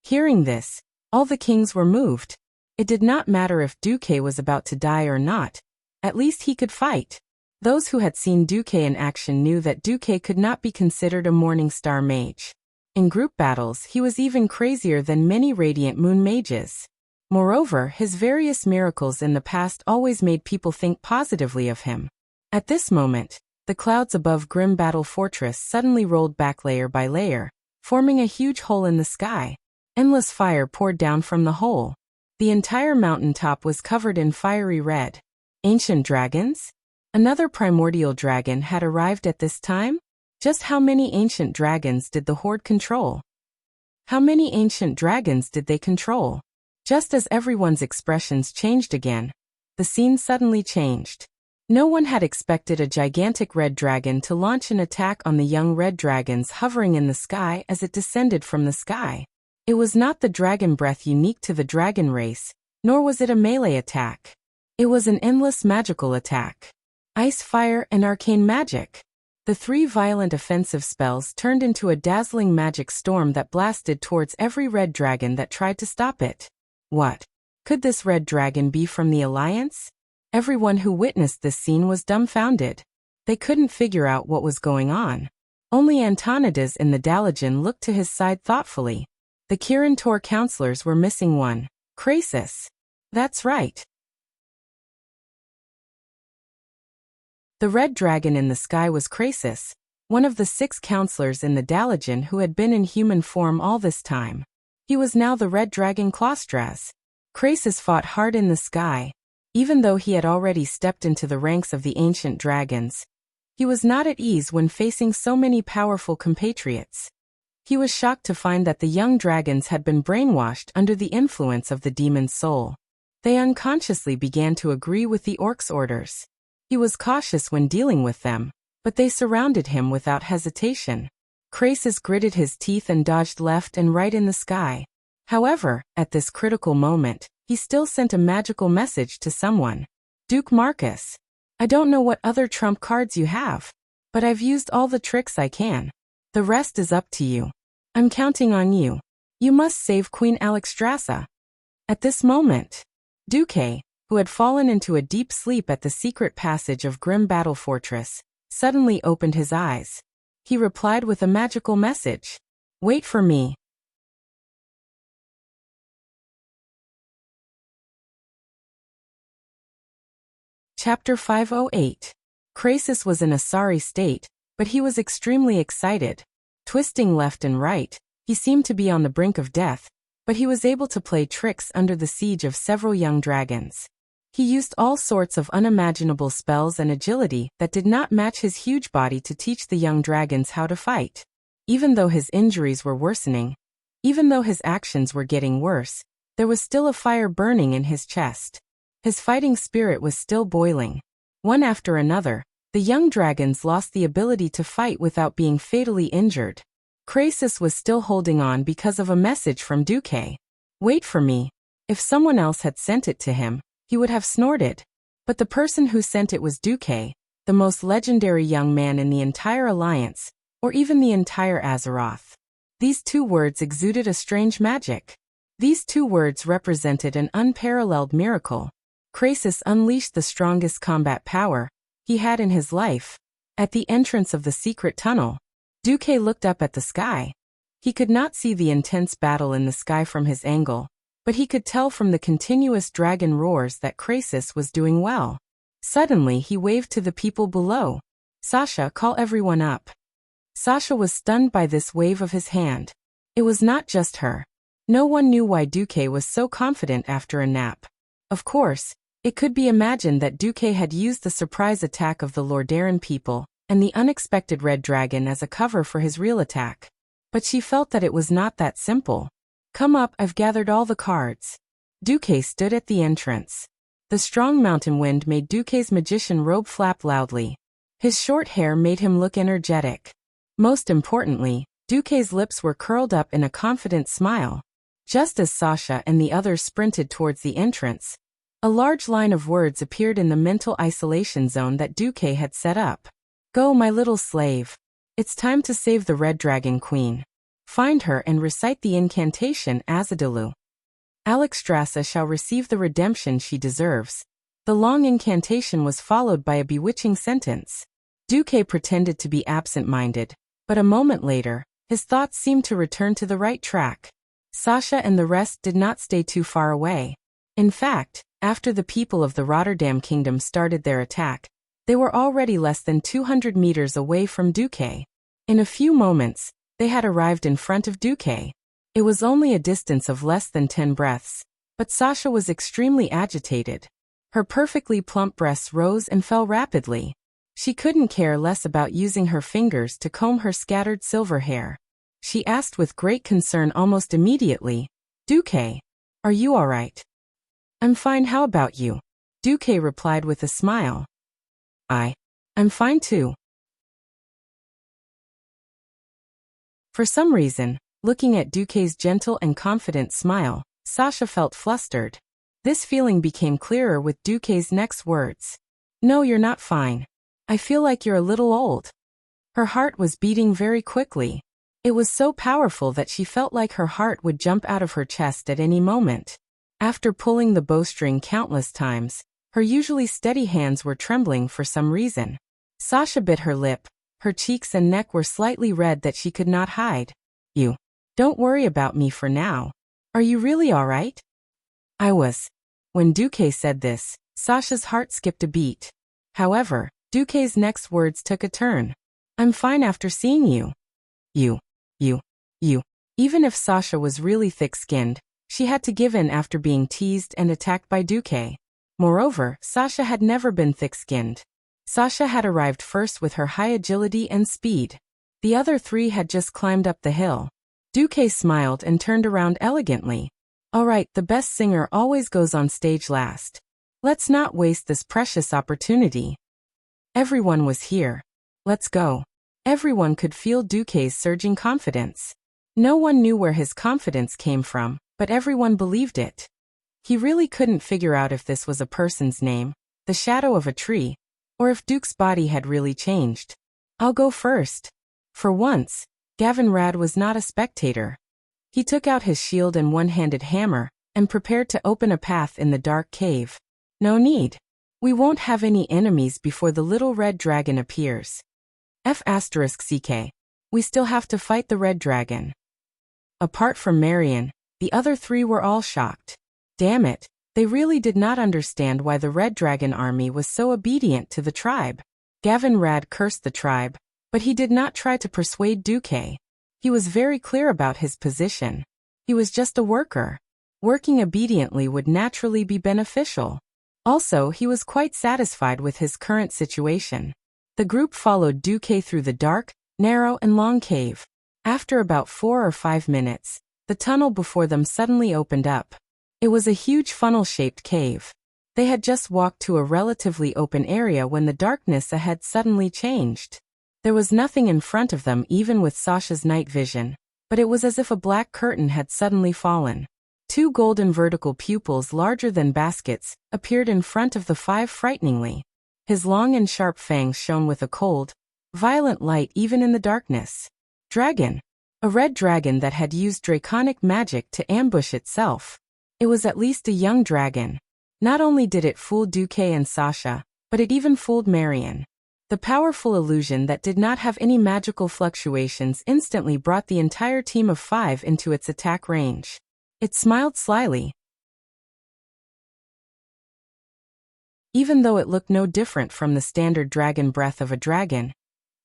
Hearing this, all the kings were moved. It did not matter if Duque was about to die or not. At least he could fight. Those who had seen Duque in action knew that Duque could not be considered a Morning Star mage. In group battles, he was even crazier than many Radiant Moon mages. Moreover, his various miracles in the past always made people think positively of him. At this moment, the clouds above Grim Battle Fortress suddenly rolled back layer by layer, forming a huge hole in the sky. Endless fire poured down from the hole. The entire mountaintop was covered in fiery red. Ancient dragons? Another primordial dragon had arrived at this time? Just how many ancient dragons did the Horde control? How many ancient dragons did they control? Just as everyone's expressions changed again, the scene suddenly changed. No one had expected a gigantic red dragon to launch an attack on the young red dragons hovering in the sky as it descended from the sky. It was not the dragon breath unique to the dragon race, nor was it a melee attack. It was an endless magical attack. Ice, fire, and arcane magic. The three violent offensive spells turned into a dazzling magic storm that blasted towards every red dragon that tried to stop it. What? Could this red dragon be from the Alliance? Everyone who witnessed this scene was dumbfounded. They couldn't figure out what was going on. Only Antonidas in the Dalajan looked to his side thoughtfully. The Kirin Tor counselors were missing one. Krasis. That's right. The red dragon in the sky was Krasis, one of the 6 counselors in the Dalajan who had been in human form all this time. He was now the red dragon Klostras. Krasis fought hard in the sky. Even though he had already stepped into the ranks of the ancient dragons, he was not at ease when facing so many powerful compatriots. He was shocked to find that the young dragons had been brainwashed under the influence of the demon's soul. They unconsciously began to agree with the orc's orders. He was cautious when dealing with them, but they surrounded him without hesitation. Krasis gritted his teeth and dodged left and right in the sky. However, at this critical moment, he still sent a magical message to someone. Duke Marcus. I don't know what other trump cards you have, but I've used all the tricks I can. The rest is up to you. I'm counting on you. You must save Queen Alexstrasza. At this moment, Duque, who had fallen into a deep sleep at the secret passage of Grim Battle Fortress, suddenly opened his eyes. He replied with a magical message. Wait for me. Chapter 508. Krasis was in a sorry state, but he was extremely excited. Twisting left and right, he seemed to be on the brink of death, but he was able to play tricks under the siege of several young dragons. He used all sorts of unimaginable spells and agility that did not match his huge body to teach the young dragons how to fight. Even though his injuries were worsening, even though his actions were getting worse, there was still a fire burning in his chest. His fighting spirit was still boiling. One after another, the young dragons lost the ability to fight without being fatally injured. Krasis was still holding on because of a message from Duque. Wait for me. If someone else had sent it to him, he would have snorted. But the person who sent it was Duque, the most legendary young man in the entire Alliance, or even the entire Azeroth. These 2 words exuded a strange magic. These 2 words represented an unparalleled miracle. Krasis unleashed the strongest combat power he had in his life. At the entrance of the secret tunnel, Duque looked up at the sky. He could not see the intense battle in the sky from his angle, but he could tell from the continuous dragon roars that Krasis was doing well. Suddenly he waved to the people below. "Sasha, call everyone up." Sasha was stunned by this wave of his hand. It was not just her. No one knew why Duque was so confident after a nap. Of course, it could be imagined that Duque had used the surprise attack of the Lordaeron people and the unexpected red dragon as a cover for his real attack. But she felt that it was not that simple. "Come up, I've gathered all the cards." Duque stood at the entrance. The strong mountain wind made Duque's magician robe flap loudly. His short hair made him look energetic. Most importantly, Duque's lips were curled up in a confident smile. Just as Sasha and the others sprinted towards the entrance, a large line of words appeared in the mental isolation zone that Duque had set up. "Go, my little slave. It's time to save the Red Dragon Queen. Find her and recite the incantation Azadilu. Alexstrasza shall receive the redemption she deserves." The long incantation was followed by a bewitching sentence. Duque pretended to be absent-minded, but a moment later, his thoughts seemed to return to the right track. Sasha and the rest did not stay too far away. In fact, after the people of the Rotterdam Kingdom started their attack, they were already less than 200 meters away from Duque. In a few moments, they had arrived in front of Duque. It was only a distance of less than 10 breaths, but Sasha was extremely agitated. Her perfectly plump breasts rose and fell rapidly. She couldn't care less about using her fingers to comb her scattered silver hair. She asked with great concern almost immediately, "Duque, are you all right?" "I'm fine, how about you?" Duque replied with a smile. I'm fine too." For some reason, looking at Duque's gentle and confident smile, Sasha felt flustered. This feeling became clearer with Duque's next words. "No, you're not fine. I feel like you're a little old." Her heart was beating very quickly. It was so powerful that she felt like her heart would jump out of her chest at any moment. After pulling the bowstring countless times, her usually steady hands were trembling for some reason. Sasha bit her lip. Her cheeks and neck were slightly red that she could not hide. "You don't worry about me for now. Are you really all right?" "I was." When Duque said this, Sasha's heart skipped a beat. However, Duque's next words took a turn. "I'm fine after seeing you." You. Even if Sasha was really thick-skinned, she had to give in after being teased and attacked by Duque. Moreover, Sasha had never been thick-skinned. Sasha had arrived first with her high agility and speed. The other three had just climbed up the hill. Duque smiled and turned around elegantly. "All right, the best singer always goes on stage last. Let's not waste this precious opportunity." Everyone was here. "Let's go." Everyone could feel Duque's surging confidence. No one knew where his confidence came from, but everyone believed it. He really couldn't figure out if this was a person's name, the shadow of a tree, or if Duke's body had really changed. "I'll go first." For once, Gavin Rad was not a spectator. He took out his shield and one-handed hammer, and prepared to open a path in the dark cave. "No need. We won't have any enemies before the little red dragon appears. F***CK. We still have to fight the red dragon." Apart from Marion, the other three were all shocked. Damn it, they really did not understand why the red dragon army was so obedient to the tribe. Gavin Rad cursed the tribe, but he did not try to persuade Duque. He was very clear about his position. He was just a worker. Working obediently would naturally be beneficial. Also, he was quite satisfied with his current situation. The group followed Duque through the dark, narrow and long cave. After about 4 or 5 minutes, the tunnel before them suddenly opened up. It was a huge funnel-shaped cave. They had just walked to a relatively open area when the darkness ahead suddenly changed. There was nothing in front of them even with Sasha's night vision, but it was as if a black curtain had suddenly fallen. 2 golden vertical pupils larger than baskets appeared in front of the 5 frighteningly. His long and sharp fangs shone with a cold, violent light even in the darkness. Dragon. A red dragon that had used draconic magic to ambush itself. It was at least a young dragon. Not only did it fool Duque and Sasha, but it even fooled Marion. The powerful illusion that did not have any magical fluctuations instantly brought the entire team of 5 into its attack range. It smiled slyly, even though it looked no different from the standard dragon breath of a dragon.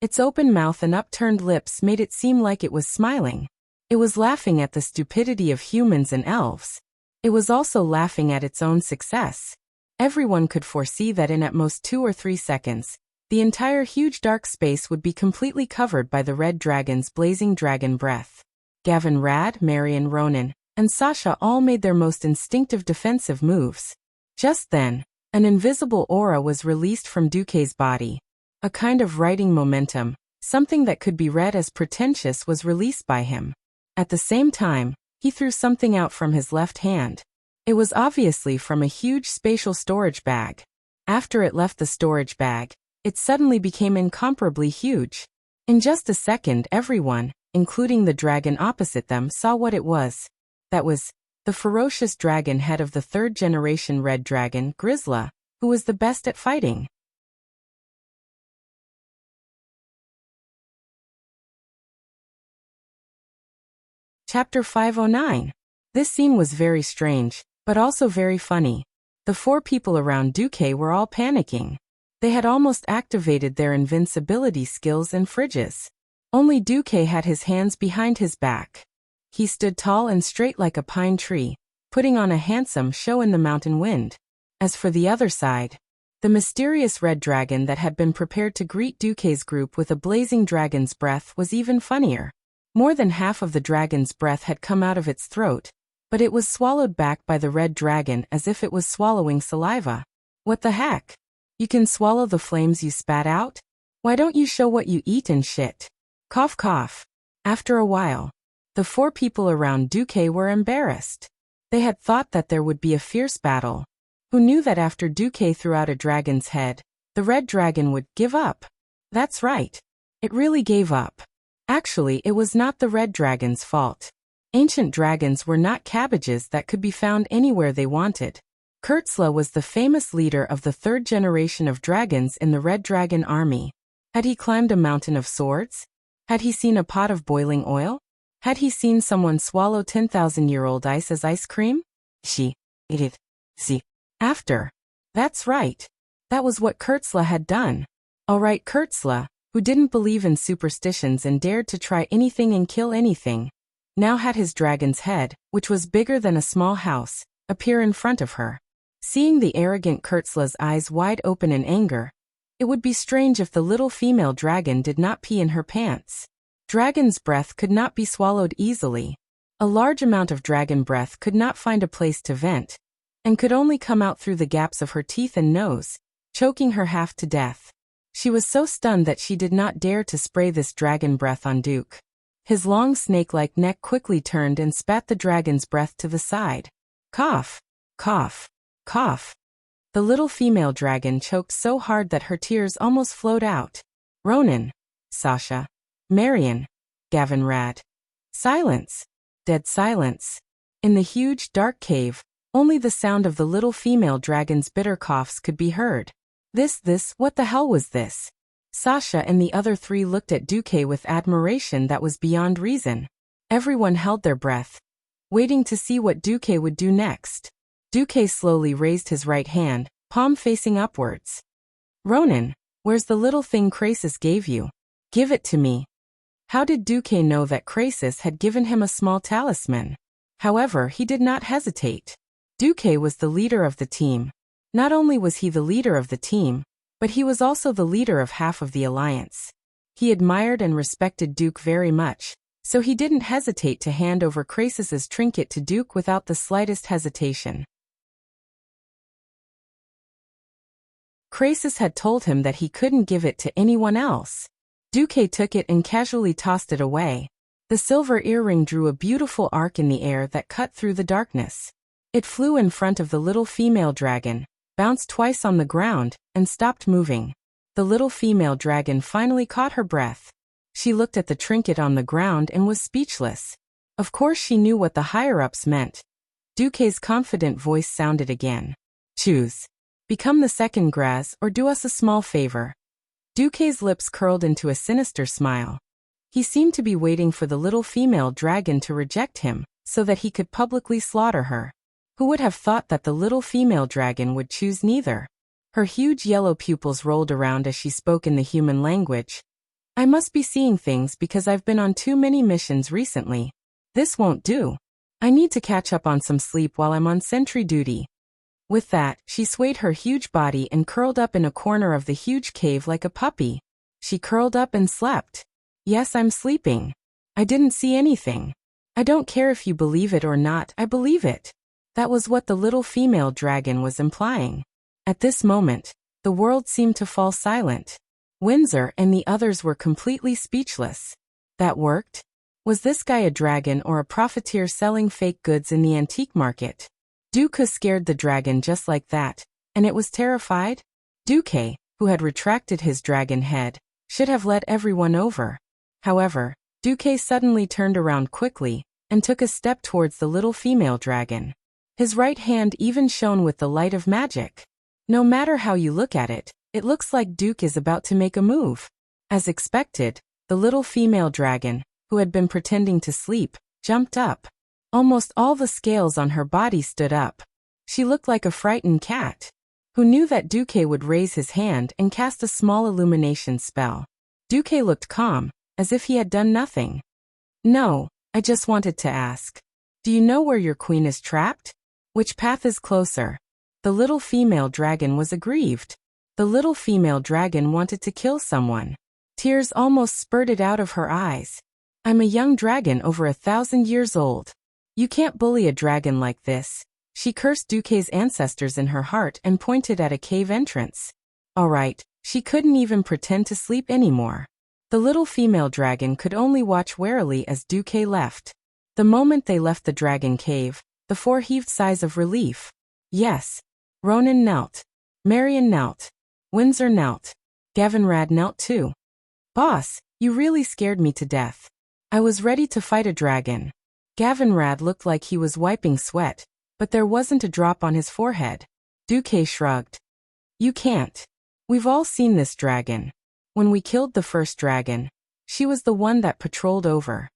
Its open mouth and upturned lips made it seem like it was smiling. It was laughing at the stupidity of humans and elves. It was also laughing at its own success. Everyone could foresee that in at most 2 or 3 seconds, the entire huge dark space would be completely covered by the red dragon's blazing dragon breath. Gavin, Rad, Marion, Ronan, and Sasha all made their most instinctive defensive moves. Just then, an invisible aura was released from Duque's body. A kind of writing momentum, something that could be read as pretentious, was released by him. At the same time, he threw something out from his left hand. It was obviously from a huge spatial storage bag. After it left the storage bag, it suddenly became incomparably huge. In just a second, everyone, including the dragon opposite them, saw what it was. That was the ferocious dragon head of the 3rd generation red dragon, Grizzla, who was the best at fighting. Chapter 509. This scene was very strange, but also very funny. The 4 people around Duque were all panicking. They had almost activated their invincibility skills and fridges. Only Duque had his hands behind his back. He stood tall and straight like a pine tree, putting on a handsome show in the mountain wind. As for the other side, the mysterious red dragon that had been prepared to greet Duque's group with a blazing dragon's breath was even funnier. More than half of the dragon's breath had come out of its throat, but it was swallowed back by the red dragon as if it was swallowing saliva. What the heck? You can swallow the flames you spat out? Why don't you show what you eat and shit? Cough cough. After a while, the 4 people around Duque were embarrassed. They had thought that there would be a fierce battle. Who knew that after Duque threw out a dragon's head, the red dragon would give up? That's right. It really gave up. Actually, it was not the red dragon's fault. Ancient dragons were not cabbages that could be found anywhere they wanted. Kurtzla was the famous leader of the 3rd generation of dragons in the Red Dragon army. Had he climbed a mountain of swords? Had he seen a pot of boiling oil? Had he seen someone swallow 10,000-year-old ice as ice cream? She ate it. See. After. That's right. That was what Kurtzla had done. Alright, Kurtzla, who didn't believe in superstitions and dared to try anything and kill anything, now had his dragon's head, which was bigger than a small house, appear in front of her. Seeing the arrogant Kurtzla's eyes wide open in anger, it would be strange if the little female dragon did not pee in her pants. Dragon's breath could not be swallowed easily. A large amount of dragon breath could not find a place to vent, and could only come out through the gaps of her teeth and nose, choking her half to death. She was so stunned that she did not dare to spray this dragon breath on Duke. His long snake-like neck quickly turned and spat the dragon's breath to the side. Cough, cough, cough. The little female dragon choked so hard that her tears almost flowed out. Ronan, Sasha, Marion, Gavin, Rad. Silence. Dead silence. In the huge, dark cave, only the sound of the little female dragon's bitter coughs could be heard. What the hell was this? Sasha and the other 3 looked at Duque with admiration that was beyond reason. Everyone held their breath, waiting to see what Duque would do next. Duque slowly raised his right hand, palm facing upwards. Ronan, where's the little thing Krasis gave you? Give it to me. How did Duque know that Krasis had given him a small talisman? However, he did not hesitate. Duque was the leader of the team. Not only was he the leader of the team, but he was also the leader of half of the alliance. He admired and respected Duke very much, so he didn't hesitate to hand over Krasis's trinket to Duke without the slightest hesitation. Krasis had told him that he couldn't give it to anyone else. Duque took it and casually tossed it away. The silver earring drew a beautiful arc in the air that cut through the darkness. It flew in front of the little female dragon, bounced twice on the ground, and stopped moving. The little female dragon finally caught her breath. She looked at the trinket on the ground and was speechless. Of course she knew what the higher-ups meant. Duque's confident voice sounded again. Choose. Become the second Graz or do us a small favor. Duque's lips curled into a sinister smile. He seemed to be waiting for the little female dragon to reject him, so that he could publicly slaughter her. Who would have thought that the little female dragon would choose neither? Her huge yellow pupils rolled around as she spoke in the human language. I must be seeing things because I've been on too many missions recently. This won't do. I need to catch up on some sleep while I'm on sentry duty. With that, she swayed her huge body and curled up in a corner of the huge cave like a puppy. She curled up and slept. Yes, I'm sleeping. I didn't see anything. I don't care if you believe it or not, I believe it. That was what the little female dragon was implying. At this moment, the world seemed to fall silent. Windsor and the others were completely speechless. That worked? Was this guy a dragon or a profiteer selling fake goods in the antique market? Duke scared the dragon just like that, and it was terrified? Duque, who had retracted his dragon head, should have let everyone over. However, Duque suddenly turned around quickly and took a step towards the little female dragon. His right hand even shone with the light of magic. No matter how you look at it, it looks like Duke is about to make a move. As expected, the little female dragon, who had been pretending to sleep, jumped up. Almost all the scales on her body stood up. She looked like a frightened cat, who knew that Duque would raise his hand and cast a small illumination spell. Duque looked calm, as if he had done nothing. No, I just wanted to ask. Do you know where your queen is trapped? Which path is closer? The little female dragon was aggrieved. The little female dragon wanted to kill someone. Tears almost spurted out of her eyes. I'm a young dragon over 1,000 years old. You can't bully a dragon like this. She cursed Duque's ancestors in her heart and pointed at a cave entrance. All right, she couldn't even pretend to sleep anymore. The little female dragon could only watch warily as Duque left. The moment they left the dragon cave, the four heaved sighs of relief. Yes. Ronan knelt. Marion knelt. Windsor knelt. Gavinrad knelt too. Boss, you really scared me to death. I was ready to fight a dragon. Gavinrad looked like he was wiping sweat, but there wasn't a drop on his forehead. Duque shrugged. You can't. We've all seen this dragon. When we killed the first dragon, she was the one that patrolled over.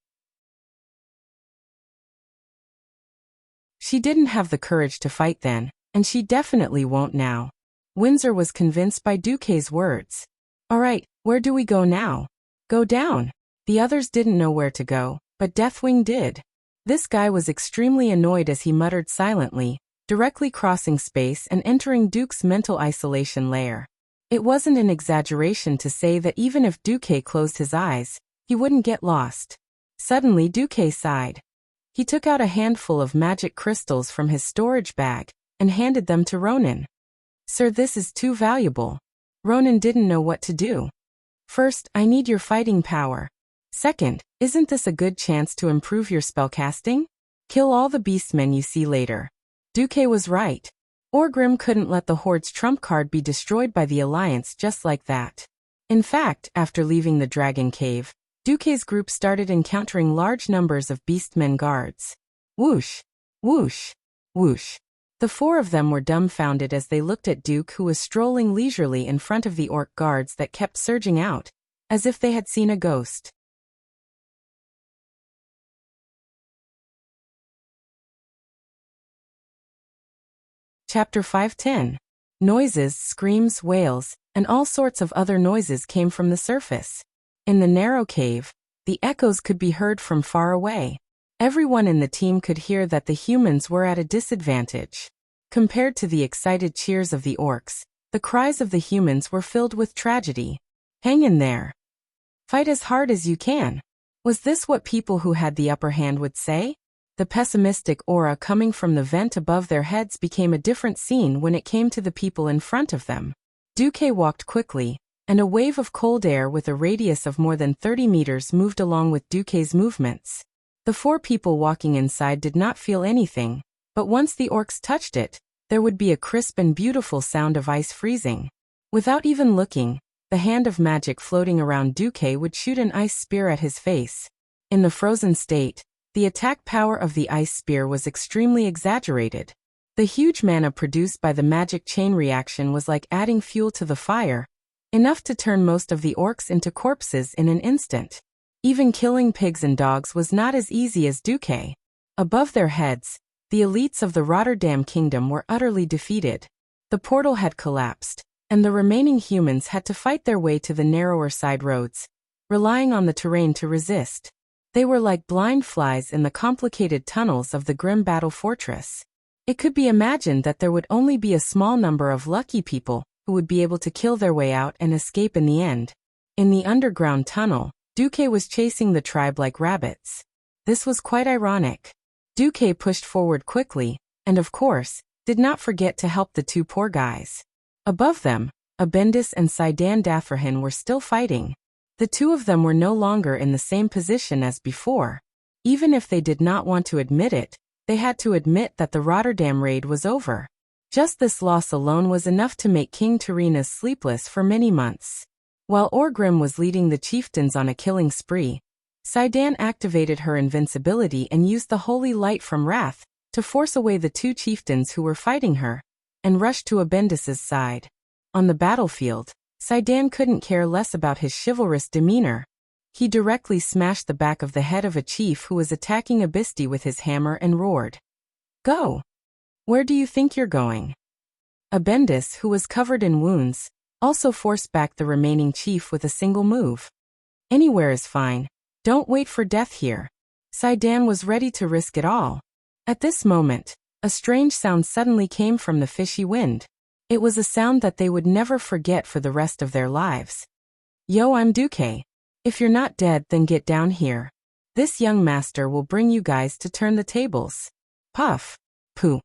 She didn't have the courage to fight then, and she definitely won't now. Windsor was convinced by Duque's words. All right, where do we go now? Go down. The others didn't know where to go, but Deathwing did. This guy was extremely annoyed as he muttered silently, directly crossing space and entering Duke's mental isolation layer. It wasn't an exaggeration to say that even if Duque closed his eyes, he wouldn't get lost. Suddenly Duque sighed. He took out a handful of magic crystals from his storage bag and handed them to Ronan. Sir, this is too valuable. Ronan didn't know what to do. First, I need your fighting power. Second, isn't this a good chance to improve your spellcasting? Kill all the beastmen you see later. Duque was right. Orgrim couldn't let the Horde's trump card be destroyed by the Alliance just like that. In fact, after leaving the Dragon Cave, Duque's group started encountering large numbers of beastmen guards. Whoosh! Whoosh! Whoosh! The four of them were dumbfounded as they looked at Duke, who was strolling leisurely in front of the orc guards that kept surging out, as if they had seen a ghost. Chapter 510. Noises, screams, wails, and all sorts of other noises came from the surface. In the narrow cave, the echoes could be heard from far away. Everyone in the team could hear that the humans were at a disadvantage. Compared to the excited cheers of the orcs, the cries of the humans were filled with tragedy. Hang in there. Fight as hard as you can. Was this what people who had the upper hand would say? The pessimistic aura coming from the vent above their heads became a different scene when it came to the people in front of them. Duque walked quickly, and a wave of cold air with a radius of more than 30 meters moved along with Duque's movements. The four people walking inside did not feel anything, but once the orcs touched it, there would be a crisp and beautiful sound of ice freezing. Without even looking, the hand of magic floating around Duque would shoot an ice spear at his face. In the frozen state, the attack power of the ice spear was extremely exaggerated. The huge mana produced by the magic chain reaction was like adding fuel to the fire, enough to turn most of the orcs into corpses in an instant. Even killing pigs and dogs was not as easy as Duque. Above their heads, the elites of the Rotterdam Kingdom were utterly defeated. The portal had collapsed, and the remaining humans had to fight their way to the narrower side roads, relying on the terrain to resist. They were like blind flies in the complicated tunnels of the grim battle fortress. It could be imagined that there would only be a small number of lucky people who would be able to kill their way out and escape in the end. In the underground tunnel, Duque was chasing the tribe like rabbits. This was quite ironic. Duque pushed forward quickly, and of course, did not forget to help the two poor guys. Above them, Abendis and Sidan Dathrahan were still fighting. The two of them were no longer in the same position as before. Even if they did not want to admit it, they had to admit that the Rotterdam raid was over. Just this loss alone was enough to make King Tyrrhena's sleepless for many months. While Orgrim was leading the chieftains on a killing spree, Sidan activated her invincibility and used the holy light from Wrath to force away the two chieftains who were fighting her, and rushed to Abendis's side. On the battlefield, Sidan couldn't care less about his chivalrous demeanor. He directly smashed the back of the head of a chief who was attacking Abisti with his hammer and roared, "Go! Where do you think you're going?" Abendis, who was covered in wounds, also forced back the remaining chief with a single move. "Anywhere is fine. Don't wait for death here." Sidan was ready to risk it all. At this moment, a strange sound suddenly came from the fishy wind. It was a sound that they would never forget for the rest of their lives. "Yo, I'm Duque. If you're not dead, then get down here. This young master will bring you guys to turn the tables." Puff. Pooh.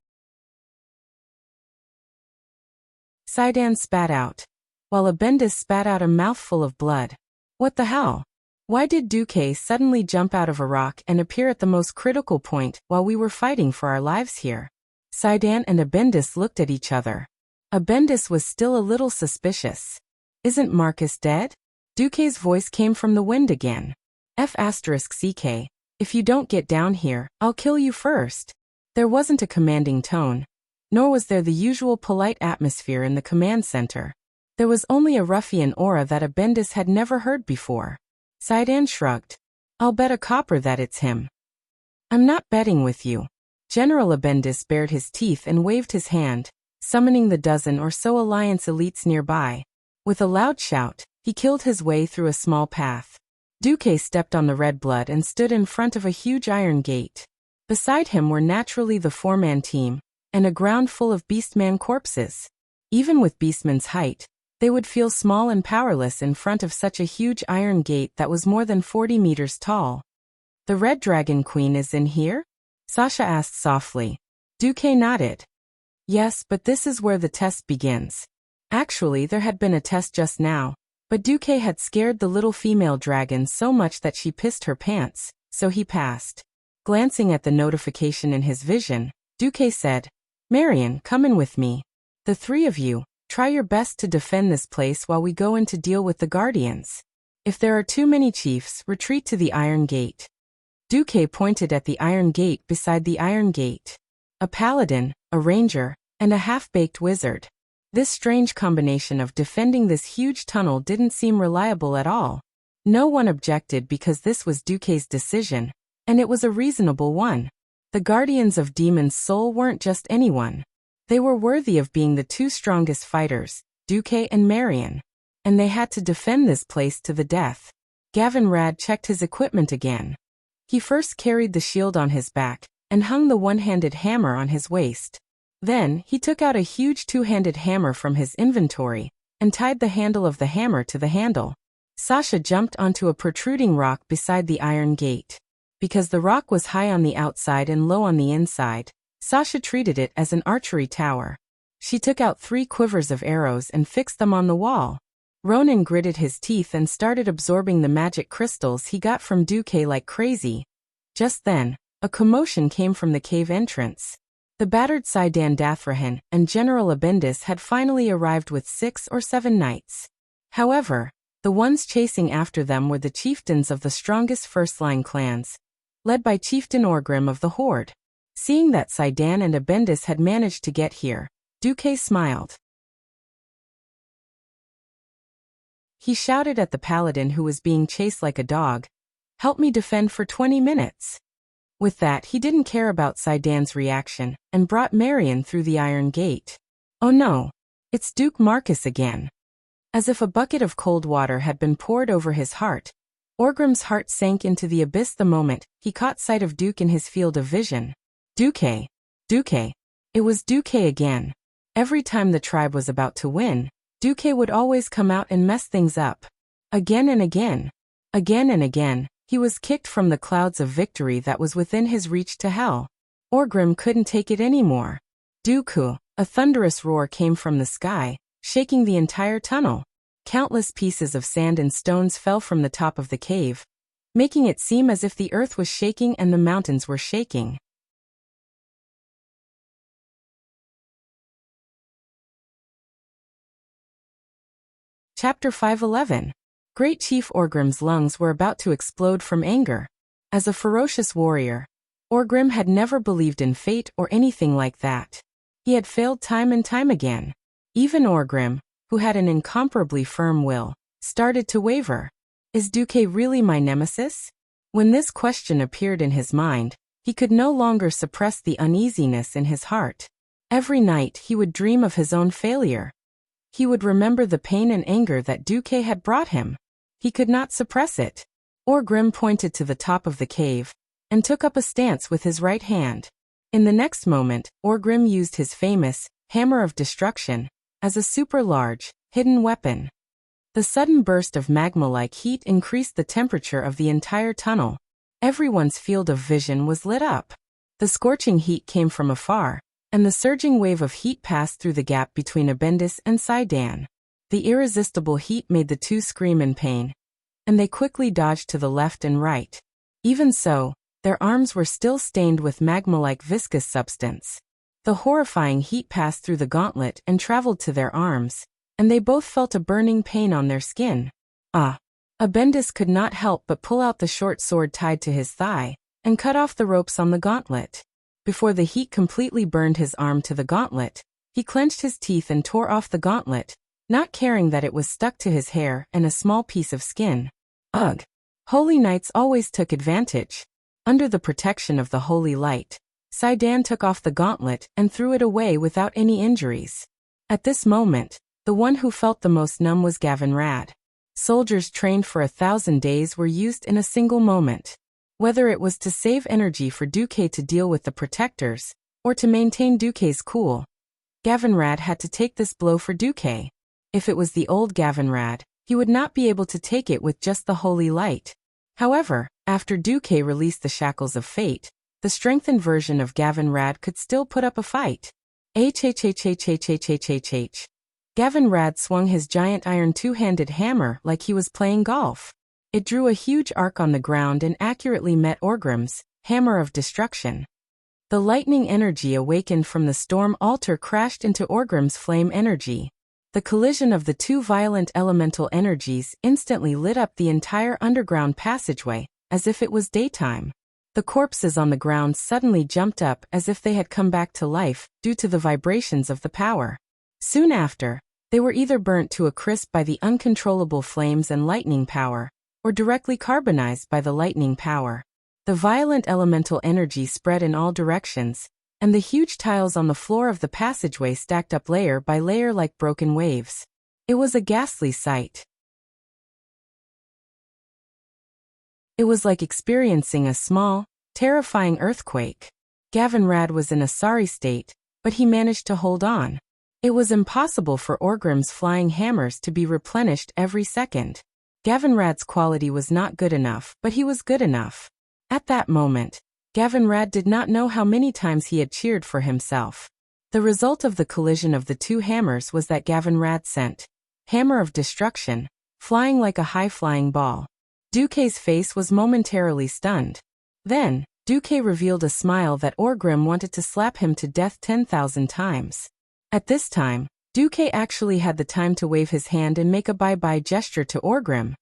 Sidan spat out, while Abendis spat out a mouthful of blood. What the hell? Why did Duque suddenly jump out of a rock and appear at the most critical point while we were fighting for our lives here? Sidan and Abendis looked at each other. Abendis was still a little suspicious. "Isn't Marcus dead?" Duque's voice came from the wind again. "F***CK, if you don't get down here, I'll kill you first." There wasn't a commanding tone, nor was there the usual polite atmosphere in the command center. There was only a ruffian aura that Abendis had never heard before. Sidan shrugged. "I'll bet a copper that it's him." "I'm not betting with you." General Abendis bared his teeth and waved his hand, summoning the dozen or so Alliance elites nearby. With a loud shout, he killed his way through a small path. Duque stepped on the red blood and stood in front of a huge iron gate. Beside him were naturally the four-man team, and a ground full of beastman corpses. Even with beastman's height, they would feel small and powerless in front of such a huge iron gate that was more than 40 meters tall. "The Red Dragon Queen is in here?" Sasha asked softly. Duque nodded. "Yes, but this is where the test begins." Actually, there had been a test just now, but Duque had scared the little female dragon so much that she pissed her pants, so he passed. Glancing at the notification in his vision, Duque said, "Marion, come in with me. The three of you, try your best to defend this place while we go in to deal with the Guardians. If there are too many chiefs, retreat to the Iron Gate." Duque pointed at the Iron Gate beside the Iron Gate. A paladin, a ranger, and a half-baked wizard. This strange combination of defending this huge tunnel didn't seem reliable at all. No one objected because this was Duque's decision, and it was a reasonable one. The Guardians of Demon's Soul weren't just anyone. They were worthy of being the two strongest fighters, Duque and Marion, and they had to defend this place to the death. Gavin Rad checked his equipment again. He first carried the shield on his back, and hung the one-handed hammer on his waist. Then, he took out a huge two-handed hammer from his inventory, and tied the handle of the hammer to the handle. Sasha jumped onto a protruding rock beside the iron gate. Because the rock was high on the outside and low on the inside, Sasha treated it as an archery tower. She took out 3 quivers of arrows and fixed them on the wall. Ronan gritted his teeth and started absorbing the magic crystals he got from Duque like crazy. Just then, a commotion came from the cave entrance. The battered Sidan Dathrahan and General Abendis had finally arrived with 6 or 7 knights. However, the ones chasing after them were the chieftains of the strongest first-line clans, led by Chieftain Orgrim of the Horde. Seeing that Sidan and Abendis had managed to get here, Duque smiled. He shouted at the paladin who was being chased like a dog, "Help me defend for 20 minutes." With that, he didn't care about Sidan's reaction, and brought Marion through the iron gate. Oh no! It's Duke Marcus again. As if a bucket of cold water had been poured over his heart, Orgrim's heart sank into the abyss the moment he caught sight of Duke in his field of vision. Duke. Duke. It was Duke again. Every time the tribe was about to win, Duke would always come out and mess things up. Again and again. Again and again, he was kicked from the clouds of victory that was within his reach to hell. Orgrim couldn't take it anymore. Dooku. A thunderous roar came from the sky, shaking the entire tunnel. Countless pieces of sand and stones fell from the top of the cave, making it seem as if the earth was shaking and the mountains were shaking. Chapter 511. Great Chief Orgrim's lungs were about to explode from anger. As a ferocious warrior, Orgrim had never believed in fate or anything like that. He had failed time and time again. Even Orgrim, who had an incomparably firm will, started to waver. Is Duke really my nemesis? When this question appeared in his mind, he could no longer suppress the uneasiness in his heart. Every night he would dream of his own failure. He would remember the pain and anger that Duke had brought him. He could not suppress it. Orgrim pointed to the top of the cave and took up a stance with his right hand. In the next moment, Orgrim used his famous Hammer of Destruction as a super-large, hidden weapon. The sudden burst of magma-like heat increased the temperature of the entire tunnel. Everyone's field of vision was lit up. The scorching heat came from afar, and the surging wave of heat passed through the gap between Abendis and Sidon. The irresistible heat made the two scream in pain, and they quickly dodged to the left and right. Even so, their arms were still stained with magma-like viscous substance. The horrifying heat passed through the gauntlet and traveled to their arms, and they both felt a burning pain on their skin. Abendis could not help but pull out the short sword tied to his thigh, and cut off the ropes on the gauntlet. Before the heat completely burned his arm to the gauntlet, he clenched his teeth and tore off the gauntlet, not caring that it was stuck to his hair and a small piece of skin. Ugh! Holy Knights always took advantage. Under the protection of the holy light, Sidon took off the gauntlet and threw it away without any injuries. At this moment, the one who felt the most numb was Gavin Rad. Soldiers trained for 1,000 days were used in a single moment. Whether it was to save energy for Duke to deal with the protectors, or to maintain Duke's cool, Gavin Rad had to take this blow for Duke. If it was the old Gavin Rad, he would not be able to take it with just the holy light. However, after Duke released the shackles of fate, the strengthened version of Gavin Rad could still put up a fight. Gavin Rad swung his giant iron two-handed hammer like he was playing golf. It drew a huge arc on the ground and accurately met Orgrim's Hammer of Destruction. The lightning energy awakened from the storm altar crashed into Orgrim's flame energy. The collision of the two violent elemental energies instantly lit up the entire underground passageway, as if it was daytime. The corpses on the ground suddenly jumped up as if they had come back to life due to the vibrations of the power. Soon after, they were either burnt to a crisp by the uncontrollable flames and lightning power, or directly carbonized by the lightning power. The violent elemental energy spread in all directions, and the huge tiles on the floor of the passageway stacked up layer by layer like broken waves. It was a ghastly sight. It was like experiencing a small, terrifying earthquake. Gavin Rad was in a sorry state, but he managed to hold on. It was impossible for Orgrim's flying hammers to be replenished every second. Gavin Rad's quality was not good enough, but he was good enough. At that moment, Gavin Rad did not know how many times he had cheered for himself. The result of the collision of the two hammers was that Gavin Rad sent Hammer of Destruction, flying like a high-flying ball. Duke's face was momentarily stunned. Then, Duke revealed a smile that Orgrim wanted to slap him to death 10,000 times. At this time, Duke actually had the time to wave his hand and make a bye-bye gesture to Orgrim.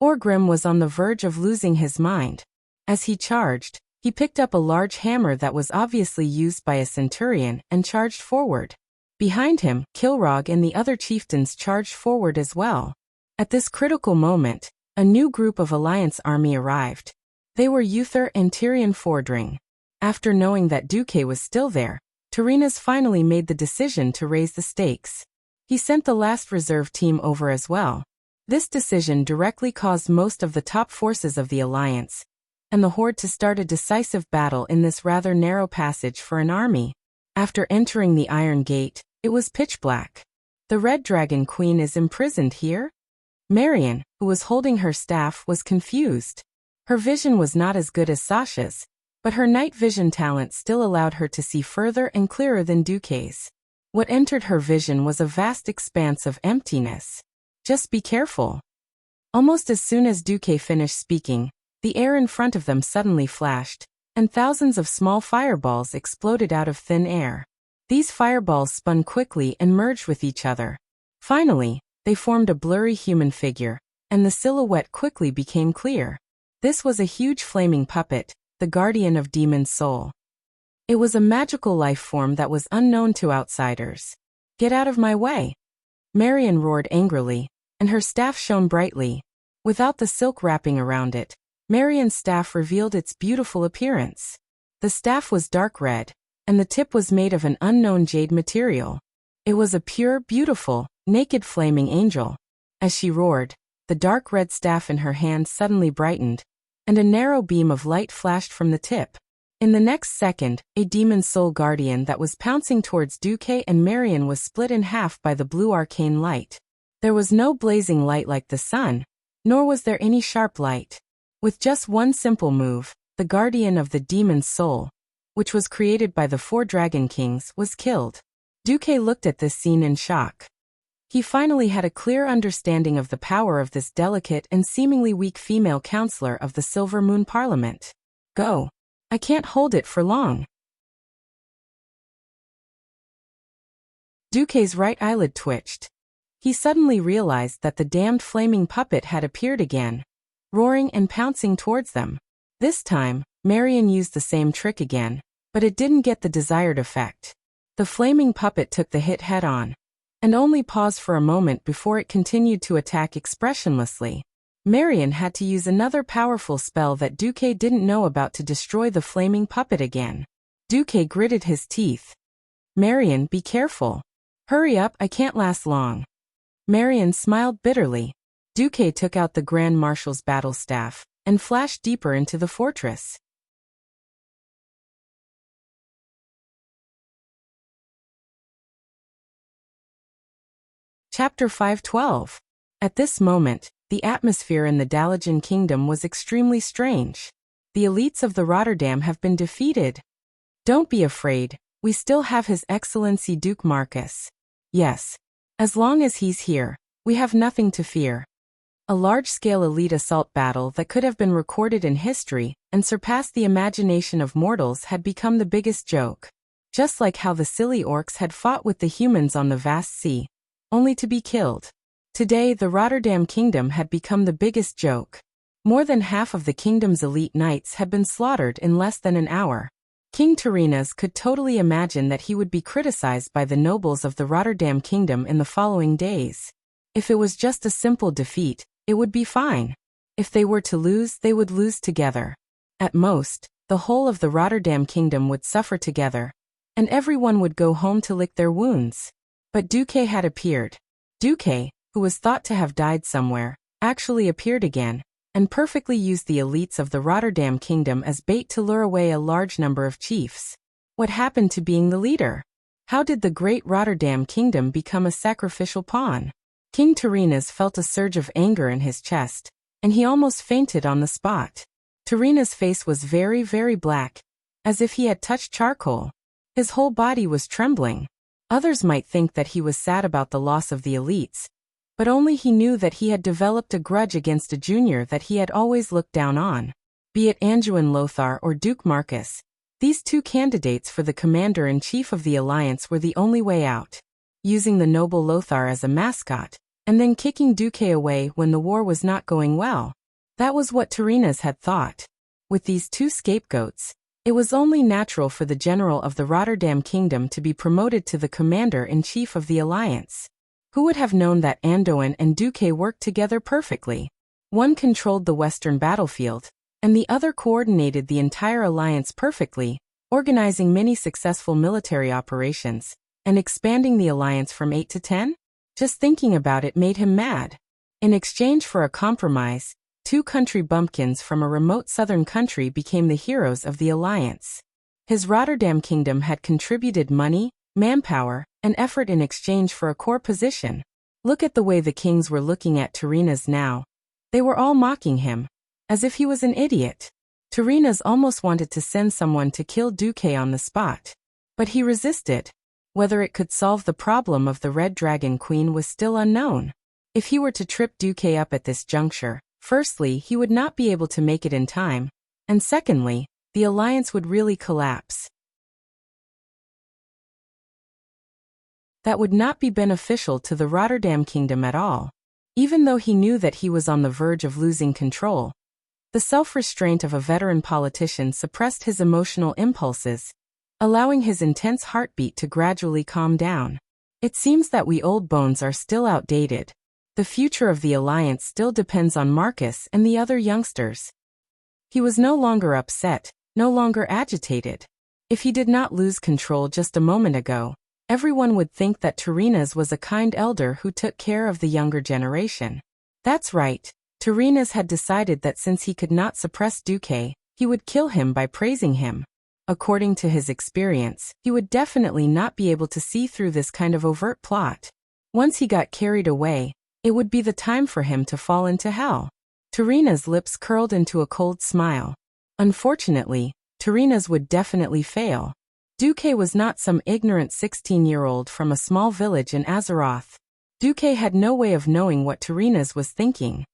Orgrim was on the verge of losing his mind. As he charged, he picked up a large hammer that was obviously used by a centurion and charged forward. Behind him, Kilrog and the other chieftains charged forward as well. At this critical moment, a new group of Alliance army arrived. They were Uther and Tyrion Fordring. After knowing that Duke was still there, Tyrrhena's finally made the decision to raise the stakes. He sent the last reserve team over as well. This decision directly caused most of the top forces of the alliance and the Horde to start a decisive battle in this rather narrow passage for an army. After entering the Iron Gate, it was pitch black. The Red Dragon Queen is imprisoned here? Marion, who was holding her staff, was confused. Her vision was not as good as Sasha's, but her night vision talent still allowed her to see further and clearer than Duque's. What entered her vision was a vast expanse of emptiness. Just be careful. Almost as soon as Duque finished speaking, the air in front of them suddenly flashed, and thousands of small fireballs exploded out of thin air. These fireballs spun quickly and merged with each other. Finally, they formed a blurry human figure, and the silhouette quickly became clear. This was a huge flaming puppet, the guardian of Demon's soul. It was a magical life form that was unknown to outsiders. Get out of my way! Marion roared angrily, and her staff shone brightly. Without the silk wrapping around it, Marion's staff revealed its beautiful appearance. The staff was dark red, and the tip was made of an unknown jade material. It was a pure, beautiful, naked flaming angel. As she roared, the dark red staff in her hand suddenly brightened, and a narrow beam of light flashed from the tip. In the next second, a Demon's soul guardian that was pouncing towards Duque and Marion was split in half by the blue arcane light. There was no blazing light like the sun, nor was there any sharp light. With just one simple move, the guardian of the Demon's soul, which was created by the 4 Dragon Kings, was killed. Duque looked at this scene in shock. He finally had a clear understanding of the power of this delicate and seemingly weak female counselor of the Silver Moon Parliament. Go. I can't hold it for long. Duque's right eyelid twitched. He suddenly realized that the damned flaming puppet had appeared again, roaring and pouncing towards them. This time, Marion used the same trick again, but it didn't get the desired effect. The flaming puppet took the hit head-on, and only paused for a moment before it continued to attack expressionlessly. Marion had to use another powerful spell that Duque didn't know about to destroy the flaming puppet again. Duque gritted his teeth. Marion, be careful. Hurry up, I can't last long. Marion smiled bitterly. Duque took out the Grand Marshal's battle staff and flashed deeper into the fortress. Chapter 512. At this moment, the atmosphere in the Dalajan Kingdom was extremely strange. The elites of the Rotterdam have been defeated. Don't be afraid, we still have His Excellency Duke Marcus. Yes. As long as he's here, we have nothing to fear. A large-scale elite assault battle that could have been recorded in history and surpassed the imagination of mortals had become the biggest joke. Just like how the silly orcs had fought with the humans on the vast sea, only to be killed. Today, the Rotterdam Kingdom had become the biggest joke. More than half of the kingdom's elite knights had been slaughtered in less than an hour. King Tyrrhena's could totally imagine that he would be criticized by the nobles of the Rotterdam Kingdom in the following days. If it was just a simple defeat, it would be fine. If they were to lose, they would lose together. At most, the whole of the Rotterdam Kingdom would suffer together, and everyone would go home to lick their wounds. But Duque had appeared. Duque, who was thought to have died somewhere, actually appeared again, and perfectly used the elites of the Rotterdam Kingdom as bait to lure away a large number of chiefs. What happened to being the leader? How did the great Rotterdam Kingdom become a sacrificial pawn? King Tyrrhena's felt a surge of anger in his chest, and he almost fainted on the spot. Tyrrhena's face was very, very black, as if he had touched charcoal. His whole body was trembling. Others might think that he was sad about the loss of the elites, but only he knew that he had developed a grudge against a junior that he had always looked down on. Be it Anduin Lothar or Duke Marcus, these two candidates for the commander-in-chief of the alliance were the only way out. Using the noble Lothar as a mascot, and then kicking Duque away when the war was not going well. That was what Tyrrhena's had thought. With these two scapegoats, it was only natural for the general of the Rotterdam Kingdom to be promoted to the commander-in-chief of the alliance. Who would have known that Anduin and Duque worked together perfectly? One controlled the western battlefield, and the other coordinated the entire alliance perfectly, organizing many successful military operations, and expanding the alliance from 8 to 10? Just thinking about it made him mad. In exchange for a compromise, 2 country bumpkins from a remote southern country became the heroes of the alliance. His Rotterdam kingdom had contributed money, manpower, and effort in exchange for a core position. Look at the way the kings were looking at Turinas now. They were all mocking him, as if he was an idiot. Turinas almost wanted to send someone to kill Duque on the spot. But he resisted. Whether it could solve the problem of the Red Dragon Queen was still unknown. If he were to trip Duque up at this juncture, firstly, he would not be able to make it in time, and secondly, the alliance would really collapse. That would not be beneficial to the Rotterdam kingdom at all. Even though he knew that he was on the verge of losing control, the self-restraint of a veteran politician suppressed his emotional impulses, allowing his intense heartbeat to gradually calm down. It seems that we old bones are still outdated. The future of the alliance still depends on Marcus and the other youngsters. He was no longer upset, no longer agitated. If he did not lose control just a moment ago, everyone would think that Turinas was a kind elder who took care of the younger generation. That's right, Turinas had decided that since he could not suppress Duque, he would kill him by praising him. According to his experience, he would definitely not be able to see through this kind of overt plot. Once he got carried away, it would be the time for him to fall into hell. Turinas' lips curled into a cold smile. Unfortunately, Turinas would definitely fail. Duque was not some ignorant 16-year-old from a small village in Azeroth. Duque had no way of knowing what Turinas was thinking.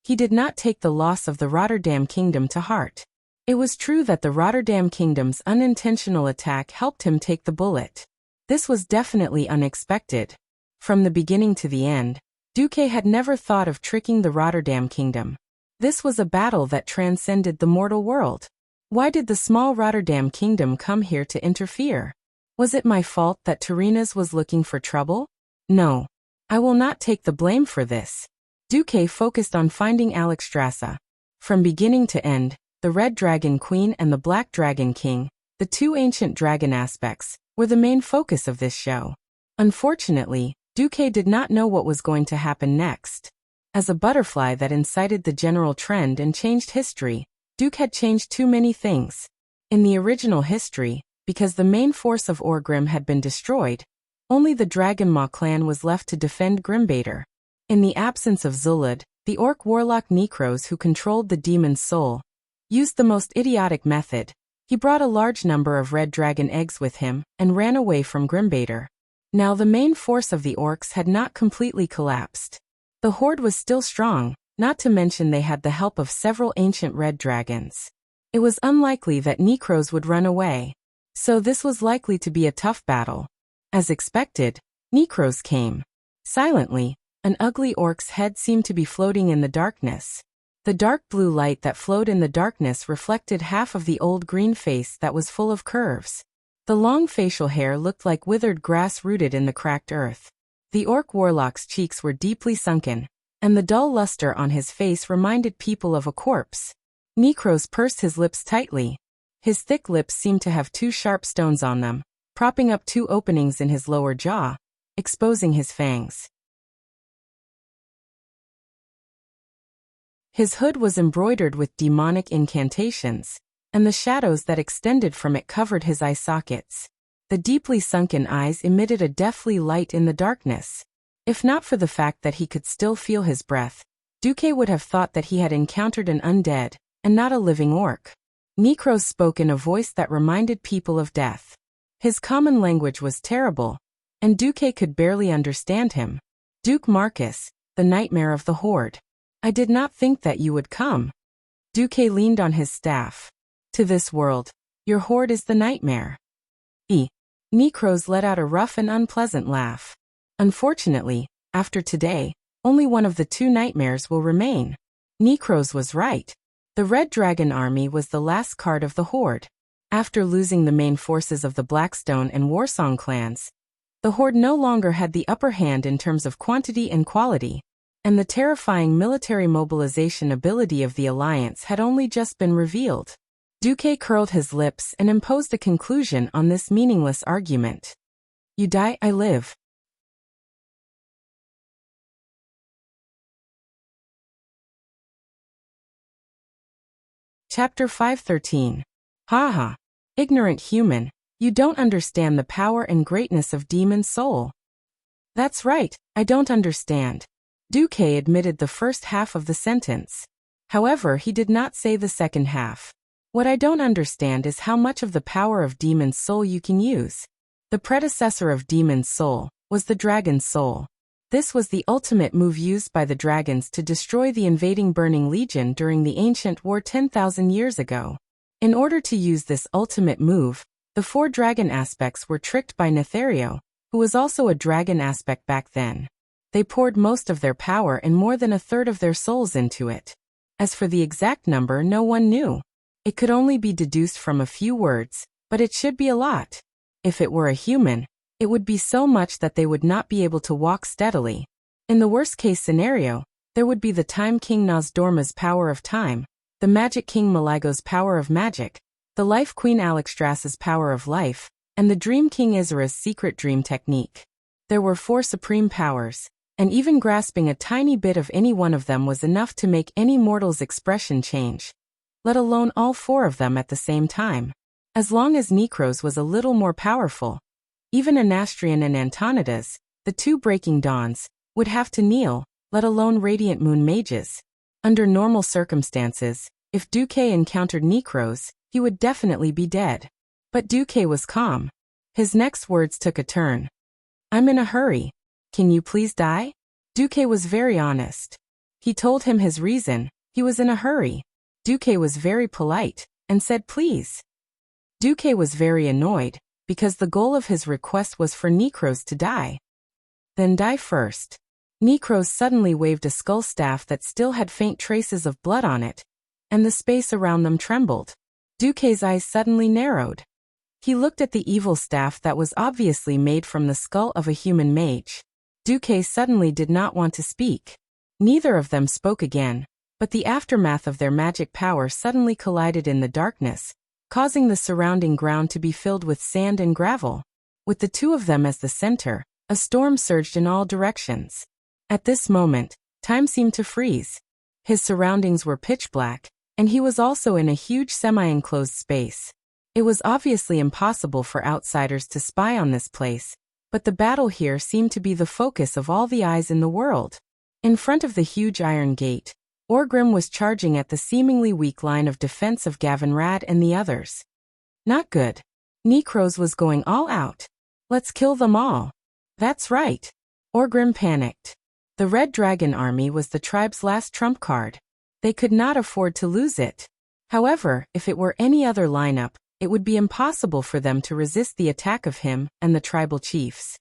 He did not take the loss of the Rotterdam kingdom to heart. It was true that the Rotterdam kingdom's unintentional attack helped him take the bullet. This was definitely unexpected. From the beginning to the end, Duque had never thought of tricking the Rotterdam kingdom. This was a battle that transcended the mortal world. Why did the small Rotterdam kingdom come here to interfere? Was it my fault that Turinas was looking for trouble? No. I will not take the blame for this. Duque focused on finding Alexstrasza. From beginning to end, the Red Dragon Queen and the Black Dragon King, the 2 ancient dragon aspects, were the main focus of this show. Unfortunately, Duque did not know what was going to happen next. As a butterfly that incited the general trend and changed history, Duque had changed too many things. In the original history, because the main force of Orgrim had been destroyed, only the Dragonmaw clan was left to defend Grimbader. In the absence of Zulud, the orc warlock Necros who controlled the demon's soul, used the most idiotic method. He brought a large number of red dragon eggs with him and ran away from Grimbader. Now the main force of the orcs had not completely collapsed. The horde was still strong, not to mention they had the help of several ancient red dragons. It was unlikely that Necros would run away, so this was likely to be a tough battle. As expected, Necros came. Silently, an ugly orc's head seemed to be floating in the darkness. The dark blue light that flowed in the darkness reflected half of the old green face that was full of curves. The long facial hair looked like withered grass rooted in the cracked earth. The orc warlock's cheeks were deeply sunken, and the dull luster on his face reminded people of a corpse. Necros pursed his lips tightly. His thick lips seemed to have 2 sharp stones on them, propping up 2 openings in his lower jaw, exposing his fangs. His hood was embroidered with demonic incantations, and the shadows that extended from it covered his eye sockets. The deeply sunken eyes emitted a deathly light in the darkness. If not for the fact that he could still feel his breath, Duque would have thought that he had encountered an undead, and not a living orc. Necros spoke in a voice that reminded people of death. His common language was terrible, and Duque could barely understand him. Duke Marcus, the nightmare of the horde. I did not think that you would come. Duque leaned on his staff. To this world, your horde is the nightmare. Necros let out a rough and unpleasant laugh. Unfortunately, after today, only one of the 2 nightmares will remain. Necros was right. The Red Dragon Army was the last card of the horde. After losing the main forces of the Blackstone and Warsong clans, the horde no longer had the upper hand in terms of quantity and quality, and the terrifying military mobilization ability of the Alliance had only just been revealed. Duque curled his lips and imposed a conclusion on this meaningless argument. You die, I live. Chapter 513. Ha. Ignorant human, you don't understand the power and greatness of demon soul. That's right, I don't understand. Duque admitted the first half of the sentence. However, he did not say the second half. What I don't understand is how much of the power of demon's soul you can use. The predecessor of demon's soul was the dragon's soul. This was the ultimate move used by the dragons to destroy the invading Burning Legion during the ancient war 10,000 years ago. In order to use this ultimate move, the 4 dragon aspects were tricked by Nethario, who was also a dragon aspect back then. They poured most of their power and more than a third of their souls into it. As for the exact number, no one knew. It could only be deduced from a few words, but it should be a lot. If it were a human, it would be so much that they would not be able to walk steadily. In the worst-case scenario, there would be the Time King Nozdorma's power of time, the Magic King Malago's power of magic, the Life Queen Alexstras's power of life, and the Dream King Isara's secret dream technique. There were 4 supreme powers, and even grasping a tiny bit of any one of them was enough to make any mortal's expression change, let alone all 4 of them at the same time. As long as Necros was a little more powerful, even Anastrian and Antonidas, the 2 breaking dawns, would have to kneel, let alone Radiant Moon mages. Under normal circumstances, if Duque encountered Necros, he would definitely be dead. But Duque was calm. His next words took a turn. I'm in a hurry. Can you please die? Duque was very honest. He told him his reason. He was in a hurry. Duque was very polite, and said please. Duque was very annoyed, because the goal of his request was for Necros to die. Then die first. Necros suddenly waved a skull staff that still had faint traces of blood on it, and the space around them trembled. Duque's eyes suddenly narrowed. He looked at the evil staff that was obviously made from the skull of a human mage. Duque suddenly did not want to speak. Neither of them spoke again, but the aftermath of their magic power suddenly collided in the darkness, causing the surrounding ground to be filled with sand and gravel. With the 2 of them as the center, a storm surged in all directions. At this moment, time seemed to freeze. His surroundings were pitch black, and he was also in a huge semi-enclosed space. It was obviously impossible for outsiders to spy on this place, but the battle here seemed to be the focus of all the eyes in the world. In front of the huge iron gate, Orgrim was charging at the seemingly weak line of defense of Gavinrad and the others. Not good. Necros was going all out. Let's kill them all. That's right. Orgrim panicked. The Red Dragon Army was the tribe's last trump card. They could not afford to lose it. However, if it were any other lineup, it would be impossible for them to resist the attack of him and the tribal chiefs.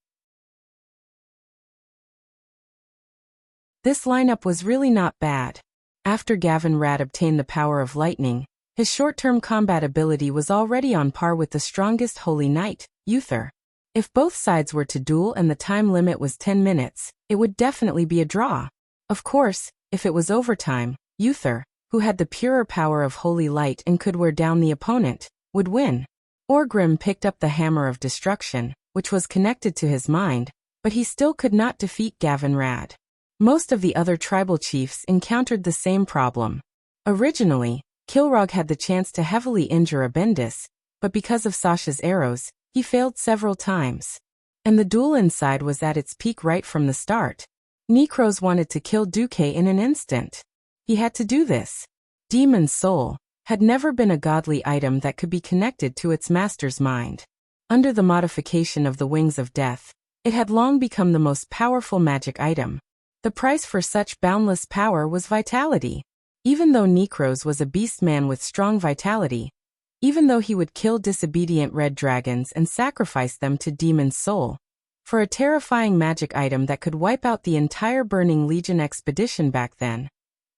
This lineup was really not bad. After Gavinrad obtained the power of lightning, his short-term combat ability was already on par with the strongest Holy Knight, Uther. If both sides were to duel and the time limit was 10 minutes, it would definitely be a draw. Of course, if it was overtime, Uther, who had the purer power of Holy Light and could wear down the opponent, would win. Orgrim picked up the Hammer of Destruction, which was connected to his mind, but he still could not defeat Gavinrad. Most of the other tribal chiefs encountered the same problem. Originally, Kilrog had the chance to heavily injure Abendis, but because of Sasha's arrows, he failed several times. And the duel inside was at its peak right from the start. Necros wanted to kill Duque in an instant. He had to do this. Demon's soul had never been a godly item that could be connected to its master's mind. Under the modification of the Wings of Death, it had long become the most powerful magic item. The price for such boundless power was vitality. Even though Necros was a beastman with strong vitality, even though he would kill disobedient red dragons and sacrifice them to Demon's soul, for a terrifying magic item that could wipe out the entire Burning Legion expedition back then,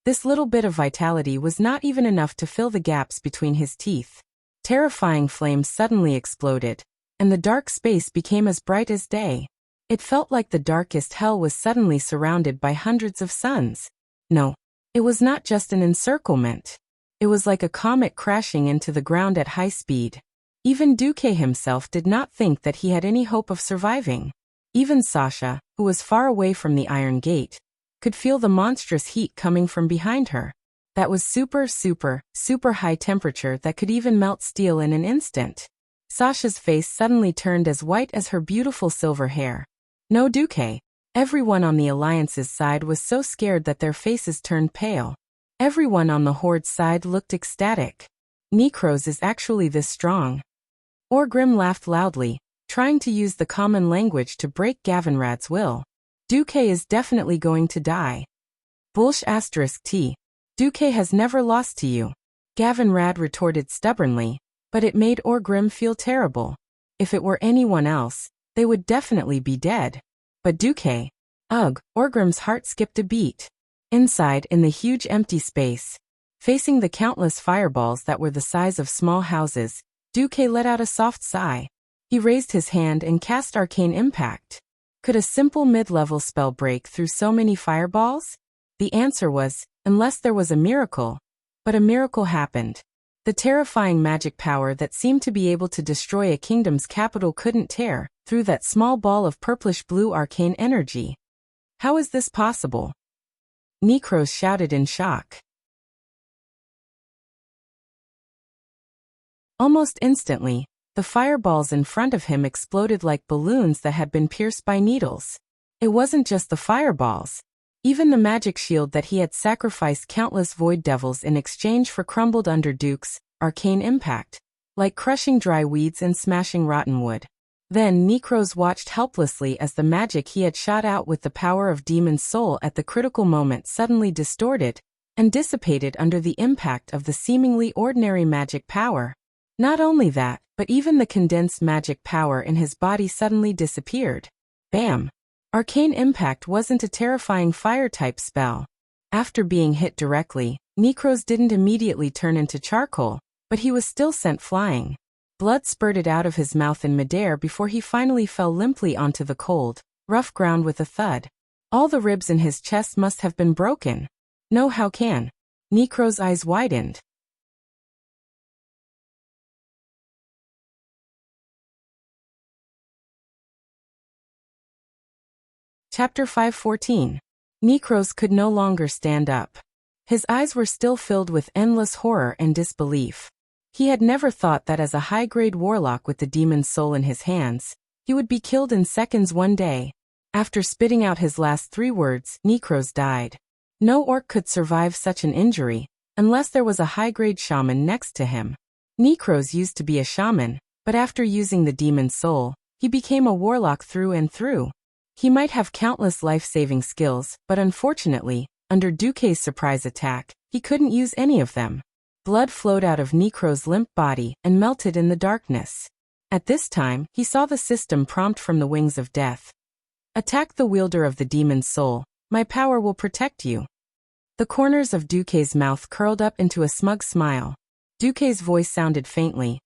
this little bit of vitality was not even enough to fill the gaps between his teeth. Terrifying flames suddenly exploded, and the dark space became as bright as day. It felt like the darkest hell was suddenly surrounded by hundreds of suns. No, it was not just an encirclement. It was like a comet crashing into the ground at high speed. Even Duque himself did not think that he had any hope of surviving. Even Sasha, who was far away from the iron gate, could feel the monstrous heat coming from behind her. That was super high temperature that could even melt steel in an instant. Sasha's face suddenly turned as white as her beautiful silver hair. No Duque. Everyone on the Alliance's side was so scared that their faces turned pale. Everyone on the Horde's side looked ecstatic. Necros is actually this strong. Orgrim laughed loudly, trying to use the common language to break Gavinrad's will. Duque is definitely going to die. Bullsh *T. Duque has never lost to you. Gavinrad retorted stubbornly, but it made Orgrim feel terrible. If it were anyone else, they would definitely be dead. But Duque? Ugh, Orgrim's heart skipped a beat. Inside, in the huge empty space, facing the countless fireballs that were the size of small houses, Duque let out a soft sigh. He raised his hand and cast Arcane Impact. Could a simple mid-level spell break through so many fireballs? The answer was, unless there was a miracle. But a miracle happened. The terrifying magic power that seemed to be able to destroy a kingdom's capital couldn't tear through that small ball of purplish-blue arcane energy. How is this possible? Necros shouted in shock. Almost instantly, the fireballs in front of him exploded like balloons that had been pierced by needles. It wasn't just the fireballs. Even the magic shield that he had sacrificed countless void devils in exchange for crumbled under Duke's arcane impact, like crushing dry weeds and smashing rotten wood. Then Necros watched helplessly as the magic he had shot out with the power of Demon's Soul at the critical moment suddenly distorted and dissipated under the impact of the seemingly ordinary magic power. Not only that, but even the condensed magic power in his body suddenly disappeared. Bam! Arcane Impact wasn't a terrifying fire-type spell. After being hit directly, Necros didn't immediately turn into charcoal, but he was still sent flying. Blood spurted out of his mouth in midair before he finally fell limply onto the cold, rough ground with a thud. All the ribs in his chest must have been broken. No, how can? Necros' eyes widened. Chapter 514. Necros could no longer stand up. His eyes were still filled with endless horror and disbelief. He had never thought that as a high-grade warlock with the demon's soul in his hands, he would be killed in seconds one day. After spitting out his last 3 words, Necros died. No orc could survive such an injury, unless there was a high-grade shaman next to him. Necros used to be a shaman, but after using the demon's soul, he became a warlock through and through. He might have countless life-saving skills, but unfortunately, under Duque's surprise attack, he couldn't use any of them. Blood flowed out of Necros' limp body and melted in the darkness. At this time, he saw the system prompt from the wings of death. Attack the wielder of the demon's soul. My power will protect you. The corners of Duque's mouth curled up into a smug smile. Duque's voice sounded faintly.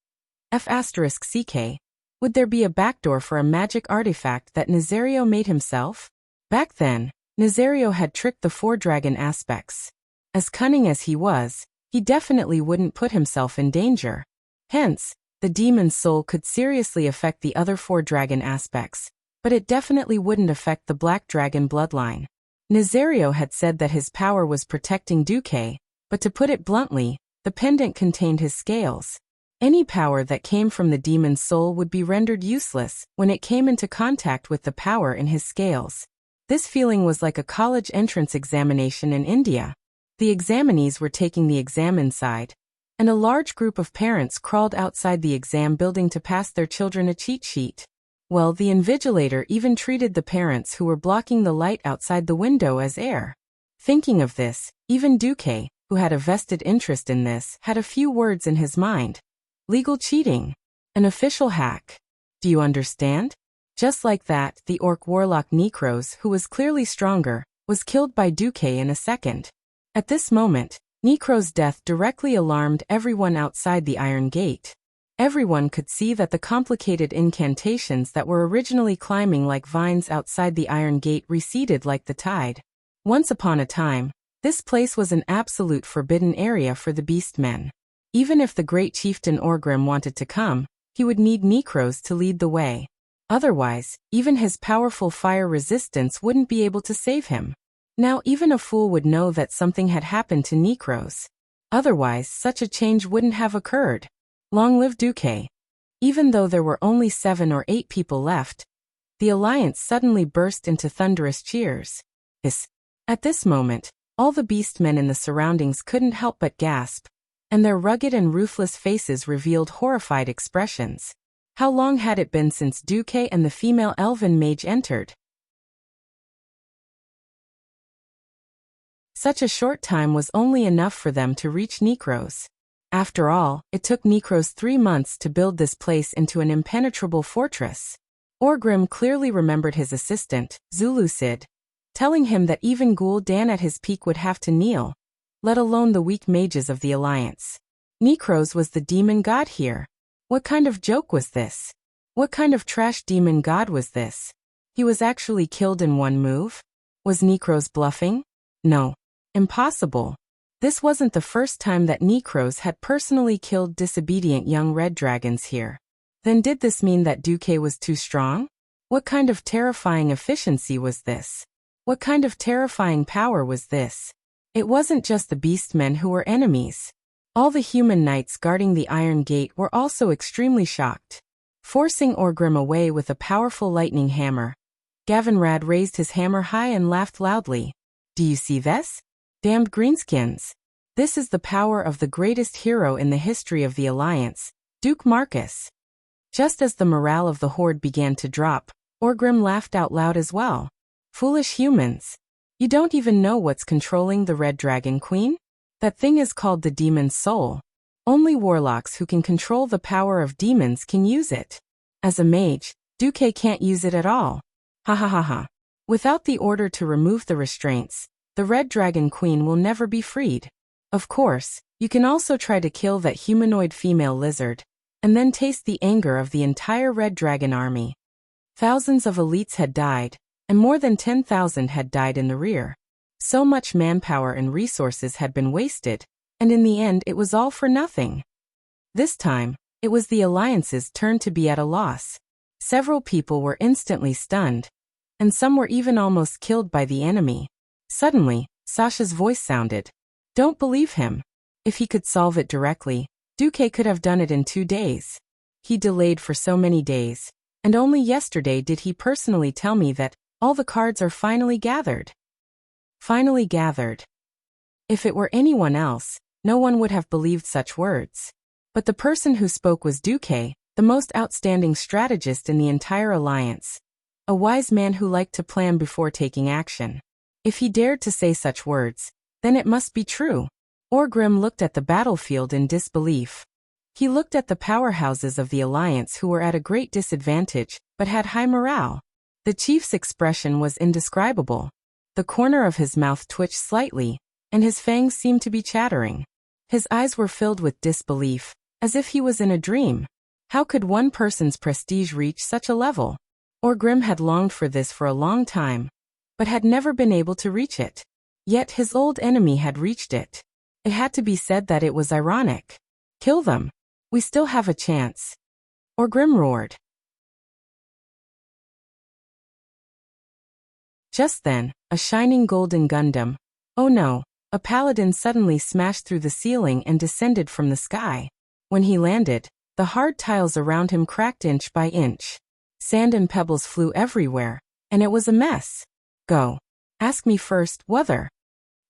F***CK. Would there be a backdoor for a magic artifact that Nazario made himself? Back then, Nazario had tricked the 4 dragon aspects. As cunning as he was, he definitely wouldn't put himself in danger. Hence, the demon's soul could seriously affect the other 4 dragon aspects, but it definitely wouldn't affect the black dragon bloodline. Nazario had said that his power was protecting Duque, but to put it bluntly, the pendant contained his scales. Any power that came from the demon's soul would be rendered useless when it came into contact with the power in his scales. This feeling was like a college entrance examination in India. The examinees were taking the exam inside, and a large group of parents crawled outside the exam building to pass their children a cheat sheet. Well, the invigilator even treated the parents who were blocking the light outside the window as air. Thinking of this, even Duque, who had a vested interest in this, had a few words in his mind. Legal cheating. An official hack. Do you understand? Just like that, the orc warlock Necros, who was clearly stronger, was killed by Duque in a second. At this moment, Necros' death directly alarmed everyone outside the Iron Gate. Everyone could see that the complicated incantations that were originally climbing like vines outside the Iron Gate receded like the tide. Once upon a time, This place was an absolute forbidden area for the beastmen. Even if the great chieftain Orgrim wanted to come, he would need Necros to lead the way. Otherwise, even his powerful fire resistance wouldn't be able to save him. Now even a fool would know that something had happened to Necros. Otherwise, such a change wouldn't have occurred. Long live Duque. Even though there were only 7 or 8 people left, the alliance suddenly burst into thunderous cheers. At this moment, all the beastmen in the surroundings couldn't help but gasp, and their rugged and ruthless faces revealed horrified expressions. How long had it been since Duque and the female elven mage entered? Such a short time was only enough for them to reach Necros. After all, it took Necros 3 months to build this place into an impenetrable fortress. Orgrim clearly remembered his assistant, Zulucid, telling him that even Gul'dan at his peak would have to kneel, let alone the weak mages of the Alliance. Necros was the demon god here. What kind of joke was this? What kind of trash demon god was this? He was actually killed in one move? Was Necros bluffing? No. Impossible. This wasn't the first time that Necros had personally killed disobedient young red dragons here. Then did this mean that Duque was too strong? What kind of terrifying efficiency was this? What kind of terrifying power was this? It wasn't just the beastmen who were enemies. All the human knights guarding the Iron Gate were also extremely shocked. Forcing Orgrim away with a powerful lightning hammer, Gavinrad raised his hammer high and laughed loudly. Do you see this? Damned greenskins. This is the power of the greatest hero in the history of the Alliance, Duke Marcus. Just as the morale of the horde began to drop, Orgrim laughed out loud as well. Foolish humans. You don't even know what's controlling the Red Dragon Queen? That thing is called the Demon's Soul. Only warlocks who can control the power of demons can use it. As a mage, Duque can't use it at all. Ha ha ha ha. Without the order to remove the restraints, the Red Dragon Queen will never be freed. Of course, you can also try to kill that humanoid female lizard, and then taste the anger of the entire Red Dragon army. Thousands of elites had died, and more than 10,000 had died in the rear. So much manpower and resources had been wasted, and in the end it was all for nothing. This time, it was the Alliance's turn to be at a loss. Several people were instantly stunned, and some were even almost killed by the enemy. Suddenly, Sasha's voice sounded. Don't believe him. If he could solve it directly, Duque could have done it in 2 days. He delayed for so many days, and only yesterday did he personally tell me that all the cards are finally gathered. Finally gathered. If it were anyone else, no one would have believed such words. But the person who spoke was Duque, the most outstanding strategist in the entire Alliance. A wise man who liked to plan before taking action. If he dared to say such words, then it must be true. Orgrim looked at the battlefield in disbelief. He looked at the powerhouses of the Alliance who were at a great disadvantage, but had high morale. The chief's expression was indescribable. The corner of his mouth twitched slightly, and his fangs seemed to be chattering. His eyes were filled with disbelief, as if he was in a dream. How could one person's prestige reach such a level? Orgrim had longed for this for a long time, but had never been able to reach it. Yet his old enemy had reached it. It had to be said that it was ironic. Kill them. We still have a chance. Orgrim roared. Just then, a shining golden Gundam, oh no, a paladin suddenly smashed through the ceiling and descended from the sky. When he landed, the hard tiles around him cracked inch by inch. Sand and pebbles flew everywhere, and it was a mess. Go. Ask me first, whether.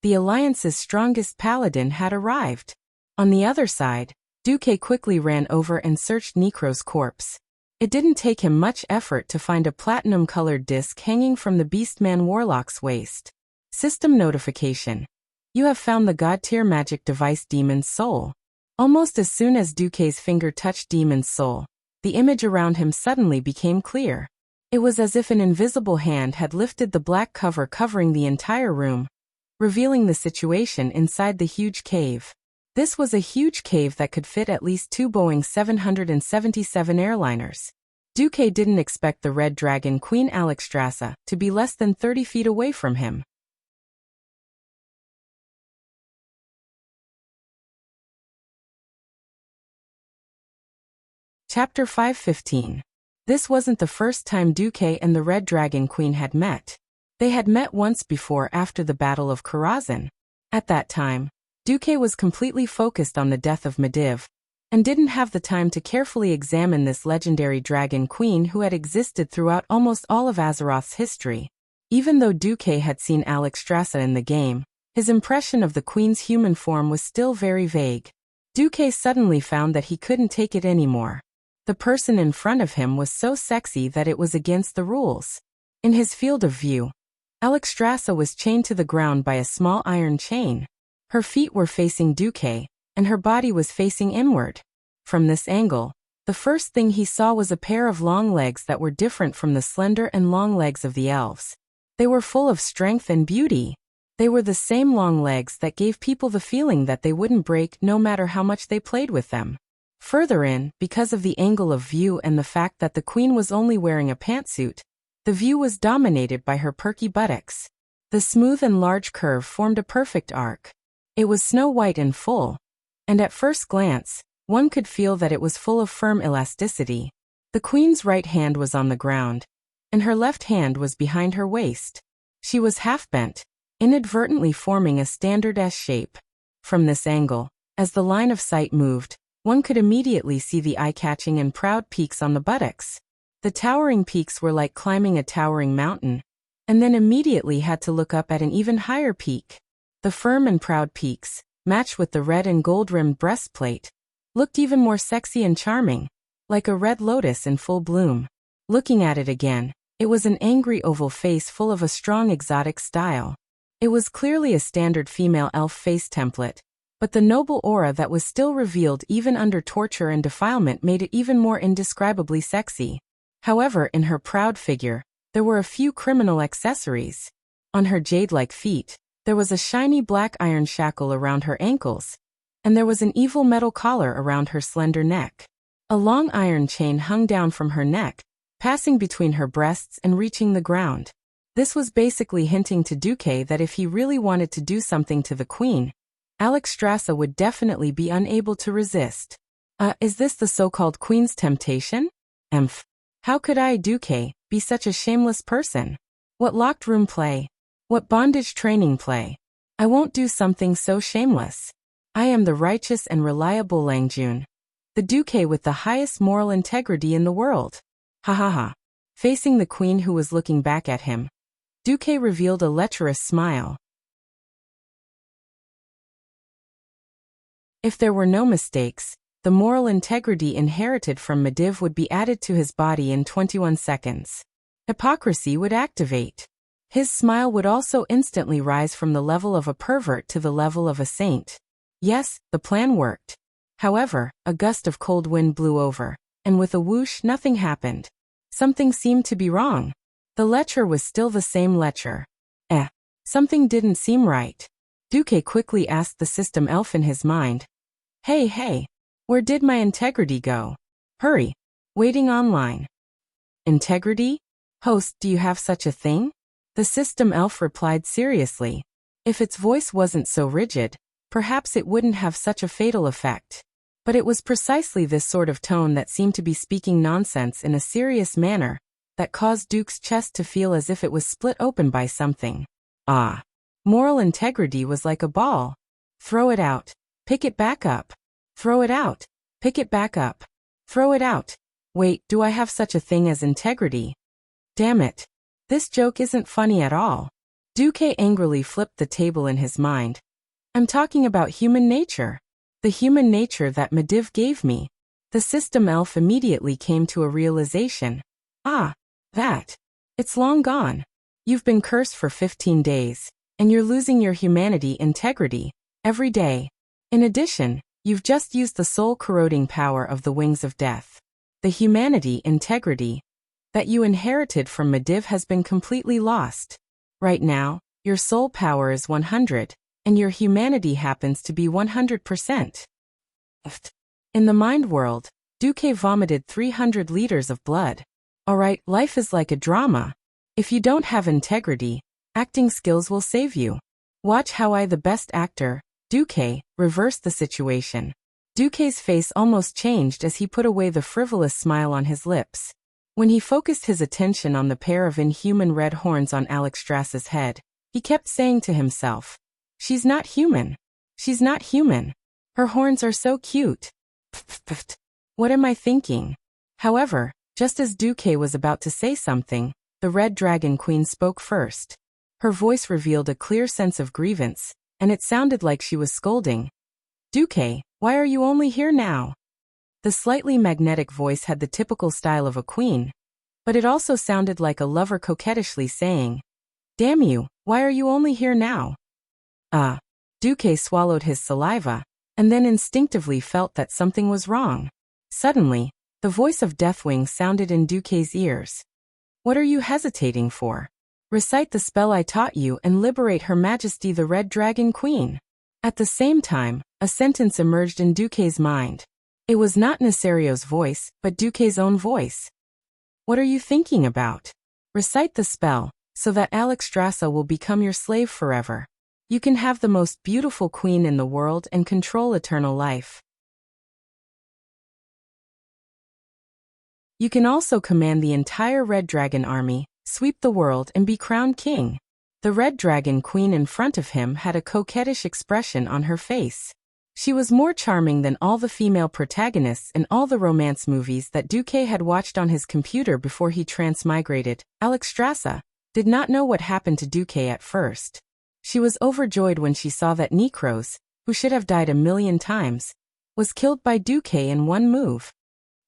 The Alliance's strongest paladin had arrived. On the other side, Duque quickly ran over and searched Necros' corpse. It didn't take him much effort to find a platinum-colored disc hanging from the Beastman Warlock's waist. System notification. You have found the god-tier magic device Demon's Soul. Almost as soon as Duque's finger touched Demon's Soul, the image around him suddenly became clear. It was as if an invisible hand had lifted the black cover covering the entire room, revealing the situation inside the huge cave. This was a huge cave that could fit at least 2 Boeing 777 airliners. Duque didn't expect the Red Dragon Queen Alexstrasza to be less than 30 feet away from him. Chapter 515. This wasn't the first time Duque and the Red Dragon Queen had met. They had met once before after the Battle of Karazhan. At that time, Duque was completely focused on the death of Medivh, and didn't have the time to carefully examine this legendary dragon queen who had existed throughout almost all of Azeroth's history. Even though Duque had seen Alexstrasza in the game, his impression of the queen's human form was still very vague. Duque suddenly found that he couldn't take it anymore. The person in front of him was so sexy that it was against the rules. In his field of view, Alexstrasza was chained to the ground by a small iron chain. Her feet were facing Duque, and her body was facing inward. From this angle, the first thing he saw was a pair of long legs that were different from the slender and long legs of the elves. They were full of strength and beauty. They were the same long legs that gave people the feeling that they wouldn't break no matter how much they played with them. Further in, because of the angle of view and the fact that the queen was only wearing a pantsuit, the view was dominated by her perky buttocks. The smooth and large curve formed a perfect arc. It was snow white and full, and at first glance, one could feel that it was full of firm elasticity. The queen's right hand was on the ground, and her left hand was behind her waist. She was half bent, inadvertently forming a standard S shape. From this angle, as the line of sight moved, one could immediately see the eye-catching and proud peaks on the buttocks. The towering peaks were like climbing a towering mountain, and then immediately had to look up at an even higher peak. The firm and proud peaks, matched with the red and gold-rimmed breastplate, looked even more sexy and charming, like a red lotus in full bloom. Looking at it again, it was an angry oval face full of a strong exotic style. It was clearly a standard female elf face template, but the noble aura that was still revealed even under torture and defilement made it even more indescribably sexy. However, in her proud figure, there were a few criminal accessories. On her jade-like feet, there was a shiny black iron shackle around her ankles, and there was an evil metal collar around her slender neck. A long iron chain hung down from her neck, passing between her breasts and reaching the ground. This was basically hinting to Duque that if he really wanted to do something to the queen, Alexstrasza would definitely be unable to resist. Is this the so-called queen's temptation? Emph. How could I, Duque, be such a shameless person? What locked room play? What bondage training play? I won't do something so shameless. I am the righteous and reliable Langjun, the Duque with the highest moral integrity in the world. Ha ha ha. Facing the queen who was looking back at him, Duque revealed a lecherous smile. If there were no mistakes, the moral integrity inherited from Medivh would be added to his body in 21 seconds. Hypocrisy would activate. His smile would also instantly rise from the level of a pervert to the level of a saint. Yes, the plan worked. However, a gust of cold wind blew over, and with a whoosh nothing happened. Something seemed to be wrong. The lecher was still the same lecher. Something didn't seem right. Duque quickly asked the system elf in his mind. Hey, where did my integrity go? Hurry. Waiting online. Integrity? Host, do you have such a thing? The system elf replied seriously. If its voice wasn't so rigid, perhaps it wouldn't have such a fatal effect. But it was precisely this sort of tone that seemed to be speaking nonsense in a serious manner that caused Duke's chest to feel as if it was split open by something. Moral integrity was like a ball. Throw it out. Pick it back up. Throw it out. Pick it back up. Throw it out. Wait, do I have such a thing as integrity? Damn it. This joke isn't funny at all. Duque angrily flipped the table in his mind. I'm talking about human nature. The human nature that Medivh gave me. The system elf immediately came to a realization. That. It's long gone. You've been cursed for 15 days, and you're losing your humanity integrity every day. In addition, you've just used the soul-corroding power of the wings of death. The humanity integrity that you inherited from Medivh has been completely lost. Right now, your soul power is 100, and your humanity happens to be 100%. In the mind world, Duque vomited 300 liters of blood. Alright, life is like a drama. If you don't have integrity, acting skills will save you. Watch how I, the best actor, Duque, reverse the situation. Duque's face almost changed as he put away the frivolous smile on his lips. When he focused his attention on the pair of inhuman red horns on Alexstrasza's head, he kept saying to himself, "She's not human. She's not human. Her horns are so cute. Pfft. What am I thinking?" However, just as Duque was about to say something, the Red Dragon Queen spoke first. Her voice revealed a clear sense of grievance, and it sounded like she was scolding. "Duque, why are you only here now?" The slightly magnetic voice had the typical style of a queen, but it also sounded like a lover coquettishly saying, "Damn you, why are you only here now?" Duque swallowed his saliva, and then instinctively felt that something was wrong. Suddenly, the voice of Deathwing sounded in Duque's ears. "What are you hesitating for? Recite the spell I taught you and liberate Her Majesty the Red Dragon Queen." At the same time, a sentence emerged in Duque's mind. It was not Nasario's voice, but Duque's own voice. "What are you thinking about? Recite the spell, so that Alexstrasza will become your slave forever. You can have the most beautiful queen in the world and control eternal life. You can also command the entire Red Dragon army, sweep the world and be crowned king." The Red Dragon Queen in front of him had a coquettish expression on her face. She was more charming than all the female protagonists in all the romance movies that Duque had watched on his computer before he transmigrated. Alexstrasza did not know what happened to Duque at first. She was overjoyed when she saw that Necros, who should have died 1,000,000 times, was killed by Duque in one move.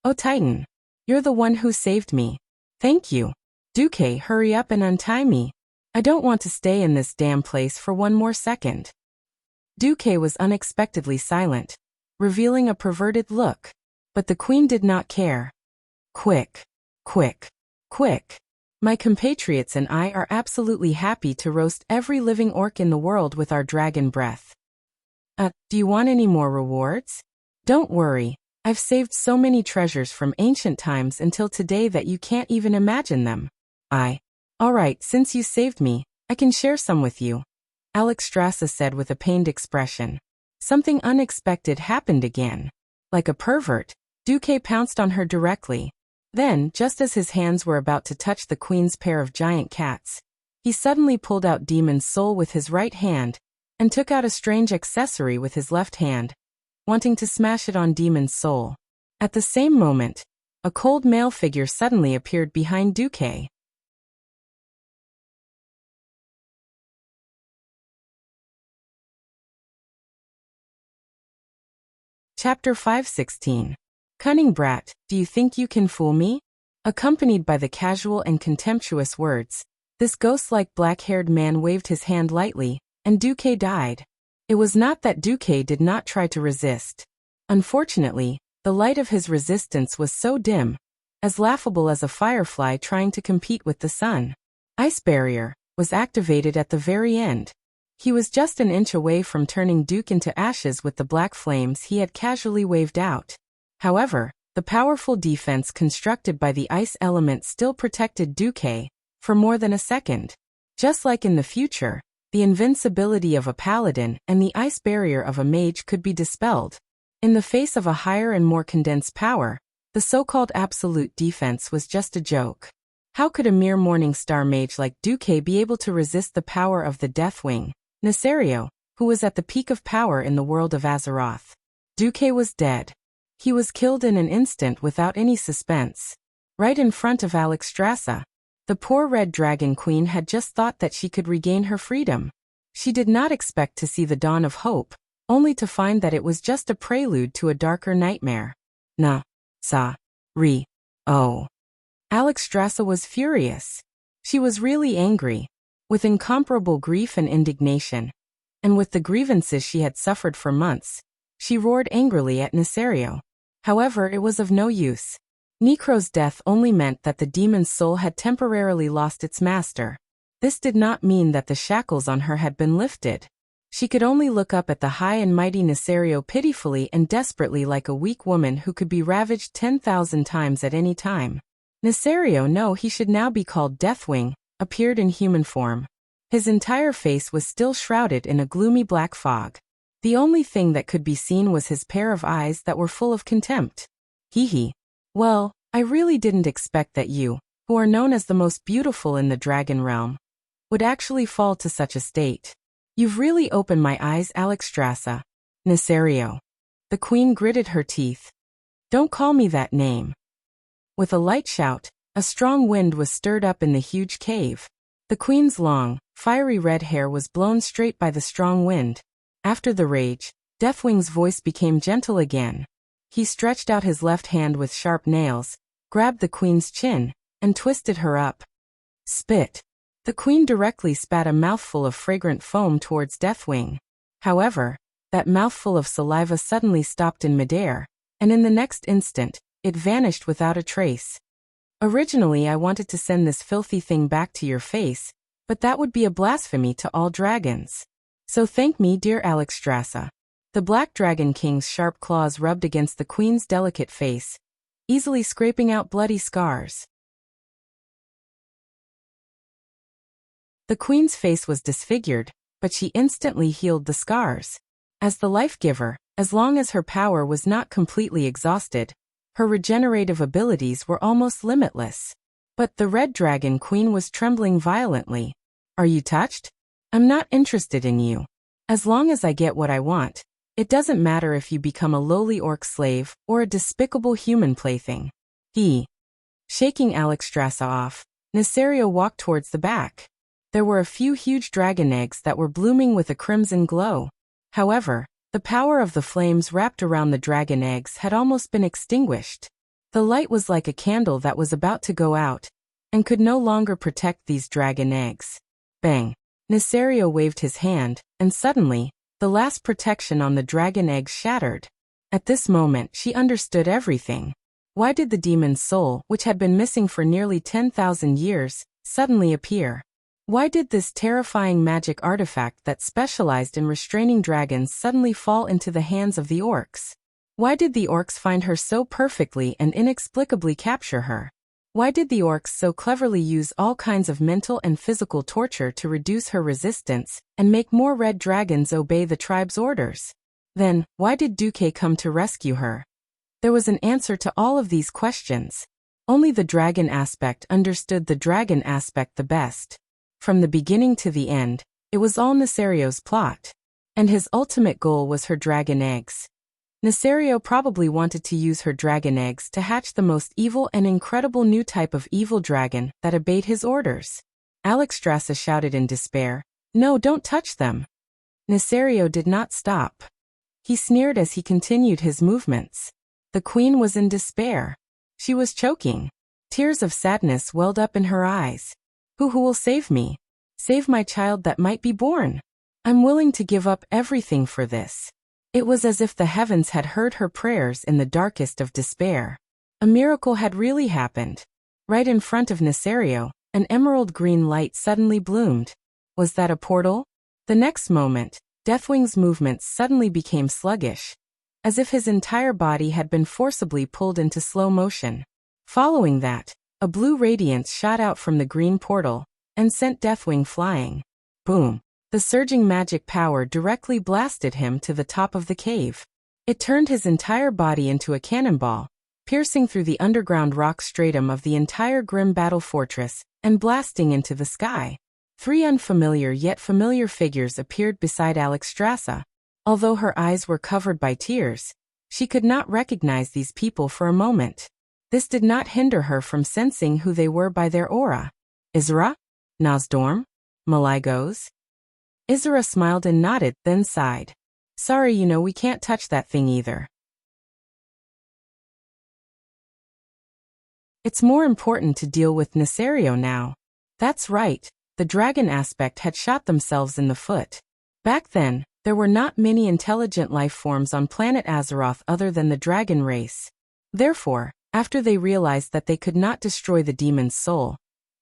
"Oh Titan, you're the one who saved me. Thank you. Duque, hurry up and untie me. I don't want to stay in this damn place for one more second." Duque was unexpectedly silent, revealing a perverted look. But the queen did not care. Quick. My compatriots and I are absolutely happy to roast every living orc in the world with our dragon breath. Do you want any more rewards? Don't worry, I've saved so many treasures from ancient times until today that you can't even imagine them. Alright, since you saved me, I can share some with you, Alexstrasza said with a pained expression. Something unexpected happened again. Like a pervert, Duque pounced on her directly. Then, just as his hands were about to touch the queen's pair of giant cats, he suddenly pulled out Demon's soul with his right hand, and took out a strange accessory with his left hand, wanting to smash it on Demon's soul. At the same moment, a cold male figure suddenly appeared behind Duque. Chapter 516. Cunning brat, do you think you can fool me? Accompanied by the casual and contemptuous words, this ghost-like black-haired man waved his hand lightly, and Duque died. It was not that Duque did not try to resist. Unfortunately, the light of his resistance was so dim, as laughable as a firefly trying to compete with the sun. Ice Barrier was activated at the very end. He was just an inch away from turning Duque into ashes with the black flames he had casually waved out. However, the powerful defense constructed by the ice element still protected Duque for more than a second. Just like in the future, the invincibility of a paladin and the ice barrier of a mage could be dispelled. In the face of a higher and more condensed power, the so-called absolute defense was just a joke. How could a mere Morningstar mage like Duque be able to resist the power of the Deathwing, Nasario, who was at the peak of power in the world of Azeroth? Duque was dead. He was killed in an instant without any suspense. Right in front of Alexstrasza. The poor Red Dragon Queen had just thought that she could regain her freedom. She did not expect to see the dawn of hope, only to find that it was just a prelude to a darker nightmare. Alexstrasza was furious. She was really angry, with incomparable grief and indignation, and with the grievances she had suffered for months. She roared angrily at Nasario. However, it was of no use. Necro's death only meant that the demon's soul had temporarily lost its master. This did not mean that the shackles on her had been lifted. She could only look up at the high and mighty Nasario pitifully and desperately like a weak woman who could be ravaged 10,000 times at any time. Nasario, no, he should now be called Deathwing, appeared in human form. His entire face was still shrouded in a gloomy black fog. The only thing that could be seen was his pair of eyes that were full of contempt. Hee hee. Well, I really didn't expect that you, who are known as the most beautiful in the dragon realm, would actually fall to such a state. You've really opened my eyes, Alexstrasza. Nesario. The queen gritted her teeth. Don't call me that name. With a light shout, a strong wind was stirred up in the huge cave. The queen's long, fiery red hair was blown straight by the strong wind. After the rage, Deathwing's voice became gentle again. He stretched out his left hand with sharp nails, grabbed the queen's chin, and twisted her up. Spit. The queen directly spat a mouthful of fragrant foam towards Deathwing. However, that mouthful of saliva suddenly stopped in midair, and in the next instant, it vanished without a trace. Originally, I wanted to send this filthy thing back to your face, but that would be a blasphemy to all dragons. So thank me, dear Alexstrasza. The Black Dragon King's sharp claws rubbed against the queen's delicate face, easily scraping out bloody scars. The queen's face was disfigured, but she instantly healed the scars. As the life-giver, as long as her power was not completely exhausted, her regenerative abilities were almost limitless. But the Red Dragon Queen was trembling violently. Are you touched? I'm not interested in you. As long as I get what I want, it doesn't matter if you become a lowly orc slave or a despicable human plaything. Shaking Alexstrasza off, Nesario walked towards the back. There were a few huge dragon eggs that were blooming with a crimson glow. However, the power of the flames wrapped around the dragon eggs had almost been extinguished. The light was like a candle that was about to go out, and could no longer protect these dragon eggs. Bang! Nesario waved his hand, and suddenly, the last protection on the dragon eggs shattered. At this moment she understood everything. Why did the demon's soul, which had been missing for nearly 10,000 years, suddenly appear? Why did this terrifying magic artifact that specialized in restraining dragons suddenly fall into the hands of the orcs? Why did the orcs find her so perfectly and inexplicably capture her? Why did the orcs so cleverly use all kinds of mental and physical torture to reduce her resistance and make more red dragons obey the tribe's orders? Then, why did Duque come to rescue her? There was an answer to all of these questions. Only the dragon aspect understood the dragon aspect the best. From the beginning to the end, it was all Nesario's plot. And his ultimate goal was her dragon eggs. Nesario probably wanted to use her dragon eggs to hatch the most evil and incredible new type of evil dragon that obeyed his orders. Alexstrasza shouted in despair, "No, don't touch them." Nesario did not stop. He sneered as he continued his movements. The queen was in despair. She was choking. Tears of sadness welled up in her eyes. Who will save me? Save my child that might be born. I'm willing to give up everything for this. It was as if the heavens had heard her prayers in the darkest of despair. A miracle had really happened. Right in front of Nesario, an emerald green light suddenly bloomed. Was that a portal? The next moment, Deathwing's movements suddenly became sluggish, as if his entire body had been forcibly pulled into slow motion. Following that, a blue radiance shot out from the green portal and sent Deathwing flying. Boom! The surging magic power directly blasted him to the top of the cave. It turned his entire body into a cannonball, piercing through the underground rock stratum of the entire grim battle fortress and blasting into the sky. Three unfamiliar yet familiar figures appeared beside Alexstrasza. Although her eyes were covered by tears, she could not recognize these people for a moment. This did not hinder her from sensing who they were by their aura. Isra? Nosdorm? Maligos? Isra smiled and nodded, then sighed. Sorry, we can't touch that thing either. It's more important to deal with Nesario now. That's right, the dragon aspect had shot themselves in the foot. Back then, there were not many intelligent life forms on planet Azeroth other than the dragon race. Therefore, after they realized that they could not destroy the demon's soul,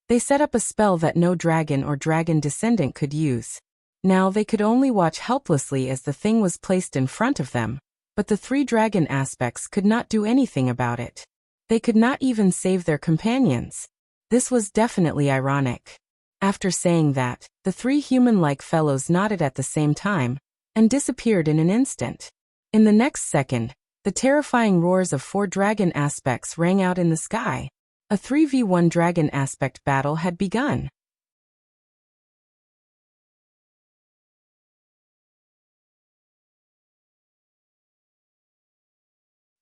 they set up a spell that no dragon or dragon descendant could use. Now they could only watch helplessly as the thing was placed in front of them, but the three dragon aspects could not do anything about it. They could not even save their companions. This was definitely ironic. After saying that, the three human-like fellows nodded at the same time, and disappeared in an instant. In the next second, the terrifying roars of 4 dragon aspects rang out in the sky. A 3v1 dragon aspect battle had begun.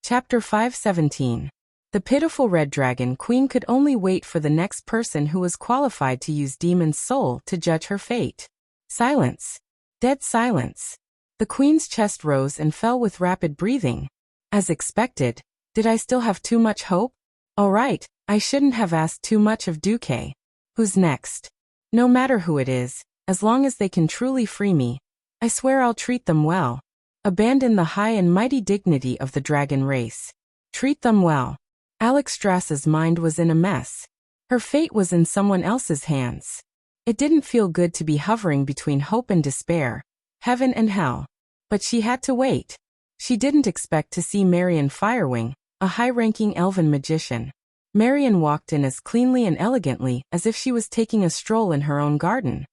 Chapter 517. The pitiful red dragon queen could only wait for the next person who was qualified to use Demon's Soul to judge her fate. Silence. Dead silence. The queen's chest rose and fell with rapid breathing. As expected, did I still have too much hope? All right, I shouldn't have asked too much of Duque. Who's next? No matter who it is, as long as they can truly free me, I swear I'll treat them well. Abandon the high and mighty dignity of the dragon race. Treat them well. Alexstrasza's mind was in a mess. Her fate was in someone else's hands. It didn't feel good to be hovering between hope and despair, heaven and hell. But she had to wait. She didn't expect to see Marion Firewing, a high-ranking elven magician. Marion walked in as cleanly and elegantly as if she was taking a stroll in her own garden.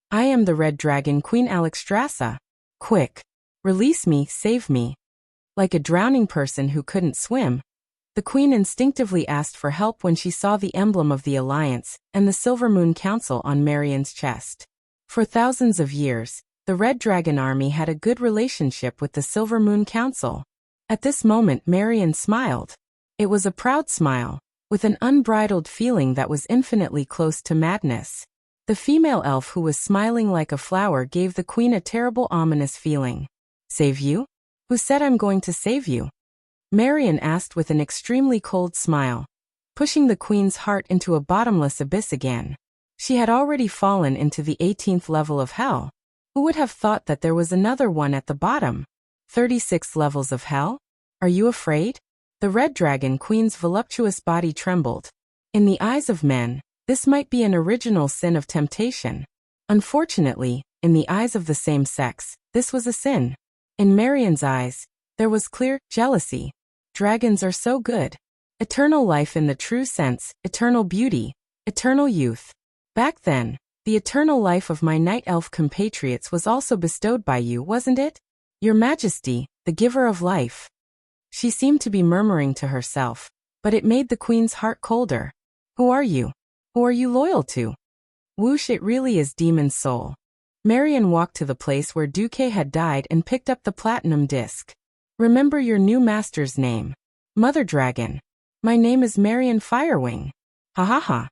I am the Red Dragon Queen Alexstrasza. Quick. Release me, save me. Like a drowning person who couldn't swim, the queen instinctively asked for help when she saw the emblem of the Alliance and the Silver Moon Council on Marion's chest. For thousands of years, the Red Dragon Army had a good relationship with the Silver Moon Council. At this moment Marion smiled. It was a proud smile, with an unbridled feeling that was infinitely close to madness. The female elf who was smiling like a flower gave the queen a terrible ominous feeling. Save you? Who said I'm going to save you? Marion asked with an extremely cold smile, pushing the queen's heart into a bottomless abyss again. She had already fallen into the 18th level of hell. Who would have thought that there was another one at the bottom? 36 levels of hell? Are you afraid? The Red Dragon Queen's voluptuous body trembled. In the eyes of men, this might be an original sin of temptation. Unfortunately, in the eyes of the same sex, this was a sin. In Marion's eyes, there was clear jealousy. Dragons are so good. Eternal life in the true sense, eternal beauty, eternal youth. Back then, the eternal life of my night elf compatriots was also bestowed by you, wasn't it? Your Majesty, the giver of life. She seemed to be murmuring to herself, but it made the queen's heart colder. Who are you? Who are you loyal to? Whoosh, it really is Demon's Soul. Marion walked to the place where Duque had died and picked up the platinum disc. Remember your new master's name. Mother Dragon. My name is Marion Firewing. Ha ha ha.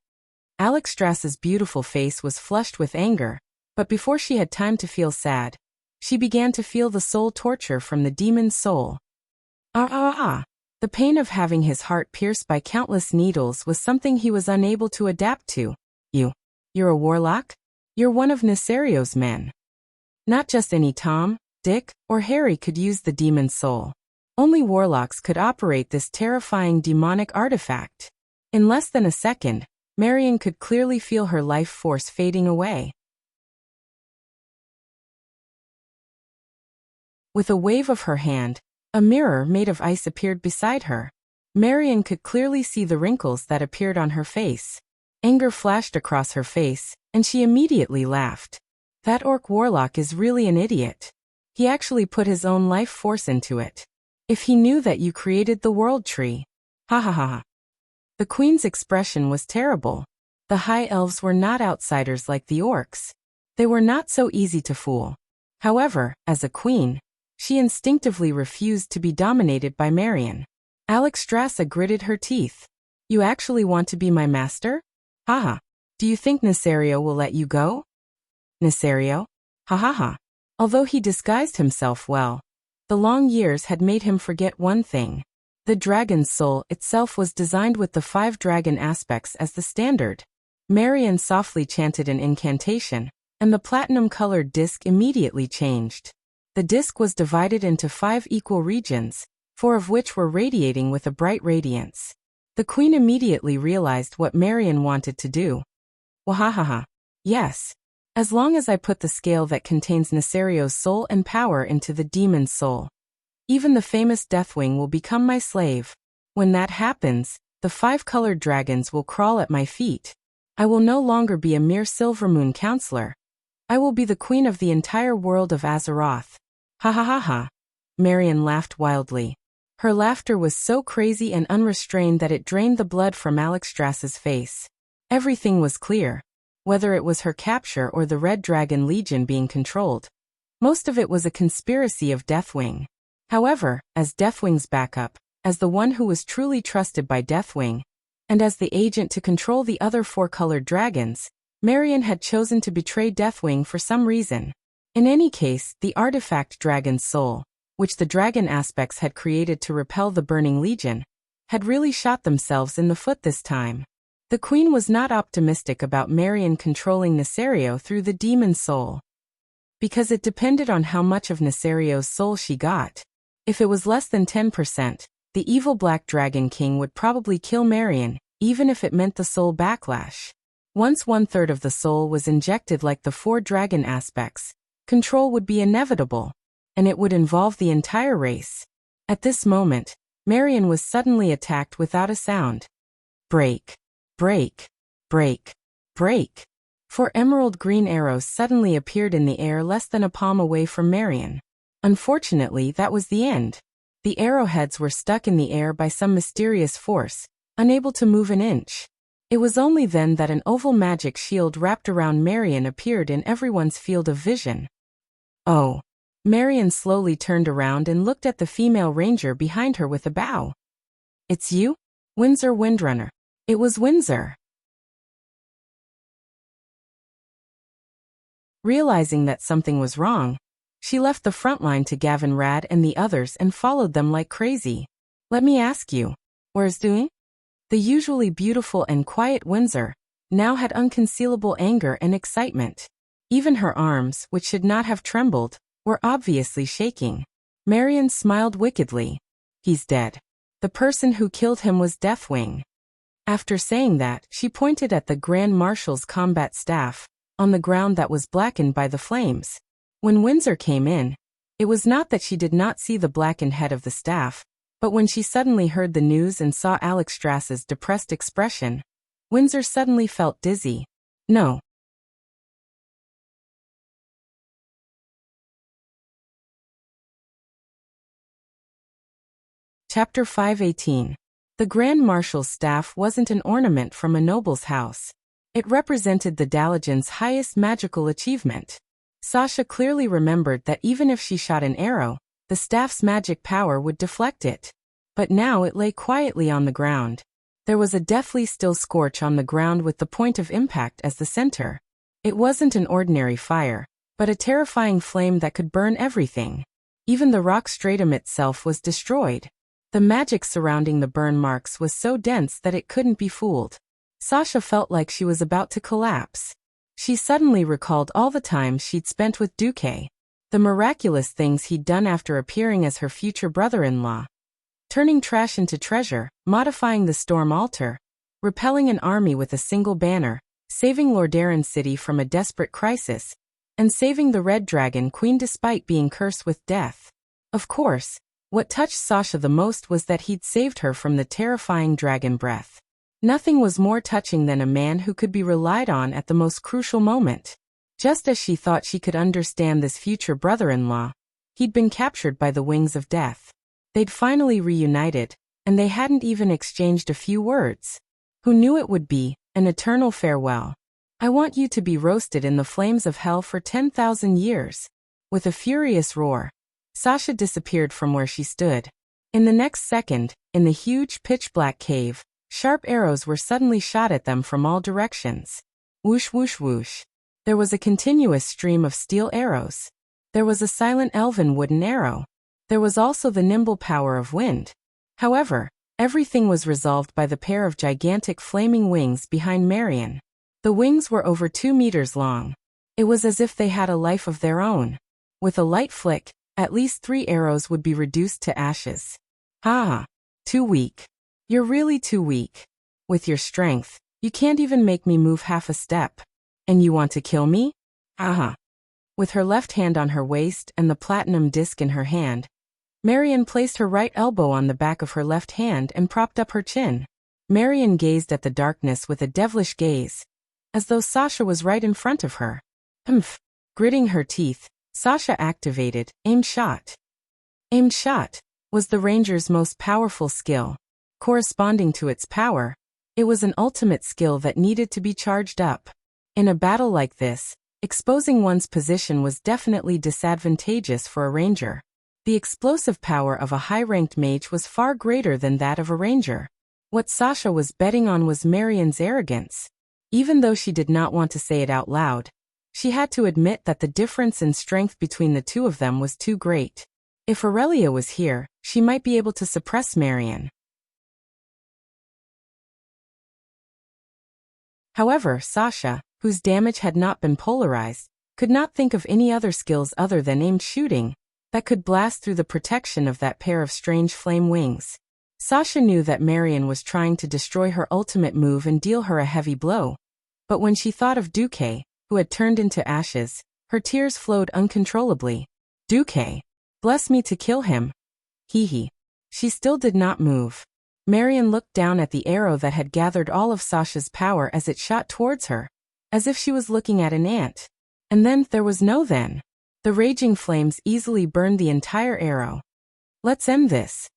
Alexstrasza's beautiful face was flushed with anger, but before she had time to feel sad, she began to feel the soul torture from the demon's soul. The pain of having his heart pierced by countless needles was something he was unable to adapt to. You're a warlock? You're one of Nesario's men. Not just any Tom, Dick, or Harry could use the demon's soul. Only warlocks could operate this terrifying demonic artifact. In less than a second, Marion could clearly feel her life force fading away. With a wave of her hand, a mirror made of ice appeared beside her. Marion could clearly see the wrinkles that appeared on her face. Anger flashed across her face, and she immediately laughed. That orc warlock is really an idiot. He actually put his own life force into it. If he knew that you created the world tree. Ha ha ha. The queen's expression was terrible. The high elves were not outsiders like the orcs. They were not so easy to fool. However, as a queen, she instinctively refused to be dominated by Marion. Alexstrasza gritted her teeth. You actually want to be my master? Haha. Do you think Nesario will let you go? Nesario? Ha ha ha. Although he disguised himself well, the long years had made him forget one thing. The dragon's soul itself was designed with the 5 dragon aspects as the standard. Marion softly chanted an incantation, and the platinum-colored disc immediately changed. The disc was divided into 5 equal regions, 4 of which were radiating with a bright radiance. The queen immediately realized what Marion wanted to do. Wahahaha. Yes. As long as I put the scale that contains Nesario's soul and power into the demon's soul, even the famous Deathwing will become my slave. When that happens, the 5 colored dragons will crawl at my feet. I will no longer be a mere Silvermoon counselor. I will be the queen of the entire world of Azeroth. Ha ha ha ha. Marion laughed wildly. Her laughter was so crazy and unrestrained that it drained the blood from Alexstras's face. Everything was clear. Whether it was her capture or the Red Dragon Legion being controlled. Most of it was a conspiracy of Deathwing. However, as Deathwing's backup, as the one who was truly trusted by Deathwing, and as the agent to control the other four-colored dragons, Marion had chosen to betray Deathwing for some reason. In any case, the artifact dragon's soul, which the dragon aspects had created to repel the Burning Legion, had really shot themselves in the foot this time. The Queen was not optimistic about Marion controlling Nesario through the demon soul. Because it depended on how much of Nesario's soul she got. If it was less than 10%, the evil Black Dragon King would probably kill Marion, even if it meant the soul backlash. Once 1/3 of the soul was injected like the 4 dragon aspects, control would be inevitable, and it would involve the entire race. At this moment, Marion was suddenly attacked without a sound. Break. Break. Break. Break. 4 emerald green arrows suddenly appeared in the air less than a palm away from Marion. Unfortunately, that was the end. The arrowheads were stuck in the air by some mysterious force, unable to move an inch. It was only then that an oval magic shield wrapped around Marion appeared in everyone's field of vision. Oh. Marion slowly turned around and looked at the female ranger behind her with a bow. It's you? Windsor Windrunner. It was Windsor. Realizing that something was wrong, she left the front line to Gavin Rad and the others and followed them like crazy. Let me ask you, where's doing? The usually beautiful and quiet Windsor now had unconcealable anger and excitement. Even her arms, which should not have trembled, were obviously shaking. Marion smiled wickedly. He's dead. The person who killed him was Deathwing. After saying that, she pointed at the Grand Marshal's combat staff, on the ground that was blackened by the flames. When Windsor came in, it was not that she did not see the blackened head of the staff, but when she suddenly heard the news and saw Alexstras's depressed expression, Windsor suddenly felt dizzy. No. Chapter 518. The Grand Marshal's staff wasn't an ornament from a noble's house. It represented the Dalajan's highest magical achievement. Sasha clearly remembered that even if she shot an arrow, the staff's magic power would deflect it. But now it lay quietly on the ground. There was a deathly still scorch on the ground with the point of impact as the center. It wasn't an ordinary fire, but a terrifying flame that could burn everything. Even the rock stratum itself was destroyed. The magic surrounding the burn marks was so dense that it couldn't be fooled. Sasha felt like she was about to collapse. She suddenly recalled all the time she'd spent with Duque, the miraculous things he'd done after appearing as her future brother-in-law. Turning trash into treasure, modifying the storm altar, repelling an army with a single banner, saving Lordaeron City from a desperate crisis, and saving the Red Dragon Queen despite being cursed with death. Of course, what touched Sasha the most was that he'd saved her from the terrifying dragon breath. Nothing was more touching than a man who could be relied on at the most crucial moment. Just as she thought she could understand this future brother-in-law, he'd been captured by the wings of death. They'd finally reunited, and they hadn't even exchanged a few words. Who knew it would be an eternal farewell? I want you to be roasted in the flames of hell for 10,000 years. With a furious roar, Sasha disappeared from where she stood. In the next second, in the huge pitch-black cave, sharp arrows were suddenly shot at them from all directions. Whoosh whoosh whoosh. There was a continuous stream of steel arrows. There was a silent elven wooden arrow. There was also the nimble power of wind. However, everything was resolved by the pair of gigantic flaming wings behind Marion. The wings were over 2 meters long. It was as if they had a life of their own. With a light flick, at least 3 arrows would be reduced to ashes. Ha! Too weak. You're really too weak. With your strength, you can't even make me move half a step. And you want to kill me? Aha! With her left hand on her waist and the platinum disc in her hand, Marion placed her right elbow on the back of her left hand and propped up her chin. Marion gazed at the darkness with a devilish gaze, as though Sasha was right in front of her. Gritting her teeth, Sasha activated Aimed Shot. Aimed Shot was the ranger's most powerful skill. Corresponding to its power, it was an ultimate skill that needed to be charged up. In a battle like this, exposing one's position was definitely disadvantageous for a ranger. The explosive power of a high-ranked mage was far greater than that of a ranger. What Sasha was betting on was Marian's arrogance. Even though she did not want to say it out loud, she had to admit that the difference in strength between the two of them was too great. If Aurelia was here, she might be able to suppress Marian. However, Sasha, whose damage had not been polarized, could not think of any other skills other than aimed shooting that could blast through the protection of that pair of strange flame wings. Sasha knew that Marian was trying to destroy her ultimate move and deal her a heavy blow. But when she thought of Duque, who had turned into ashes, her tears flowed uncontrollably. Duque, bless me to kill him. Hee. She still did not move. Marian looked down at the arrow that had gathered all of Sasha's power as it shot towards her, as if she was looking at an ant. And then there was no then. The raging flames easily burned the entire arrow. Let's end this.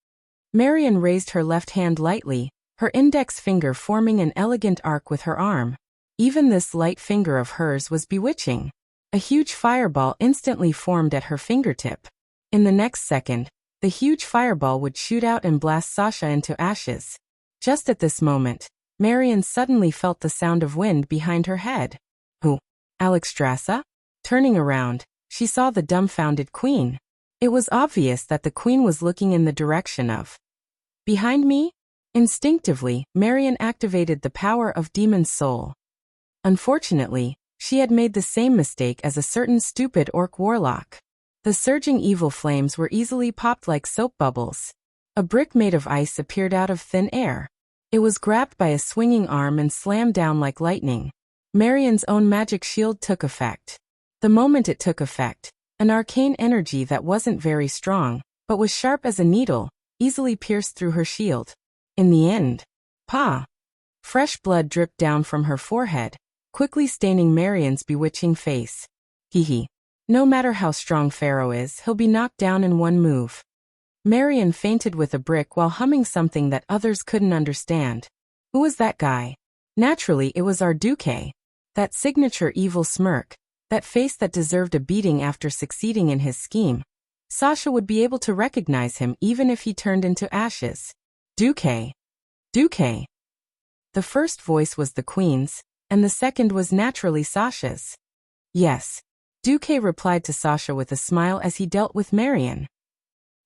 Marian raised her left hand lightly, her index finger forming an elegant arc with her arm. Even this light finger of hers was bewitching. A huge fireball instantly formed at her fingertip. In the next second, the huge fireball would shoot out and blast Sasha into ashes. Just at this moment, Marian suddenly felt the sound of wind behind her head. Who? Alexstrasza? Turning around, she saw the dumbfounded queen. It was obvious that the queen was looking in the direction of behind me. Instinctively, Marian activated the power of Demon's Soul. Unfortunately, she had made the same mistake as a certain stupid orc warlock. The surging evil flames were easily popped like soap bubbles. A brick made of ice appeared out of thin air. It was grabbed by a swinging arm and slammed down like lightning. Marian's own magic shield took effect. The moment it took effect, an arcane energy that wasn't very strong, but was sharp as a needle, easily pierced through her shield. In the end, fresh blood dripped down from her forehead, quickly staining Marian's bewitching face. Hee. No matter how strong Pharaoh is, he'll be knocked down in one move. Marian fainted with a brick while humming something that others couldn't understand. Who was that guy? Naturally, it was our Duque. That signature evil smirk, that face that deserved a beating after succeeding in his scheme. Sasha would be able to recognize him even if he turned into ashes. Duque. Duque. The first voice was the queen's, and the second was naturally Sasha's. Yes. Duque replied to Sasha with a smile as he dealt with Marian.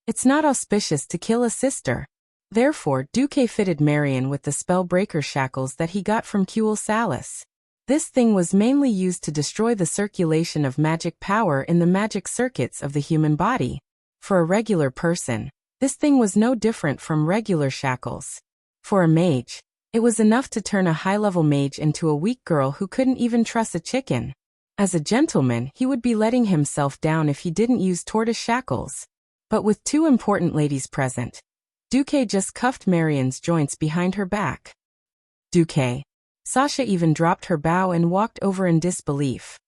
It's not auspicious to kill a sister. Therefore, Duque fitted Marian with the spellbreaker shackles that he got from Kuel Salis. This thing was mainly used to destroy the circulation of magic power in the magic circuits of the human body. For a regular person, this thing was no different from regular shackles. For a mage, it was enough to turn a high-level mage into a weak girl who couldn't even truss a chicken. As a gentleman, he would be letting himself down if he didn't use tortoise shackles. But with two important ladies present, Duque just cuffed Marian's joints behind her back. Duque. Sasha even dropped her bow and walked over in disbelief.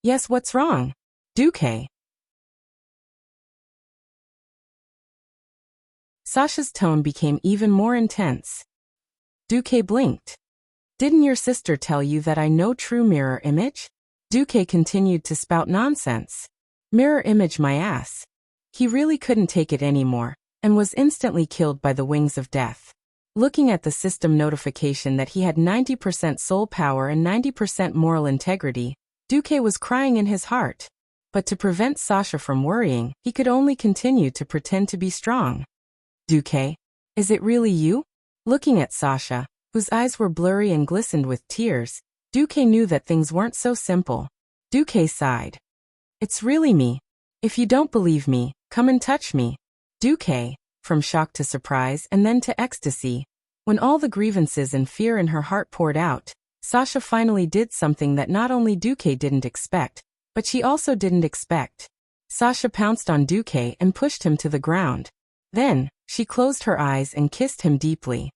Yes, what's wrong? Duque. Sasha's tone became even more intense. Duque blinked. Didn't your sister tell you that I know true mirror image? Duque continued to spout nonsense. Mirror image my ass. He really couldn't take it anymore, and was instantly killed by the wings of death. Looking at the system notification that he had 90% soul power and 90% moral integrity, Duque was crying in his heart. But to prevent Sasha from worrying, he could only continue to pretend to be strong. Duque, is it really you? Looking at Sasha, whose eyes were blurry and glistened with tears, Duque knew that things weren't so simple. Duque sighed. It's really me. If you don't believe me, come and touch me. Duque, from shock to surprise and then to ecstasy. When all the grievances and fear in her heart poured out, Sasha finally did something that not only Duque didn't expect, but she also didn't expect. Sasha pounced on Duque and pushed him to the ground. Then, she closed her eyes and kissed him deeply.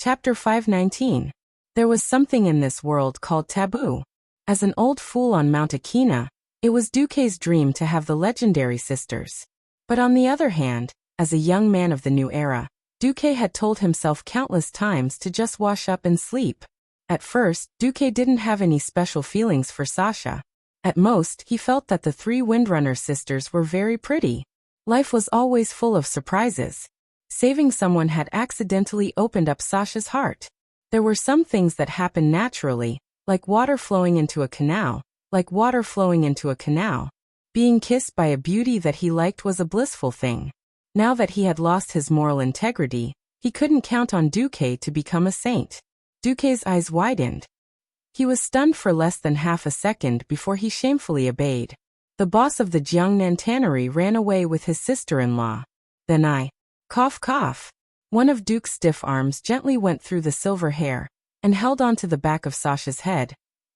Chapter 519. There was something in this world called taboo. As an old fool on Mount Akina, it was Duque's dream to have the legendary sisters. But on the other hand, as a young man of the new era, Duque had told himself countless times to just wash up and sleep. At first, Duque didn't have any special feelings for Sasha. At most, he felt that the three Windrunner sisters were very pretty. Life was always full of surprises. Saving someone had accidentally opened up Sasha's heart. There were some things that happened naturally, like water flowing into a canal. Being kissed by a beauty that he liked was a blissful thing. Now that he had lost his moral integrity, he couldn't count on Duque to become a saint. Duque's eyes widened. He was stunned for less than half a second before he shamefully obeyed. The boss of the Jiangnan tannery ran away with his sister-in-law. Then cough. One of Duke's stiff arms gently went through the silver hair and held onto the back of Sasha's head,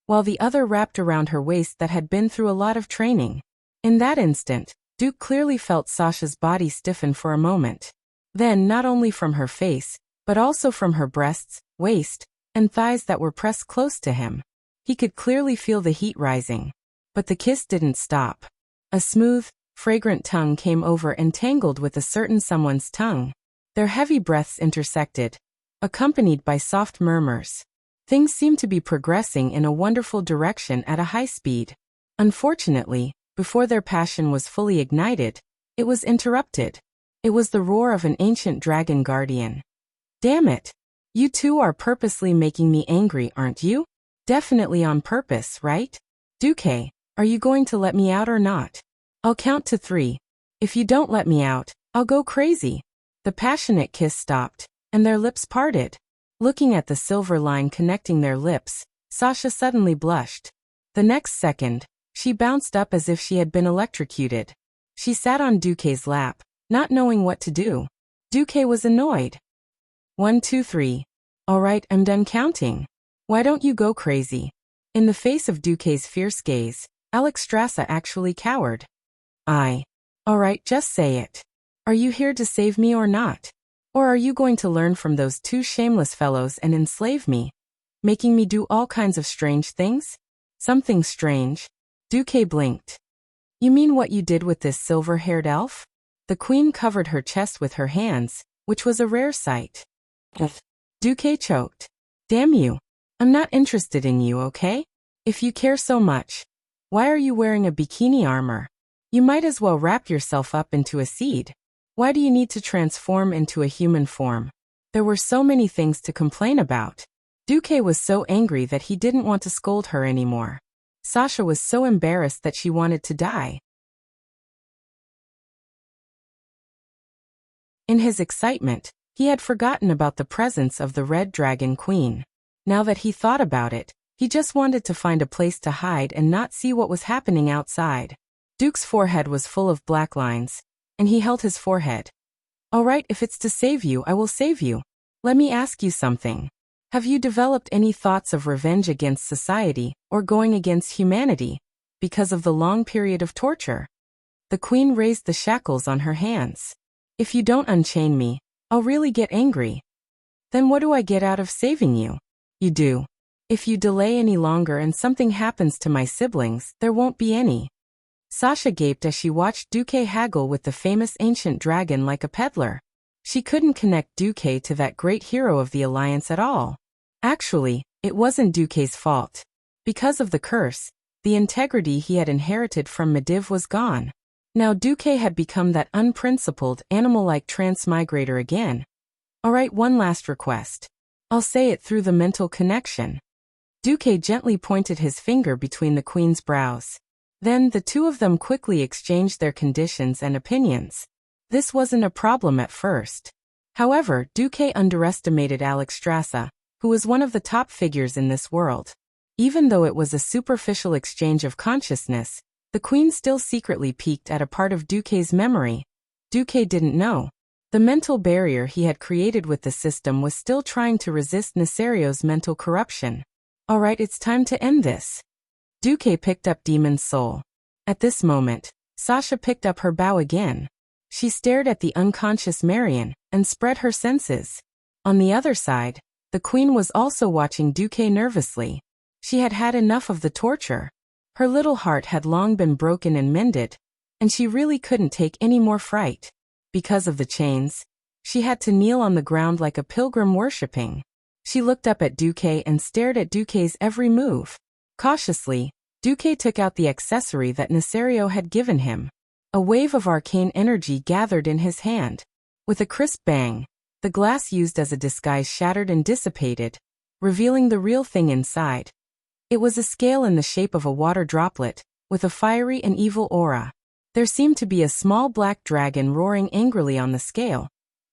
while the other wrapped around her waist that had been through a lot of training. In that instant, Duke clearly felt Sasha's body stiffen for a moment. Then not only from her face, but also from her breasts, waist, and thighs that were pressed close to him. He could clearly feel the heat rising. But the kiss didn't stop. A smooth, fragrant tongue came over and tangled with a certain someone's tongue. Their heavy breaths intersected, accompanied by soft murmurs. Things seemed to be progressing in a wonderful direction at a high speed. Unfortunately, before their passion was fully ignited, it was interrupted. It was the roar of an ancient dragon guardian. Damn it! You two are purposely making me angry, aren't you? Definitely on purpose, right? Duque, are you going to let me out or not? I'll count to 3. If you don't let me out, I'll go crazy. The passionate kiss stopped, and their lips parted. Looking at the silver line connecting their lips, Sasha suddenly blushed. The next second, she bounced up as if she had been electrocuted. She sat on Duque's lap, not knowing what to do. Duque was annoyed. 1, 2, 3. All right, I'm done counting. Why don't you go crazy? In the face of Duque's fierce gaze, Alexstrasza actually cowered. All right, just say it. Are you here to save me or not? Or are you going to learn from those two shameless fellows and enslave me, making me do all kinds of strange things? Something strange? Duque blinked. You mean what you did with this silver-haired elf? The queen covered her chest with her hands, which was a rare sight. Duque choked. Damn you. I'm not interested in you, okay? If you care so much, why are you wearing a bikini armor? You might as well wrap yourself up into a seed. Why do you need to transform into a human form? There were so many things to complain about. Duque was so angry that he didn't want to scold her anymore. Sasha was so embarrassed that she wanted to die. In his excitement, he had forgotten about the presence of the Red Dragon Queen. Now that he thought about it, he just wanted to find a place to hide and not see what was happening outside. Duke's forehead was full of black lines, and he held his forehead. All right, if it's to save you, I will save you. Let me ask you something. Have you developed any thoughts of revenge against society or going against humanity because of the long period of torture? The queen raised the shackles on her hands. If you don't unchain me, I'll really get angry. Then what do I get out of saving you? You do. If you delay any longer and something happens to my siblings, there won't be any. Sasha gaped as she watched Duque haggle with the famous ancient dragon like a peddler. She couldn't connect Duque to that great hero of the Alliance at all. Actually, it wasn't Duque's fault. Because of the curse, the integrity he had inherited from Medivh was gone. Now Duque had become that unprincipled, animal-like transmigrator again. All right, one last request. I'll say it through the mental connection. Duque gently pointed his finger between the queen's brows. Then the two of them quickly exchanged their conditions and opinions. This wasn't a problem at first. However, Duque underestimated Alexstrasza, who was one of the top figures in this world. Even though it was a superficial exchange of consciousness, the queen still secretly peeked at a part of Duque's memory. Duque didn't know. The mental barrier he had created with the system was still trying to resist Nesario's mental corruption. All right, it's time to end this. Duque picked up Demon's Soul. At this moment, Sasha picked up her bow again. She stared at the unconscious Marion and spread her senses. On the other side, The queen was also watching Duque nervously. She had had enough of the torture. Her little heart had long been broken and mended, and she really couldn't take any more fright. Because of the chains, she had to kneel on the ground like a pilgrim worshipping. She looked up at Duque and stared at Duque's every move. Cautiously, Duque took out the accessory that Nesario had given him. A wave of arcane energy gathered in his hand. With a crisp bang, the glass used as a disguise shattered and dissipated, revealing the real thing inside. It was a scale in the shape of a water droplet, with a fiery and evil aura. There seemed to be a small black dragon roaring angrily on the scale,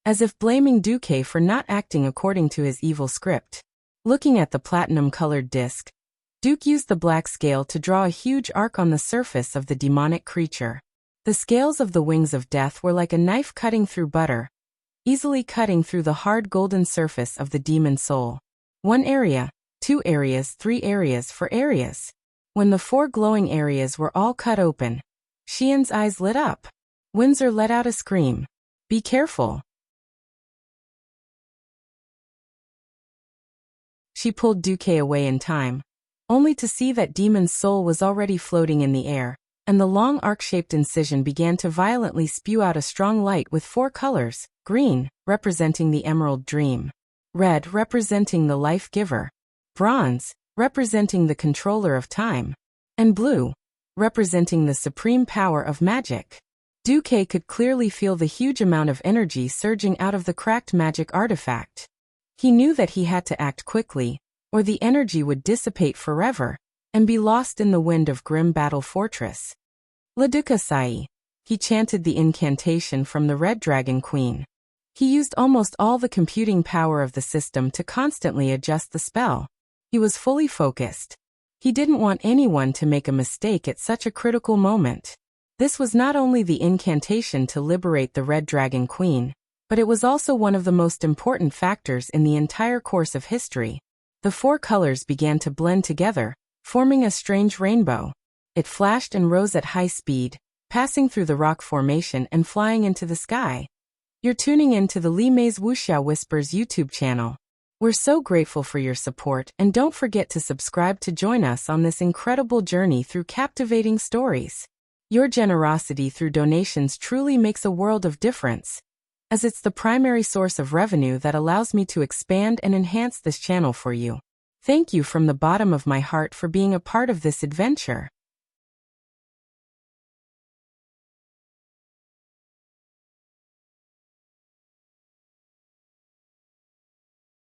as if blaming Duque for not acting according to his evil script. Looking at the platinum-colored disc, Duque used the black scale to draw a huge arc on the surface of the demonic creature. The scales of the wings of death were like a knife cutting through butter, easily cutting through the hard golden surface of the demon soul. 1 area, 2 areas, 3 areas, 4 areas. When the 4 glowing areas were all cut open, Xian's eyes lit up. Windsor let out a scream. "Be careful." She pulled Duque away in time, only to see that demon's soul was already floating in the air, and the long arc-shaped incision began to violently spew out a strong light with 4 colors: green, representing the emerald dream; red, representing the life-giver; bronze, representing the controller of time; and blue, representing the supreme power of magic. Duque could clearly feel the huge amount of energy surging out of the cracked magic artifact. He knew that he had to act quickly, or the energy would dissipate forever and be lost in the wind of grim battle fortress. Laduka Sai. He chanted the incantation from the Red Dragon Queen. He used almost all the computing power of the system to constantly adjust the spell. He was fully focused. He didn't want anyone to make a mistake at such a critical moment. This was not only the incantation to liberate the Red Dragon Queen, but it was also one of the most important factors in the entire course of history. The 4 colors began to blend together, forming a strange rainbow. It flashed and rose at high speed, passing through the rock formation and flying into the sky. You're tuning in to the Li Mei's Wuxia Whispers YouTube channel. We're so grateful for your support, and don't forget to subscribe to join us on this incredible journey through captivating stories. Your generosity through donations truly makes a world of difference, as it's the primary source of revenue that allows me to expand and enhance this channel for you. Thank you from the bottom of my heart for being a part of this adventure.